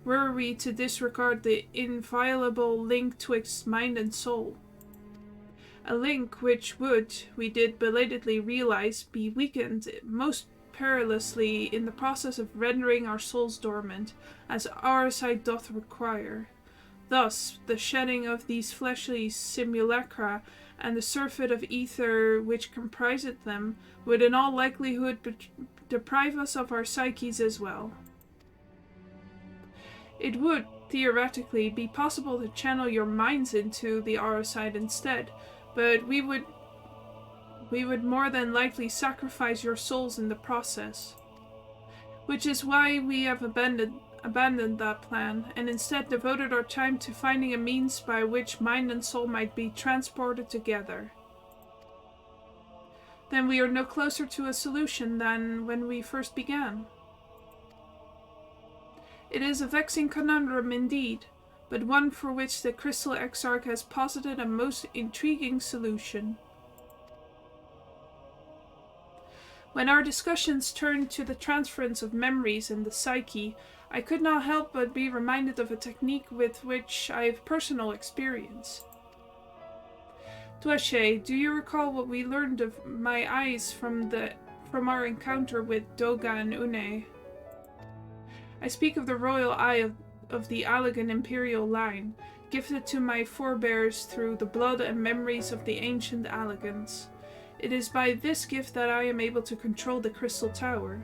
were we to disregard the inviolable link twixt mind and soul. A link which would, we did belatedly realize, be weakened most perilously in the process of rendering our souls dormant, as our sight doth require. Thus, the shedding of these fleshly simulacra and the surfeit of ether which compriseth them would in all likelihood deprive us of our psyches as well. It would, theoretically, be possible to channel your minds into the auracite instead, but we would more than likely sacrifice your souls in the process. Which is why we have abandoned that plan, and instead devoted our time to finding a means by which mind and soul might be transported together. Then we are no closer to a solution than when we first began. It is a vexing conundrum indeed, but one for which the Crystal Exarch has posited a most intriguing solution. When our discussions turned to the transference of memories and the psyche, I could not help but be reminded of a technique with which I have personal experience. Tuashe, do you recall what we learned of my eyes from our encounter with Doga and Une? I speak of the royal eye of the Allagan imperial line, gifted to my forebears through the blood and memories of the ancient Allagans. It is by this gift that I am able to control the Crystal Tower.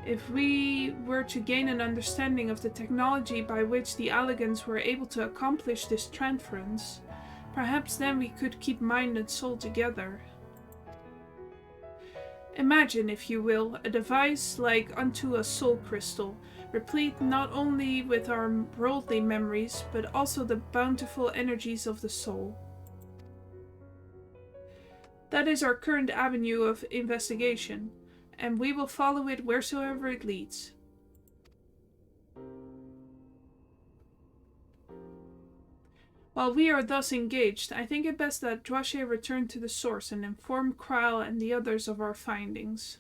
If we were to gain an understanding of the technology by which the Allagans were able to accomplish this transference, perhaps then we could keep mind and soul together. Imagine, if you will, a device like unto a soul crystal, replete not only with our worldly memories, but also the bountiful energies of the soul. That is our current avenue of investigation, and we will follow it wheresoever it leads. While we are thus engaged, I think it best that Tuashe return to the source and inform Kral and the others of our findings.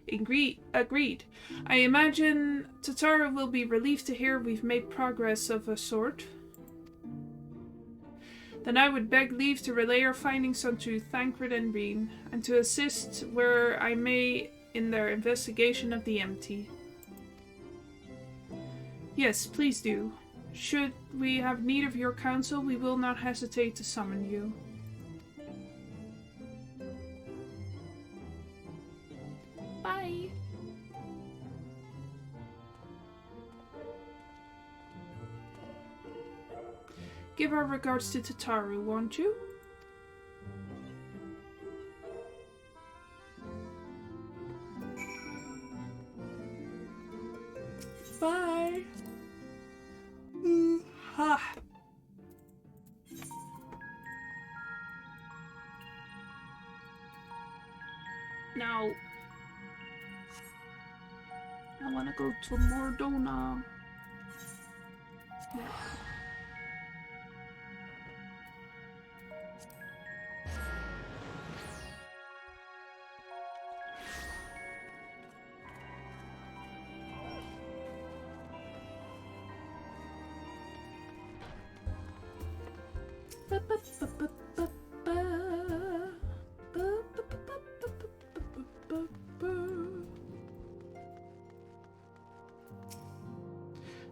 Agreed. I imagine Tatara will be relieved to hear we've made progress of a sort. Then I would beg leave to relay our findings unto Thancred and Reen, and to assist where I may in their investigation of the empty. Yes, please do. Should we have need of your counsel, we will not hesitate to summon you. Bye! Give our regards to Tataru, won't you? Bye! Ha! Now, I want to go to Mordona.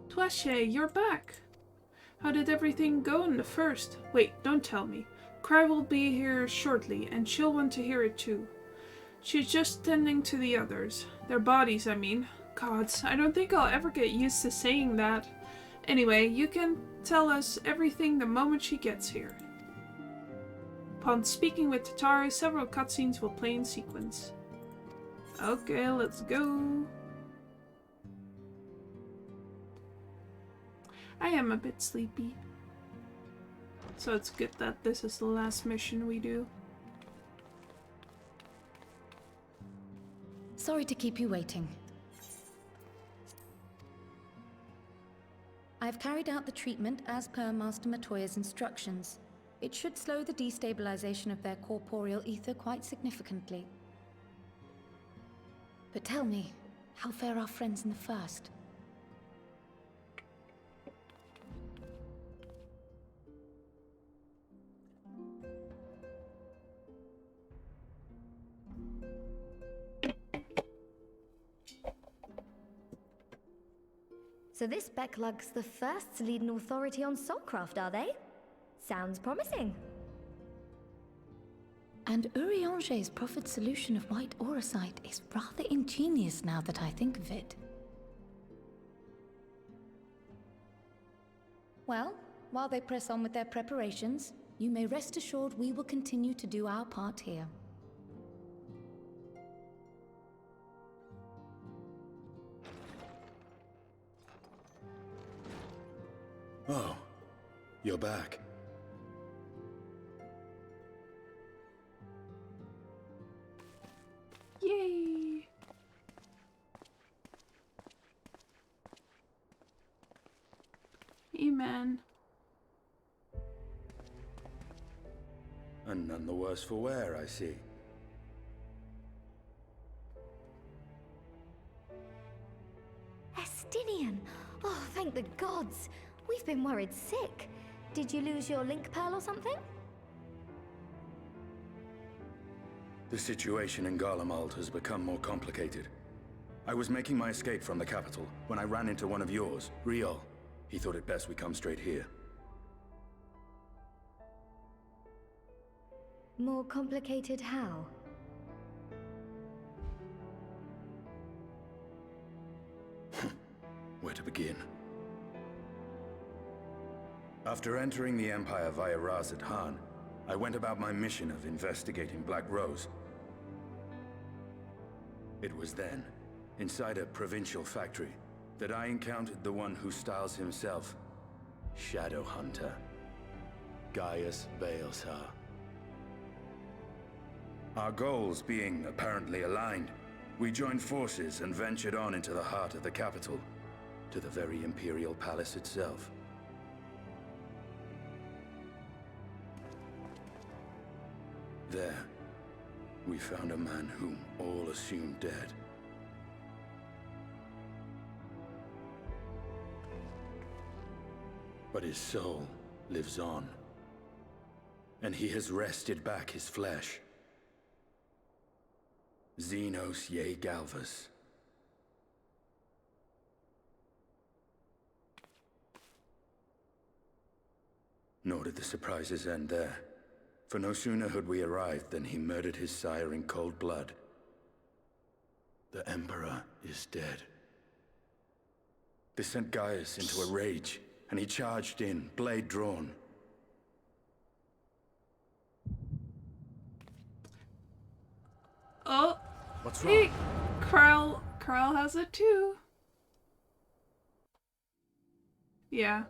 Tuashe, you're back! How did everything go in the first? Wait, don't tell me. Cry will be here shortly, and she'll want to hear it too. She's just tending to the others. Their bodies, I mean. Gods, I don't think I'll ever get used to saying that. Anyway, you can tell us everything the moment she gets here. Upon speaking with Tataru, several cutscenes will play in sequence. Okay, let's go. I am a bit sleepy. So it's good that this is the last mission we do. Sorry to keep you waiting. I've carried out the treatment as per Master Matoya's instructions. It should slow the destabilization of their corporeal ether quite significantly. But tell me, how fare our friends in the First? So this Becklug's the first to lead an authority on soulcraft, are they? Sounds promising. And Urianger's proffered solution of white auracite is rather ingenious now that I think of it. Well, while they press on with their preparations, you may rest assured we will continue to do our part here. Oh, you're back. Yay! Amen. And none the worse for wear, I see. Estinian! Oh, thank the gods! We've been worried sick. Did you lose your link pearl or something? The situation in Garlemald has become more complicated. I was making my escape from the capital when I ran into one of yours, Riol. He thought it best we come straight here. More complicated how? Where to begin? After entering the Empire via Razad Han, I went about my mission of investigating Black Rose. It was then, inside a provincial factory, that I encountered the one who styles himself Shadow Hunter, Gaius Baelsar. Our goals being apparently aligned, we joined forces and ventured on into the heart of the capital, to the very Imperial Palace itself. There, we found a man whom all assumed dead. But his soul lives on, and he has wrested back his flesh. Xenos Ye Galvas. Nor did the surprises end there. For no sooner had we arrived than he murdered his sire in cold blood. The Emperor is dead. This sent Gaius into a rage, and he charged in, blade drawn. Oh! What's wrong? Hey! Carl has it too. Yeah.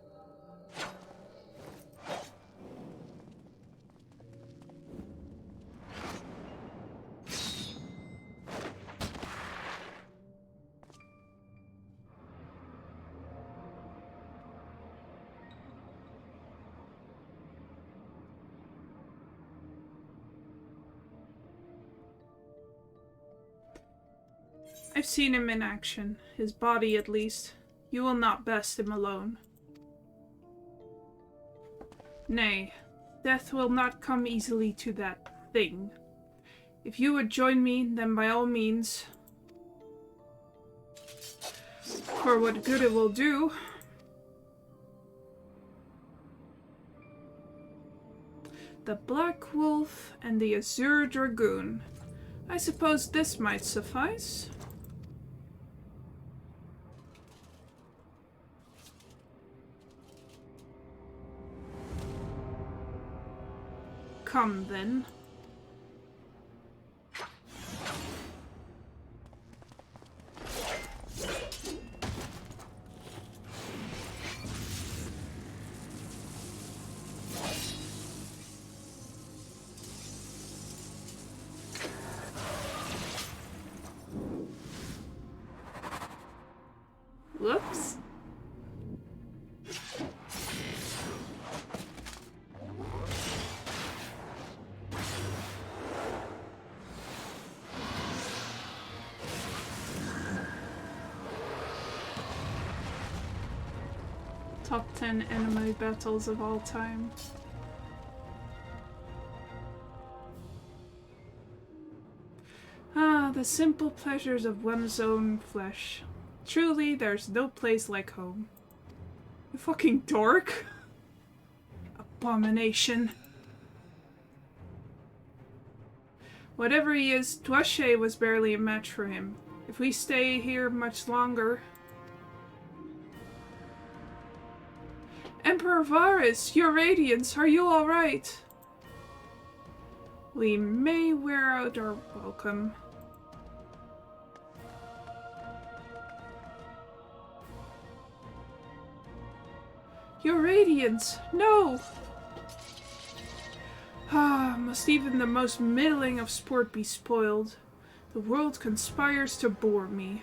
I've seen him in action, his body at least. You will not best him alone. Nay, death will not come easily to that thing. If you would join me, then by all means. For what good it will do. The Black Wolf and the Azure Dragoon. I suppose this might suffice. come then. Whoops. Top 10 anime battles of all time. Ah, the simple pleasures of one's own flesh. Truly, there's no place like home. You fucking dork. Abomination. Whatever he is, Dwache was barely a match for him. If we stay here much longer... Emperor Varus, your radiance, are you alright? We may wear out our welcome. Your radiance! No! Ah, must even the most middling of sport be spoiled. The world conspires to bore me.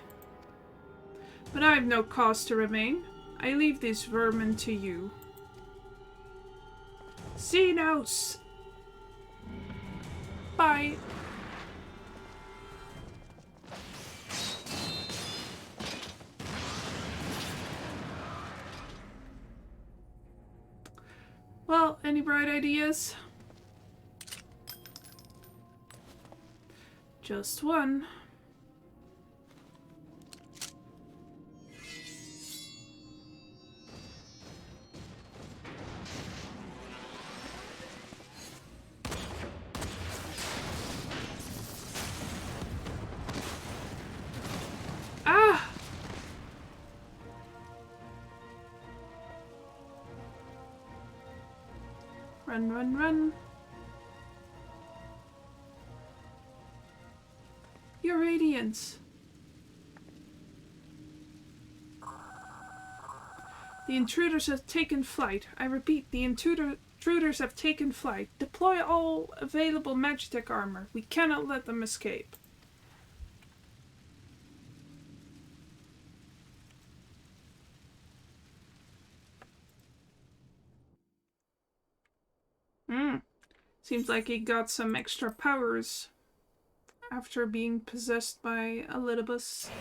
But I have no cause to remain. I leave these vermin to you. Xenos! Bye! Well, any bright ideas? Just one. Ah! Run, run, run. Your radiance. The intruders have taken flight. I repeat, the intruders have taken flight. Deploy all available Magitech armor. We cannot let them escape. Seems like he got some extra powers after being possessed by Elidibus.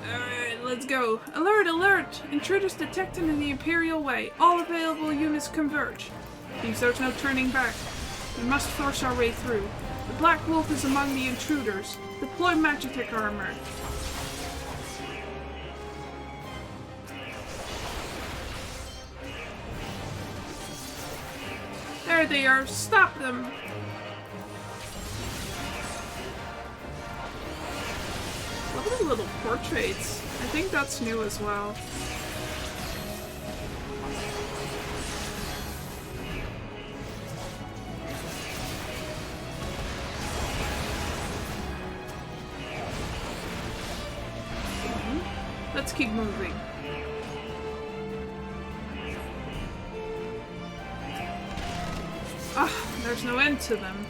Alright, let's go. Alert, alert! Intruders detected in the Imperial Way. All available units converge. Seems there's no turning back. We must force our way through. The Black Wolf is among the intruders. Deploy Magitech armor. There they are! Stop them! Love the little portraits. I think that's new as well. Let's keep moving. Ah, there's no end to them.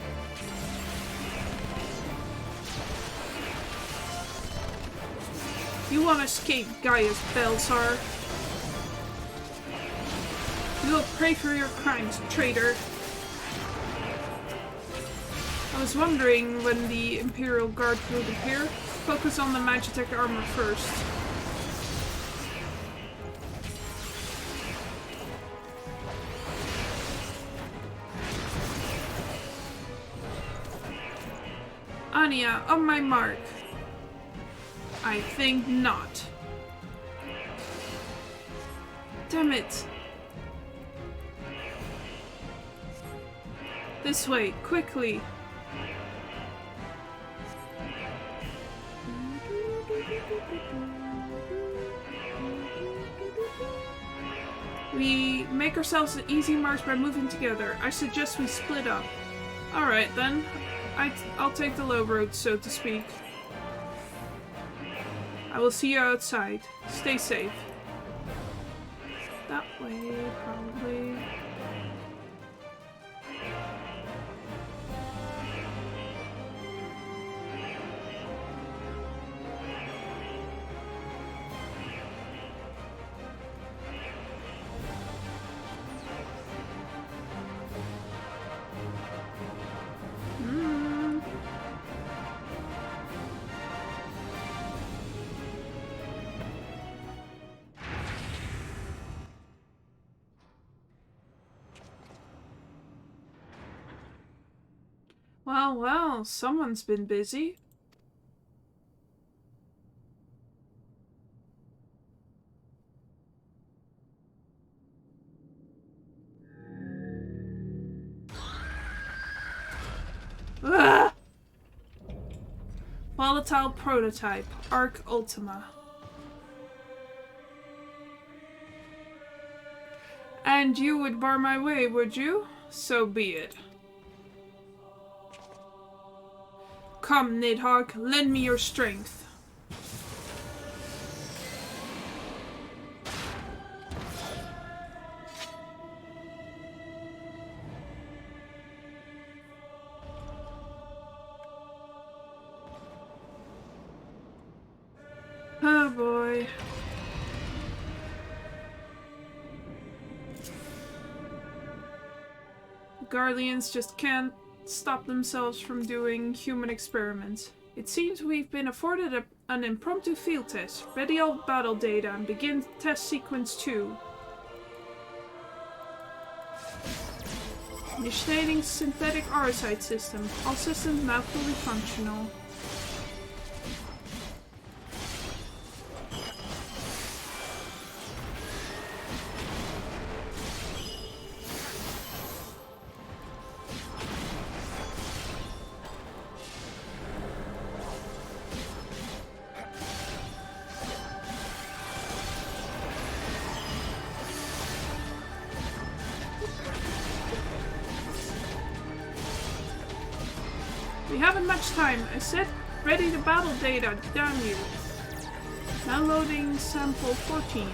You want to escape, Gaius Belsar? You will pay for your crimes, traitor. I was wondering when the Imperial Guard would appear. Focus on the Magitech armor first. Anya, on my mark. I think not. Damn it. This way, quickly. We make ourselves easy marks by moving together. I suggest we split up. Alright then. I'll take the low road, so to speak. I will see you outside. Stay safe. That way, probably. Well, someone's been busy. Ugh! Volatile prototype, Arc Ultima. And you would bar my way, would you? So be it. Come, Nidhogg, lend me your strength. Oh boy. Guardians just can't stop themselves from doing human experiments. It seems we've been afforded an impromptu field test. Ready all battle data and begin test sequence 2. Initiating synthetic aurosite system. All systems now fully functional. We haven't much time. I said ready to battle data, damn you. Now loading sample 14.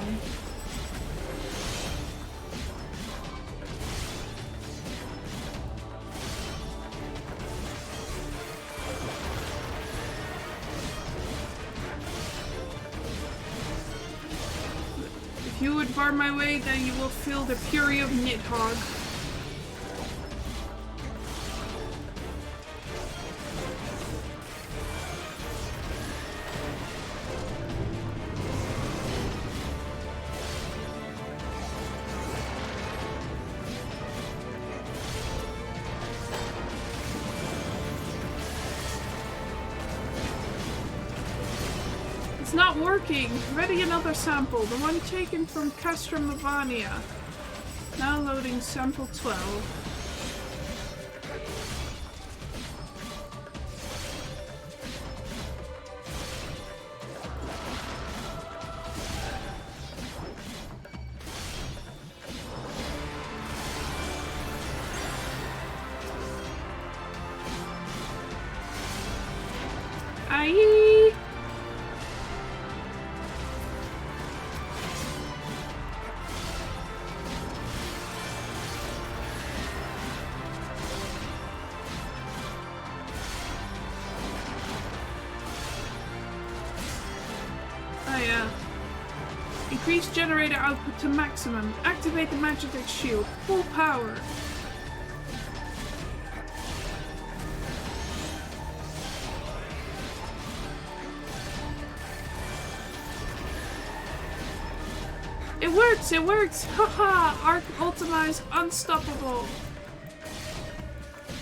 If you would bar my way, then you will feel the fury of Nidhogg. It's not working. Ready another sample. The one taken from Castra Mavania. Now loading sample 12. Aye. Increase generator output to maximum. Activate the Magitech shield. Full power. It works! It works! Haha! Arc Ultima is unstoppable.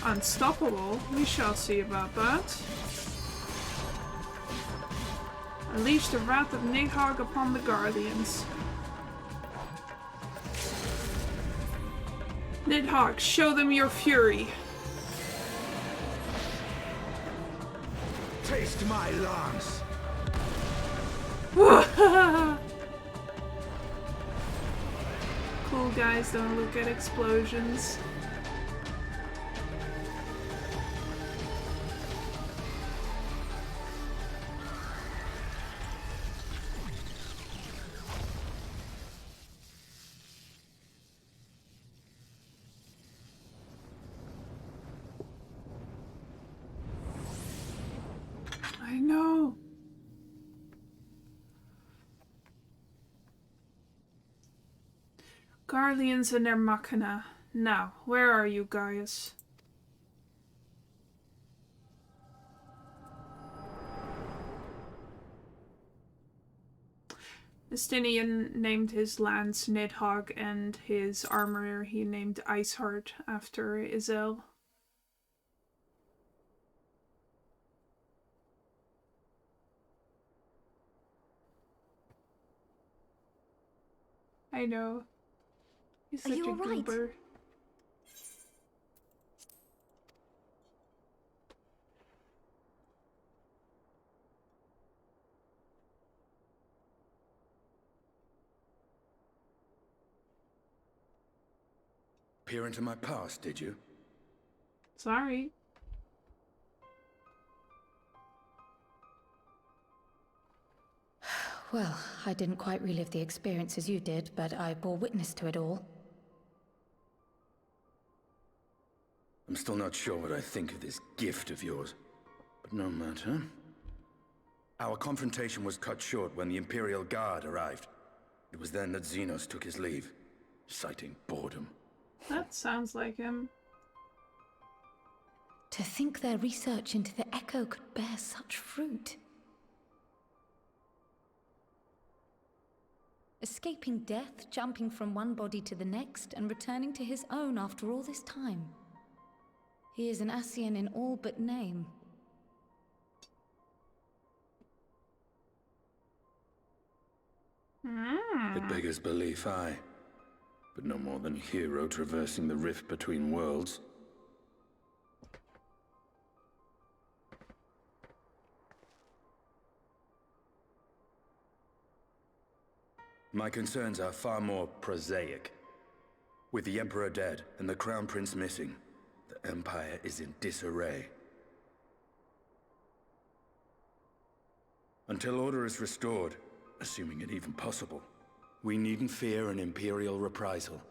Unstoppable? We shall see about that. Unleash the wrath of Nidhogg upon the Guardians. Nidhogg, show them your fury. Taste my lance. Cool. Cool guys don't look at explosions. I know. Guardians and their machina. Now, where are you guys? Justinian named his lance Nidhogg and his armor he named Iceheart after Izel. I know. He's such a goober. Peer into my past, did you? Sorry. Well, I didn't quite relive the experience as you did, but I bore witness to it all. I'm still not sure what I think of this gift of yours, but no matter. Our confrontation was cut short when the Imperial Guard arrived. It was then that Xenos took his leave, citing boredom. That sounds like him. To think their research into the Echo could bear such fruit. Escaping death, jumping from one body to the next, and returning to his own after all this time. He is an Ascian in all but name. It beggars belief, aye. But no more than a hero traversing the rift between worlds. My concerns are far more prosaic. With the Emperor dead and the Crown Prince missing, the Empire is in disarray. Until order is restored, assuming it even possible, we needn't fear an Imperial reprisal.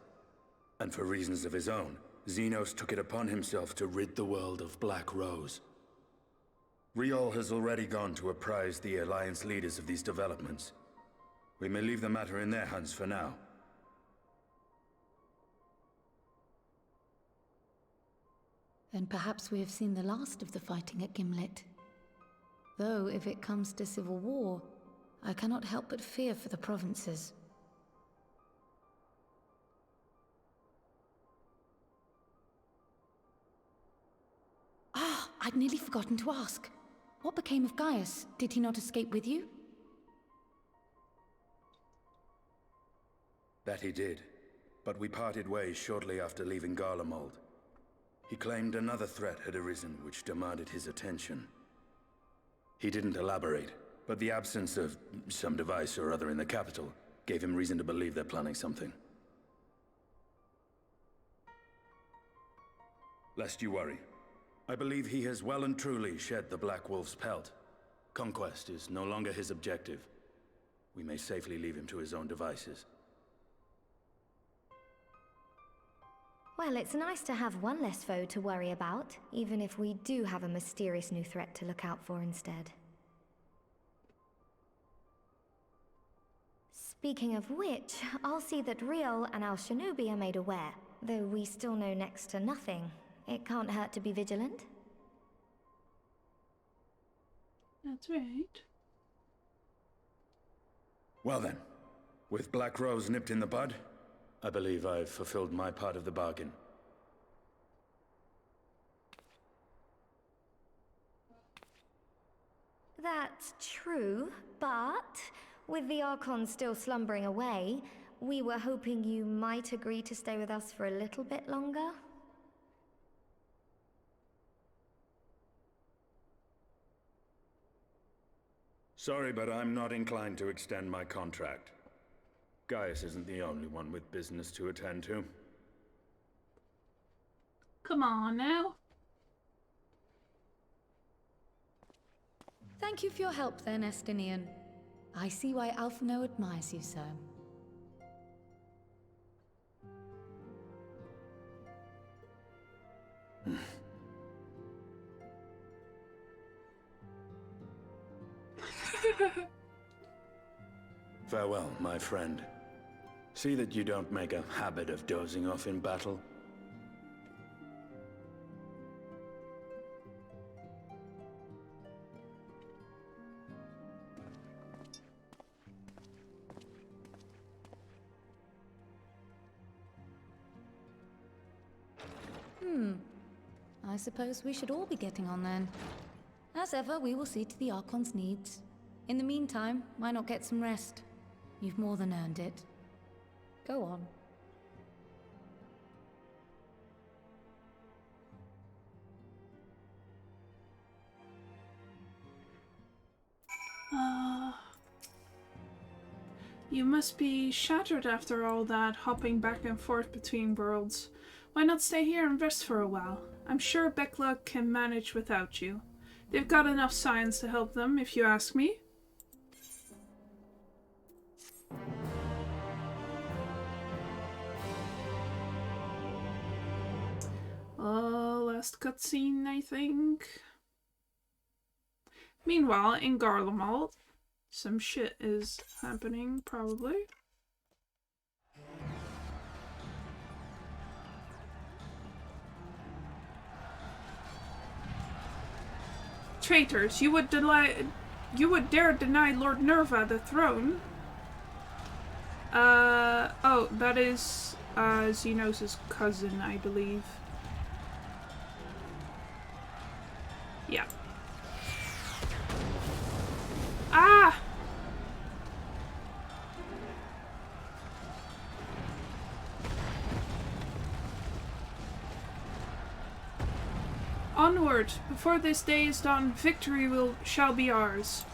And for reasons of his own, Xenos took it upon himself to rid the world of Black Rose. Riol has already gone to apprise the Alliance leaders of these developments. We may leave the matter in their hands for now. Then perhaps we have seen the last of the fighting at Gimlet. Though, if it comes to civil war, I cannot help but fear for the provinces. Ah, I'd nearly forgotten to ask. What became of Gaius? Did he not escape with you? That he did, but we parted ways shortly after leaving Garlemald. He claimed another threat had arisen which demanded his attention. He didn't elaborate, but the absence of some device or other in the capital gave him reason to believe they're planning something. Lest you worry, I believe he has well and truly shed the Black Wolf's pelt. Conquest is no longer his objective. We may safely leave him to his own devices. Well, it's nice to have one less foe to worry about, even if we do have a mysterious new threat to look out for instead. Speaking of which, I'll see that Riol and Al Shinobi are made aware. Though we still know next to nothing, it can't hurt to be vigilant. That's right. Well then, with Black Rose nipped in the bud, I believe I've fulfilled my part of the bargain. That's true, but with the Archon still slumbering away, we were hoping you might agree to stay with us for a little bit longer. Sorry, but I'm not inclined to extend my contract. Gaius isn't the only one with business to attend to. Come on now. Thank you for your help then, Estinian. I see why Alphino admires you so. Farewell, my friend. See that you don't make a habit of dozing off in battle. I suppose we should all be getting on then. As ever, we will see to the Archon's needs. In the meantime, why not get some rest? You've more than earned it. Go on. You must be shattered after all that hopping back and forth between worlds. Why not stay here and rest for a while? I'm sure Bekla can manage without you. They've got enough science to help them, if you ask me. Last cutscene, I think. Meanwhile, in Garlemald, some shit is happening, probably. Traitors, you would dare deny Lord Nerva the throne? Oh, that is Xenos' cousin, I believe. Yeah. Ah! Onward! Before this day is done, victory shall be ours.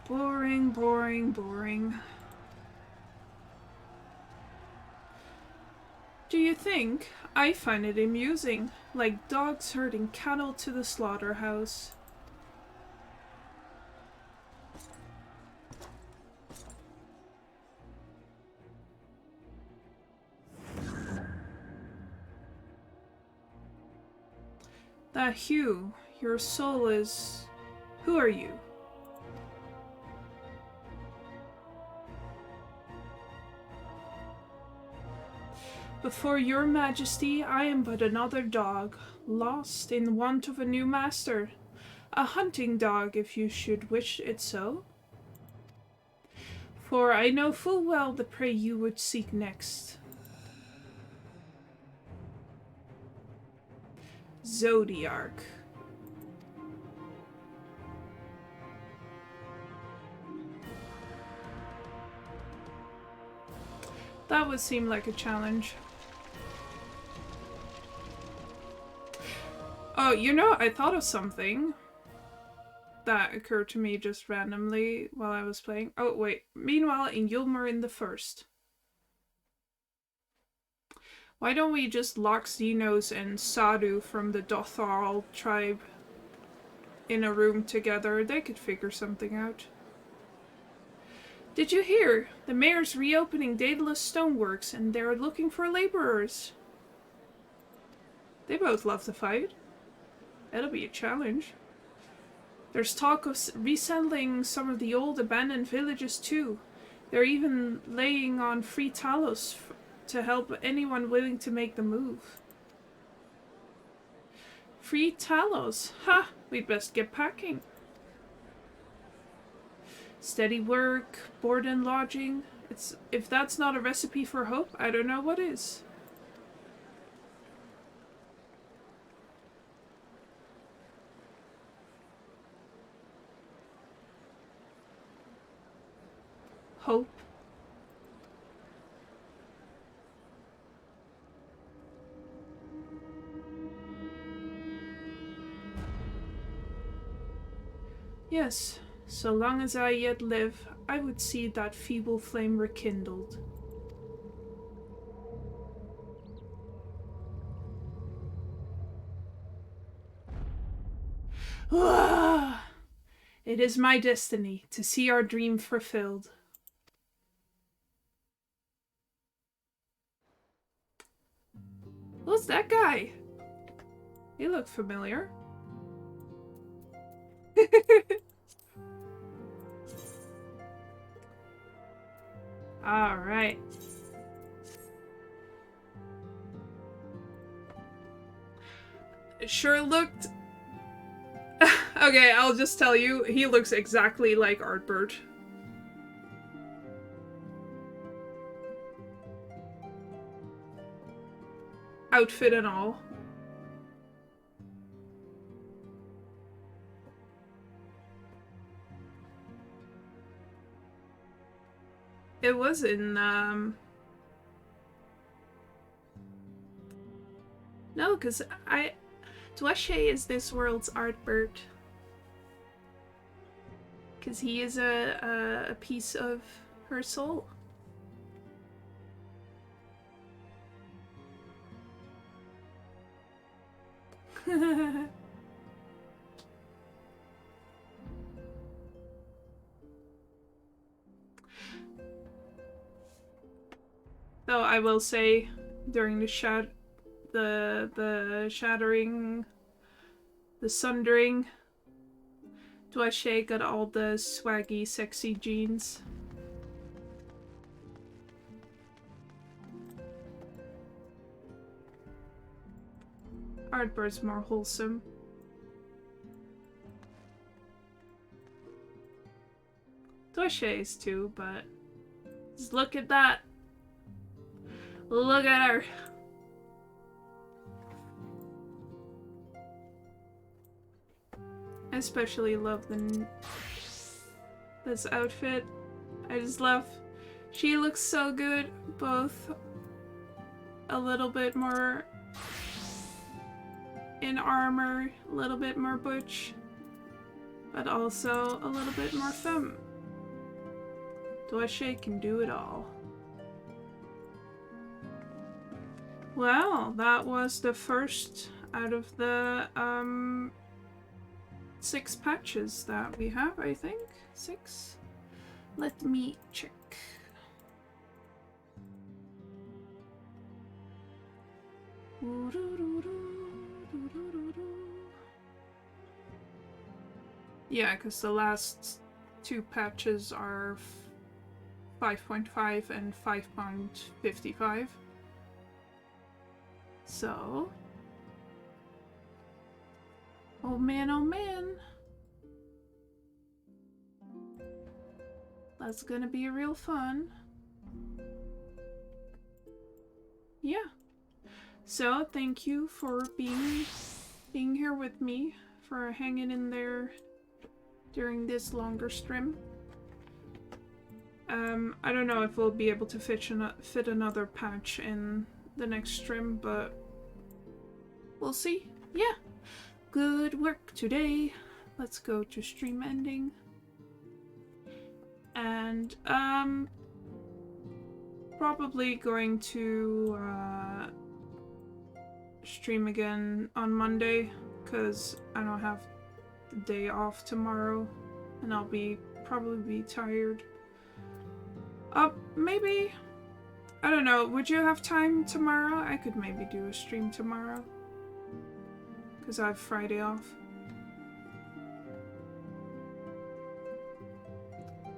Boring, boring, boring. Do you think? I find it amusing, like dogs herding cattle to the slaughterhouse. That Hugh, your soul is... Who are you? Before your majesty, I am but another dog, lost in want of a new master. A hunting dog, if you should wish it so. For I know full well the prey you would seek next. Zodiarch. That would seem like a challenge. Oh, you know, I thought of something that occurred to me just randomly while I was playing. Oh, wait. Meanwhile, in Yulmarin the First. Why don't we just lock Xenos and Sadu from the Dothal tribe in a room together? They could figure something out. Did you hear? The mayor's reopening Daedalus Stoneworks and they're looking for laborers. They both love to fight. That'll be a challenge. There's talk of resettling some of the old abandoned villages too. They're even laying on free Talos to help anyone willing to make the move. Free Talos? Ha! We'd best get packing. Steady work, board and lodging. If that's not a recipe for hope, I don't know what is. hope. Yes, so long as I yet live, I would see that feeble flame rekindled. It is my destiny to see our dream fulfilled. Who's that guy? He looked familiar. Alright. It sure looked... Okay, I'll just tell you, he looks exactly like Artbird. Outfit and all. It was in, No, because Dweshe is this world's Artbird. Because he is a piece of her soul. Though I will say, during the shattering, the sundering, Dweshe got all the swaggy, sexy jeans. Artbird's more wholesome. Dweshe is too, but just look at that. Look at her. I especially love this outfit. I just love... She looks so good, both a little bit more in armor, a little bit more butch, but also a little bit more femme. Dweshe can do it all. Well, that was the first out of the 6 patches that we have, I think. 6? Let me check. Yeah, because the last 2 patches are 5.5 and 5.55. So... Oh man, oh man. That's gonna be real fun. Yeah. So, thank you for being here with me, for hanging in there during this longer stream. I don't know if we'll be able to fit another patch in the next stream, but we'll see. Yeah. Good work today. Let's go to stream ending. And, probably going to, stream again on Monday, because I don't have the day off tomorrow, and I'll probably be tired. Maybe, I don't know, would you have time tomorrow? I could maybe do a stream tomorrow, because I have Friday off.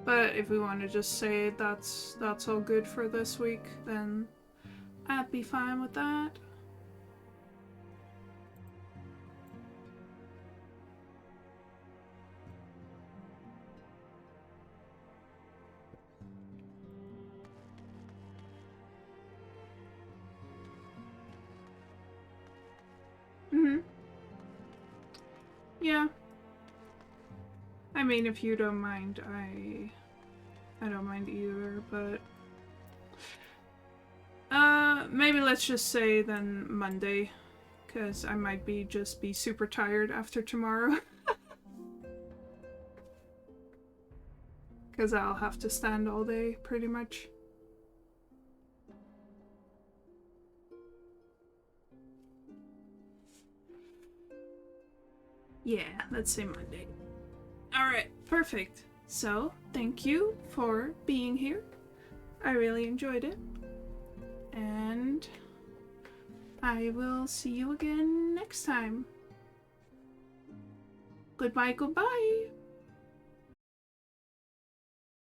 But if we want to just say that's all good for this week, then I'd be fine with that. Yeah. I mean, if you don't mind, I don't mind either, but maybe let's just say then Monday, because I might just be super tired after tomorrow. Because I'll have to stand all day, pretty much. Yeah, let's say Monday. Alright, perfect. So, thank you for being here. I really enjoyed it. And I will see you again next time. Goodbye, goodbye.